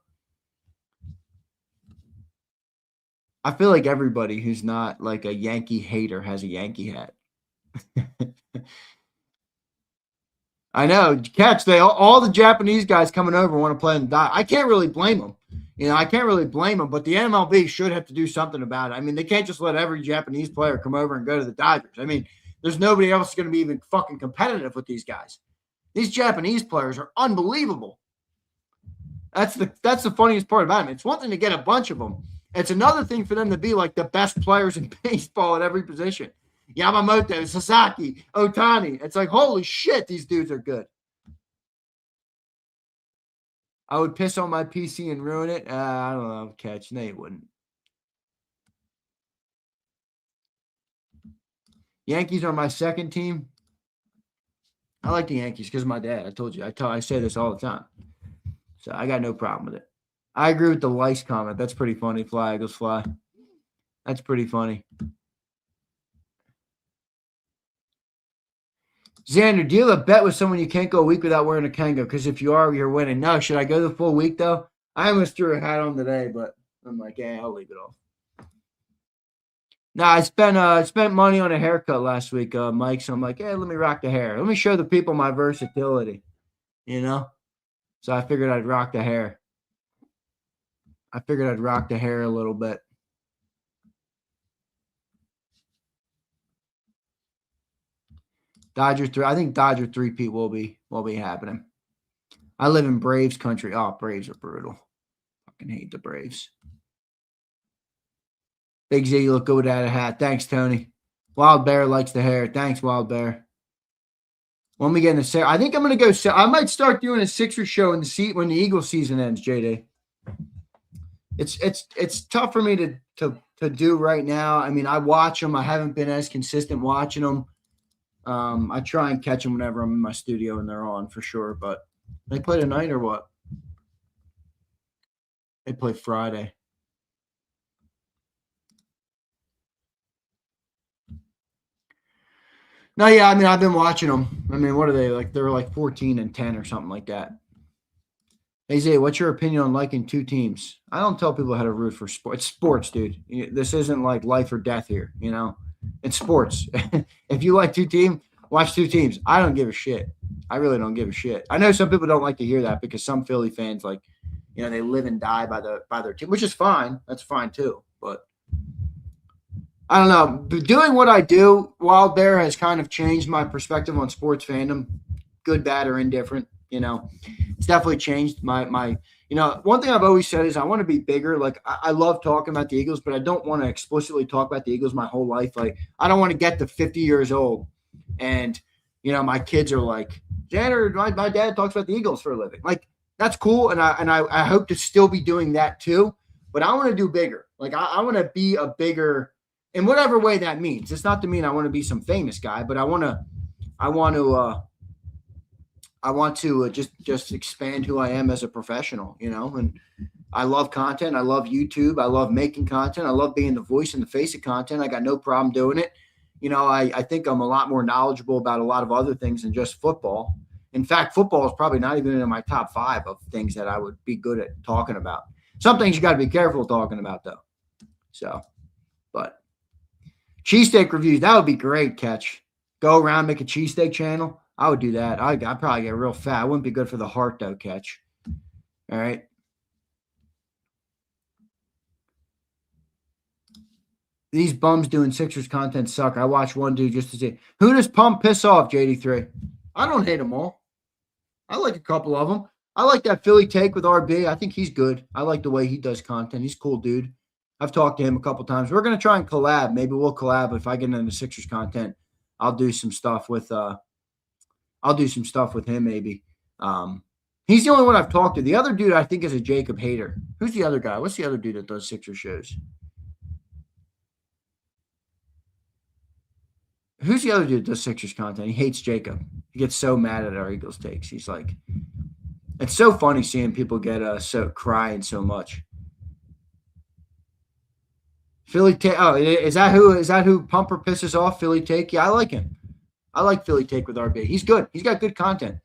I feel like everybody who's not like a Yankee hater has a Yankee hat. I know. Catch, all the Japanese guys coming over want to play in the Dodgers. I can't really blame them. I can't really blame them, but the MLB should have to do something about it. I mean, they can't just let every Japanese player come over and go to the Dodgers. I mean, there's nobody else going to be even fucking competitive with these guys. These Japanese players are unbelievable. That's the funniest part about them. It's one thing to get a bunch of them. It's another thing for them to be like the best players in baseball at every position. Yamamoto, Sasaki, Ohtani. It's like, holy shit, these dudes are good. I would piss on my PC and ruin it. I don't know, Catch. No, you wouldn't. Yankees are my second team. I like the Yankees because of my dad. I told you. I say this all the time. So I got no problem with it. I agree with the Lice comment. That's pretty funny. Fly, Eagles, fly. That's pretty funny. Xander, do you have a bet with someone you can't go a week without wearing a Kango? Because if you are, you're winning. No, should I go the full week, though? I almost threw a hat on today, but I'm like, yeah, I'll leave it off. No, I spent money on a haircut last week, Mike. So I'm like, hey, let me rock the hair. Let me show the people my versatility, So I figured I'd rock the hair. I figured I'd rock the hair a little bit. Dodger 3. I think Dodger 3-peat will be happening. I live in Braves country. Oh, Braves are brutal. Fucking hate the Braves. Big Z, you look good without a hat. Thanks, Tony. Wild Bear likes the hair. Thanks, Wild Bear. When we get in the I think I'm gonna go. I might start doing a Sixers show in the seat when the Eagles season ends. JD. It's tough for me to do right now. I mean, I watch them. I haven't been as consistent watching them. I try and catch them whenever I'm in my studio and they're on for sure. But they play tonight or what? They play Friday. No, yeah, I mean, I've been watching them. I mean, what are they like? They're like 14-10 or something like that. Hey, Zay, what's your opinion on liking two teams? I don't tell people how to root for sports. It's sports, dude. This isn't like life or death here, It's sports. If you like two teams, watch two teams. I don't give a shit. I really don't give a shit. I know some people don't like to hear that because some Philly fans, they live and die by their team, which is fine. That's fine too. But I don't know. Doing what I do, Wild Bear has kind of changed my perspective on sports fandom, good, bad, or indifferent. It's definitely changed my one thing I've always said is I want to be bigger. Like I love talking about the Eagles, but I don't want to explicitly talk about the Eagles my whole life. Like I don't want to get to 50 years old and, my kids are like, Xander, my dad talks about the Eagles for a living. Like that's cool. And I hope to still be doing that too, but I want to do bigger. Like I want to be a bigger, in whatever way that means. It's not to mean I want to be some famous guy, but I want to just expand who I am as a professional, and I love content. I love YouTube. I love making content. I love being the voice and the face of content. I got no problem doing it. I think I'm a lot more knowledgeable about a lot of other things than just football. In fact, football is probably not even in my top 5 of things that I would be good at talking about. Some things you got to be careful talking about though. So, but cheesesteak reviews, that would be great, Catch. Go around, make a cheesesteak channel. I would do that. I'd probably get real fat. It wouldn't be good for the heart, though, Catch. All right. These bums doing Sixers content suck. I watch one dude just to see. Who does Pump piss off, JD3? I don't hate them all. I like a couple of them. I like that Philly take with RB. I think he's good. I like the way he does content. He's a cool dude. I've talked to him a couple times. We're going to try and collab. Maybe we'll collab if I get into Sixers content. I'll do some stuff with him maybe. He's the only one I've talked to. The other dude I think is a JAKIB hater. Who's the other guy? What's the other dude that does Sixer shows? Who's the other dude that does Sixers content? He hates JAKIB. He gets so mad at our Eagles takes. He's like, it's so funny seeing people get so crying so much. Philly take. Oh, is that who Pumper pisses off? Philly take. Yeah, I like him. I like Philly take with RB. He's good. He's got good content.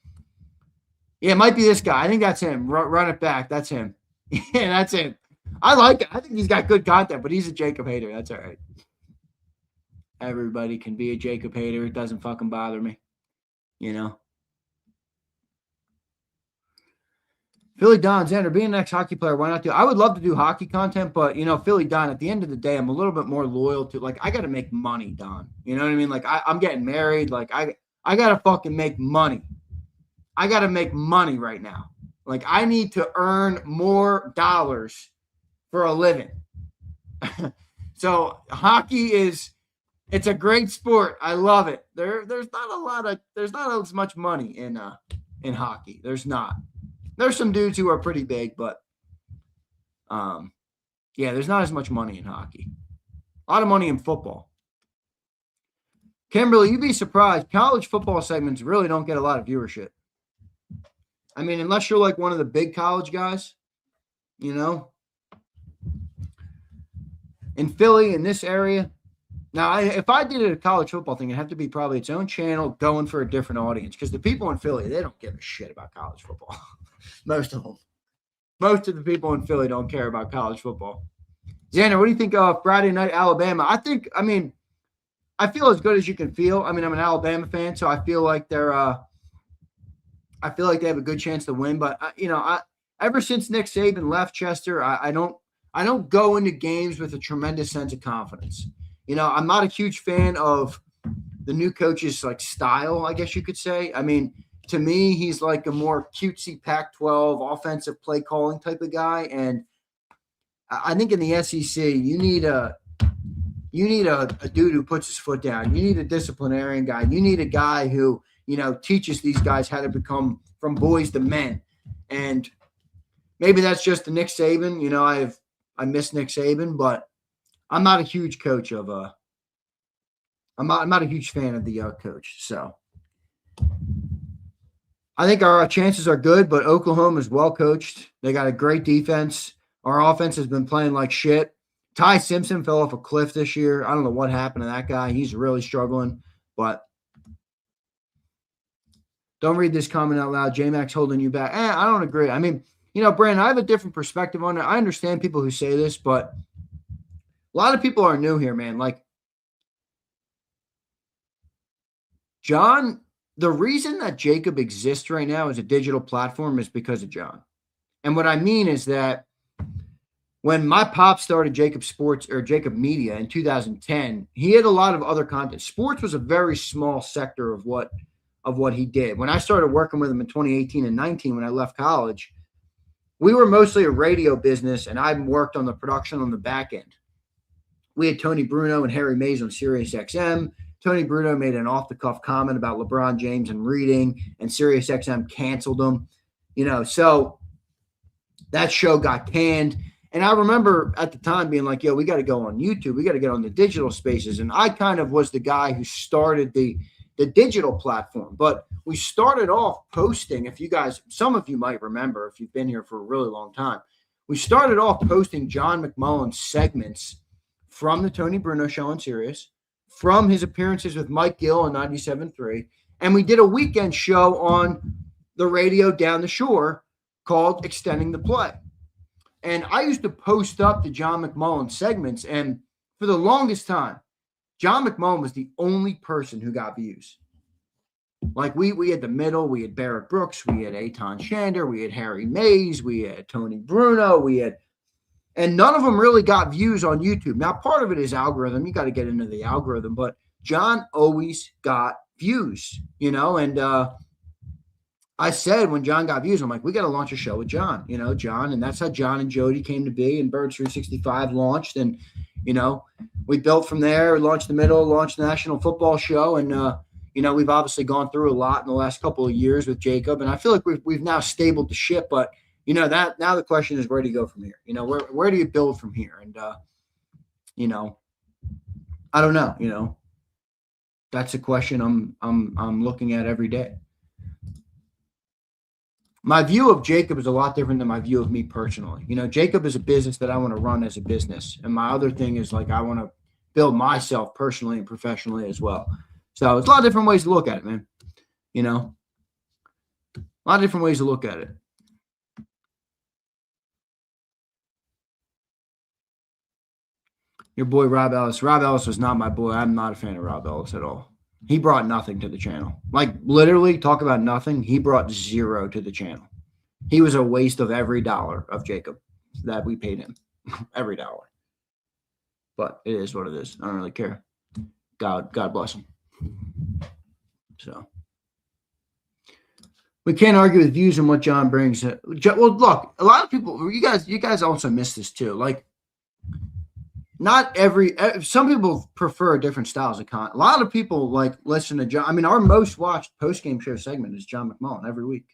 Yeah, it might be this guy. I think that's him. Run it back. That's him. Yeah, that's him. I like it. I think he's got good content, but he's a JAKIB hater. That's all right. Everybody can be a JAKIB hater. It doesn't fucking bother me. Philly Don, Zander, being an ex-hockey player, why not do? I would love to do hockey content, but Philly Don. At the end of the day, I'm a little bit more loyal to. Like, I got to make money, Don. You know what I mean? Like, I'm getting married. Like, I got to fucking make money. I got to make money right now. Like, I need to earn more dollars for a living. So hockey it's a great sport. I love it. There's not as much money in hockey. There's not. There's some dudes who are pretty big, but there's not as much money in hockey. A lot of money in football. Kimberly, you'd be surprised. College football segments really don't get a lot of viewership. I mean, unless you're like one of the big college guys, in Philly, in this area. Now, if I did a college football thing, it'd have to be probably its own channel going for a different audience, because the people in Philly, they don't give a shit about college football. Most of them. Most of the people in Philly don't care about college football. Xander, what do you think of Friday night Alabama? I feel as good as you can feel. I mean, I'm an Alabama fan, so I feel like they have a good chance to win. But ever since Nick Saban left Chester, I don't go into games with a tremendous sense of confidence. I'm not a huge fan of the new coach's like style, I guess you could say. I mean, to me, he's like a more cutesy Pac-12 offensive play calling type of guy. And I think in the SEC, you need a dude who puts his foot down. You need a disciplinarian guy. You need a guy who, teaches these guys how to become from boys to men. And maybe that's just the Nick Saban. I miss Nick Saban, but I'm not a huge coach of I'm not a huge fan of the coach. So I think our chances are good, but Oklahoma is well coached. They got a great defense. Our offense has been playing like shit. Ty Simpson fell off a cliff this year. I don't know what happened to that guy. He's really struggling, but don't read this comment out loud. J-Max holding you back. I don't agree. I mean, Brandon, I have a different perspective on it. I understand people who say this, but a lot of people are new here, man. Like, John, the reason that JAKIB exists right now as a digital platform is because of John. And what I mean is that when my pop started JAKIB Sports or JAKIB Media in 2010, he had a lot of other content. Sports was a very small sector of what he did. When I started working with him in 2018 and 19, when I left college, we were mostly a radio business, and I worked on the production on the back end. We had Tony Bruno and Harry Mays on Sirius XM. Tony Bruno made an off-the-cuff comment about LeBron James and reading, and Sirius XM canceled him. So that show got canned. And I remember at the time being like, yo, we got to go on YouTube. We got to get on the digital spaces. And I kind of was the guy who started the digital platform. But we started off posting, some of you might remember if you've been here for a really long time, we started off posting John McMullen segments from the Tony Bruno show on Sirius, from his appearances with Mike Gill on 97.3. And we did a weekend show on the radio down the shore called Extending the Play. And I used to post up the John McMullen segments. And for the longest time, John McMullen was the only person who got views. Like we had the middle, we had Barrett Brooks, we had Eitan Shander, we had Harry Mays, we had Tony Bruno, and none of them really got views on YouTube. Now, part of it is algorithm. You got to get into the algorithm, but John always got views, and I said when John got views, I'm like, we got to launch a show with John, John. And that's how John and Jody came to be, and Birds 365 launched. And, we built from there, launched the middle, launched the National Football Show. And, we've obviously gone through a lot in the last couple of years with JAKIB. And I feel like we've now stabled the ship. But, that now the question is, where do you go from here? Where do you build from here? And, I don't know, that's a question I'm looking at every day. My view of JAKIB is a lot different than my view of me personally. JAKIB is a business that I want to run as a business. And my other thing is like, I want to build myself personally and professionally as well. So it's a lot of different ways to look at it, man. A lot of different ways to look at it. Your boy, Rob Ellis. Rob Ellis was not my boy. I'm not a fan of Rob Ellis at all. He brought nothing to the channel. Like, literally, talk about nothing. He brought zero to the channel. He was a waste of every dollar of JAKIB that we paid him. Every dollar. But it is what it is. I don't really care. God bless him. So we can't argue with views on what John brings. Well, look, a lot of people, you guys also miss this too. Like, some people prefer different styles of content. A lot of people like listen to John. I mean, our most watched post-game show segment is John McMullen every week.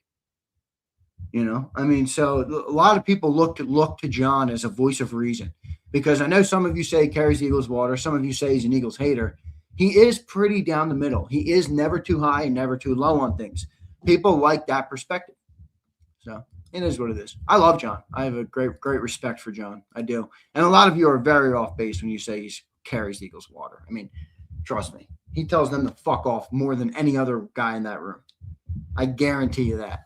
I mean, so a lot of people look to John as a voice of reason, because I know some of you say he carries the Eagles water. Some of you say he's an Eagles hater. He is pretty down the middle. He is never too high and never too low on things. People like that perspective. So it is what it is. I love John. I have a great respect for John. I do. And a lot of you are very off base when you say he carries the Eagles water. I mean, trust me. He tells them to fuck off more than any other guy in that room. I guarantee you that.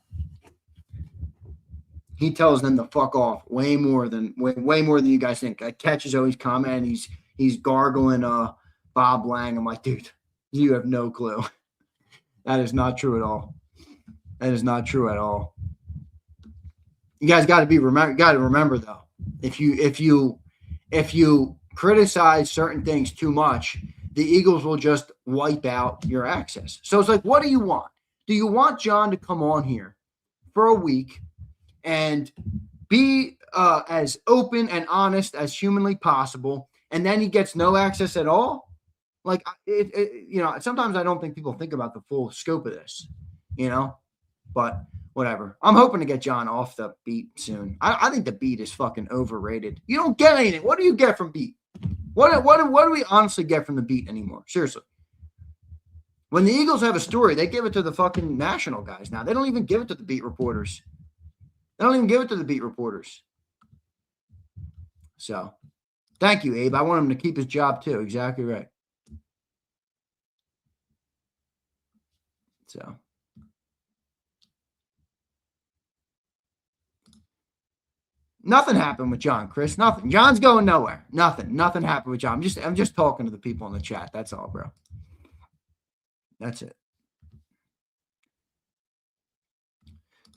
He tells them to fuck off way more than you guys think. I catch his always comment. He's gargling Bob Lang. I'm like, dude, you have no clue. That is not true at all. That is not true at all. You guys got to remember though, if you criticize certain things too much, the Eagles will just wipe out your access. So it's like, what do you want? Do you want John to come on here for a week and be as open and honest as humanly possible, and then he gets no access at all? Like, sometimes I don't think people think about the full scope of this, but whatever. I'm hoping to get John off the beat soon. I think the beat is fucking overrated. You don't get anything. What do you get from beat? What do we honestly get from the beat anymore? Seriously. When the Eagles have a story, they give it to the fucking national guys now. They don't even give it to the beat reporters. So, thank you, Abe. I want him to keep his job too. Exactly right. So, nothing happened with John, Chris. Nothing. John's going nowhere. Nothing happened with John. I'm just talking to the people in the chat. That's all, bro. That's it.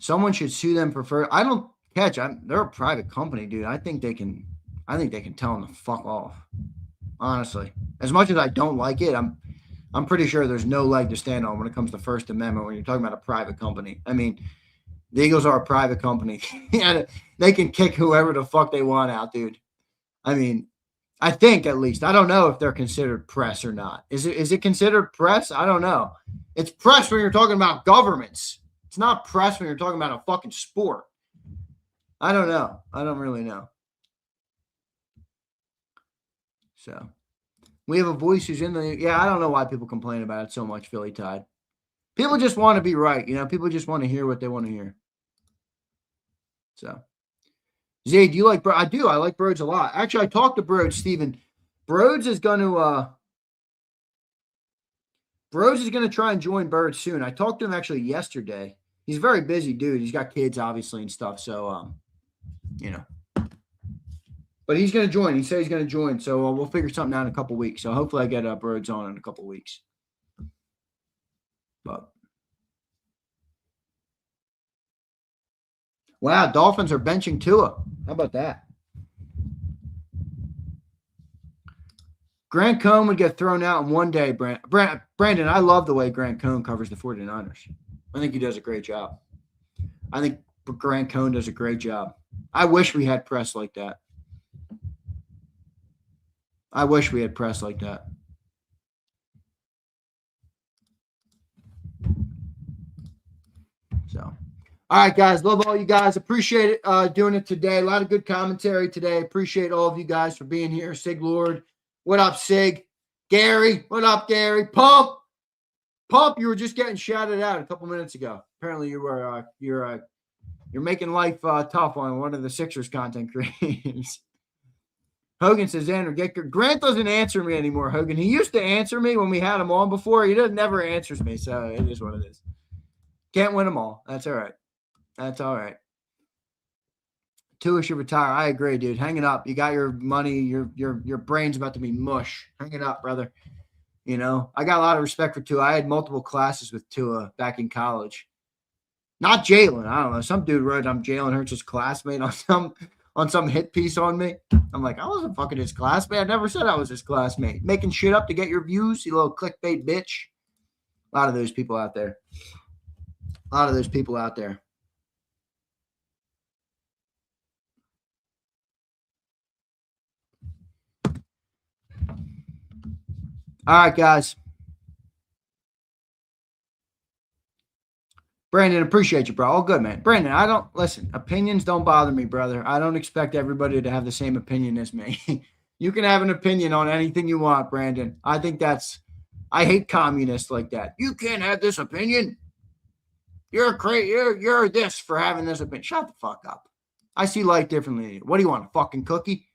Someone should sue them I don't catch. They're a private company, dude. I think they can tell them to fuck off. Honestly, as much as I don't like it, I'm pretty sure there's no leg to stand on when it comes to First Amendment when you're talking about a private company. I mean, the Eagles are a private company. Yeah, they can kick whoever the fuck they want out, dude. I mean, I think at least. I don't know if they're considered press or not. Is it considered press? I don't know. It's press when you're talking about governments. It's not press when you're talking about a fucking sport. I don't know. I don't really know. So, we have a voice who's in the... Yeah, I don't know why people complain about it so much, Philly Tide. People just want to be right. People just want to hear what they want to hear. So, Zay, do you like... I do. I like Broads a lot. Actually, I talked to Broads, Steven. Broads is going to try and join Bird soon. I talked to him actually yesterday. He's a very busy dude. He's got kids, obviously, and stuff. So, but he's going to join. He said he's going to join. So we'll figure something out in a couple weeks. So hopefully I get Birds on in a couple weeks. But wow, Dolphins are benching Tua. How about that? Grant Cohn would get thrown out in one day, Brandon, I love the way Grant Cohn covers the 49ers. I think he does a great job. I think Grant Cohn does a great job. I wish we had press like that. So, all right, guys. Love all you guys. Appreciate it doing it today. A lot of good commentary today. Appreciate all of you guys for being here. Sig Lord. What up, Sig? Gary. What up, Gary? Pump, you were just getting shouted out a couple minutes ago. Apparently you were you're making life tough on one of the Sixers content creators. Hogan says, Zander, Grant doesn't answer me anymore, Hogan. He used to answer me when we had him on before. He never answers me, so it is what it is. Can't win them all. That's all right. Tua should retire. I agree, dude. Hang it up. You got your money. Your brain's about to be mush. Hang it up, brother. I got a lot of respect for Tua. I had multiple classes with Tua back in college. Not Jalen. I don't know. Some dude wrote I'm Jalen Hurts' classmate on some hit piece on me. I'm like, I wasn't fucking his classmate. I never said I was his classmate. Making shit up to get your views, you little clickbait bitch. A lot of those people out there. All right, guys. Brandon, appreciate you, bro. All good, man. Brandon, opinions don't bother me, brother. I don't expect everybody to have the same opinion as me. You can have an opinion on anything you want, Brandon. I hate communists like that. You can't have this opinion. You're this for having this opinion. Shut the fuck up. I see life differently than you. What do you want, a fucking cookie?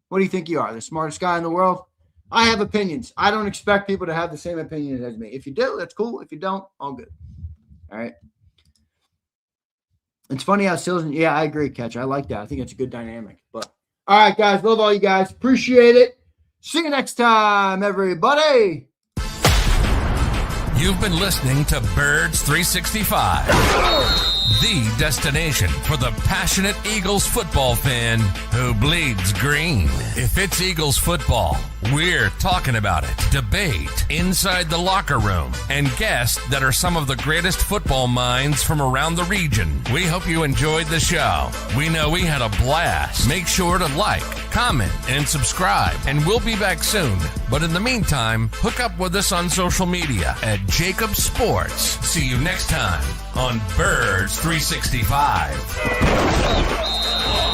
What do you think you are, the smartest guy in the world? I have opinions. I don't expect people to have the same opinion as me. If you do, that's cool. If you don't, all good. All right. It's funny how Sills, yeah, I agree, Catch. I like that. I think it's a good dynamic. But all right, guys, love all you guys. Appreciate it. See you next time, everybody. You've been listening to Birds 365, the destination for the passionate Eagles football fan who bleeds green. If it's Eagles football, we're talking about it. Debate inside the locker room and guests that are some of the greatest football minds from around the region. We hope you enjoyed the show. We know we had a blast. Make sure to like, comment, and subscribe, and we'll be back soon. But in the meantime, hook up with us on social media at JAKIB Sports. See you next time on Birds 365.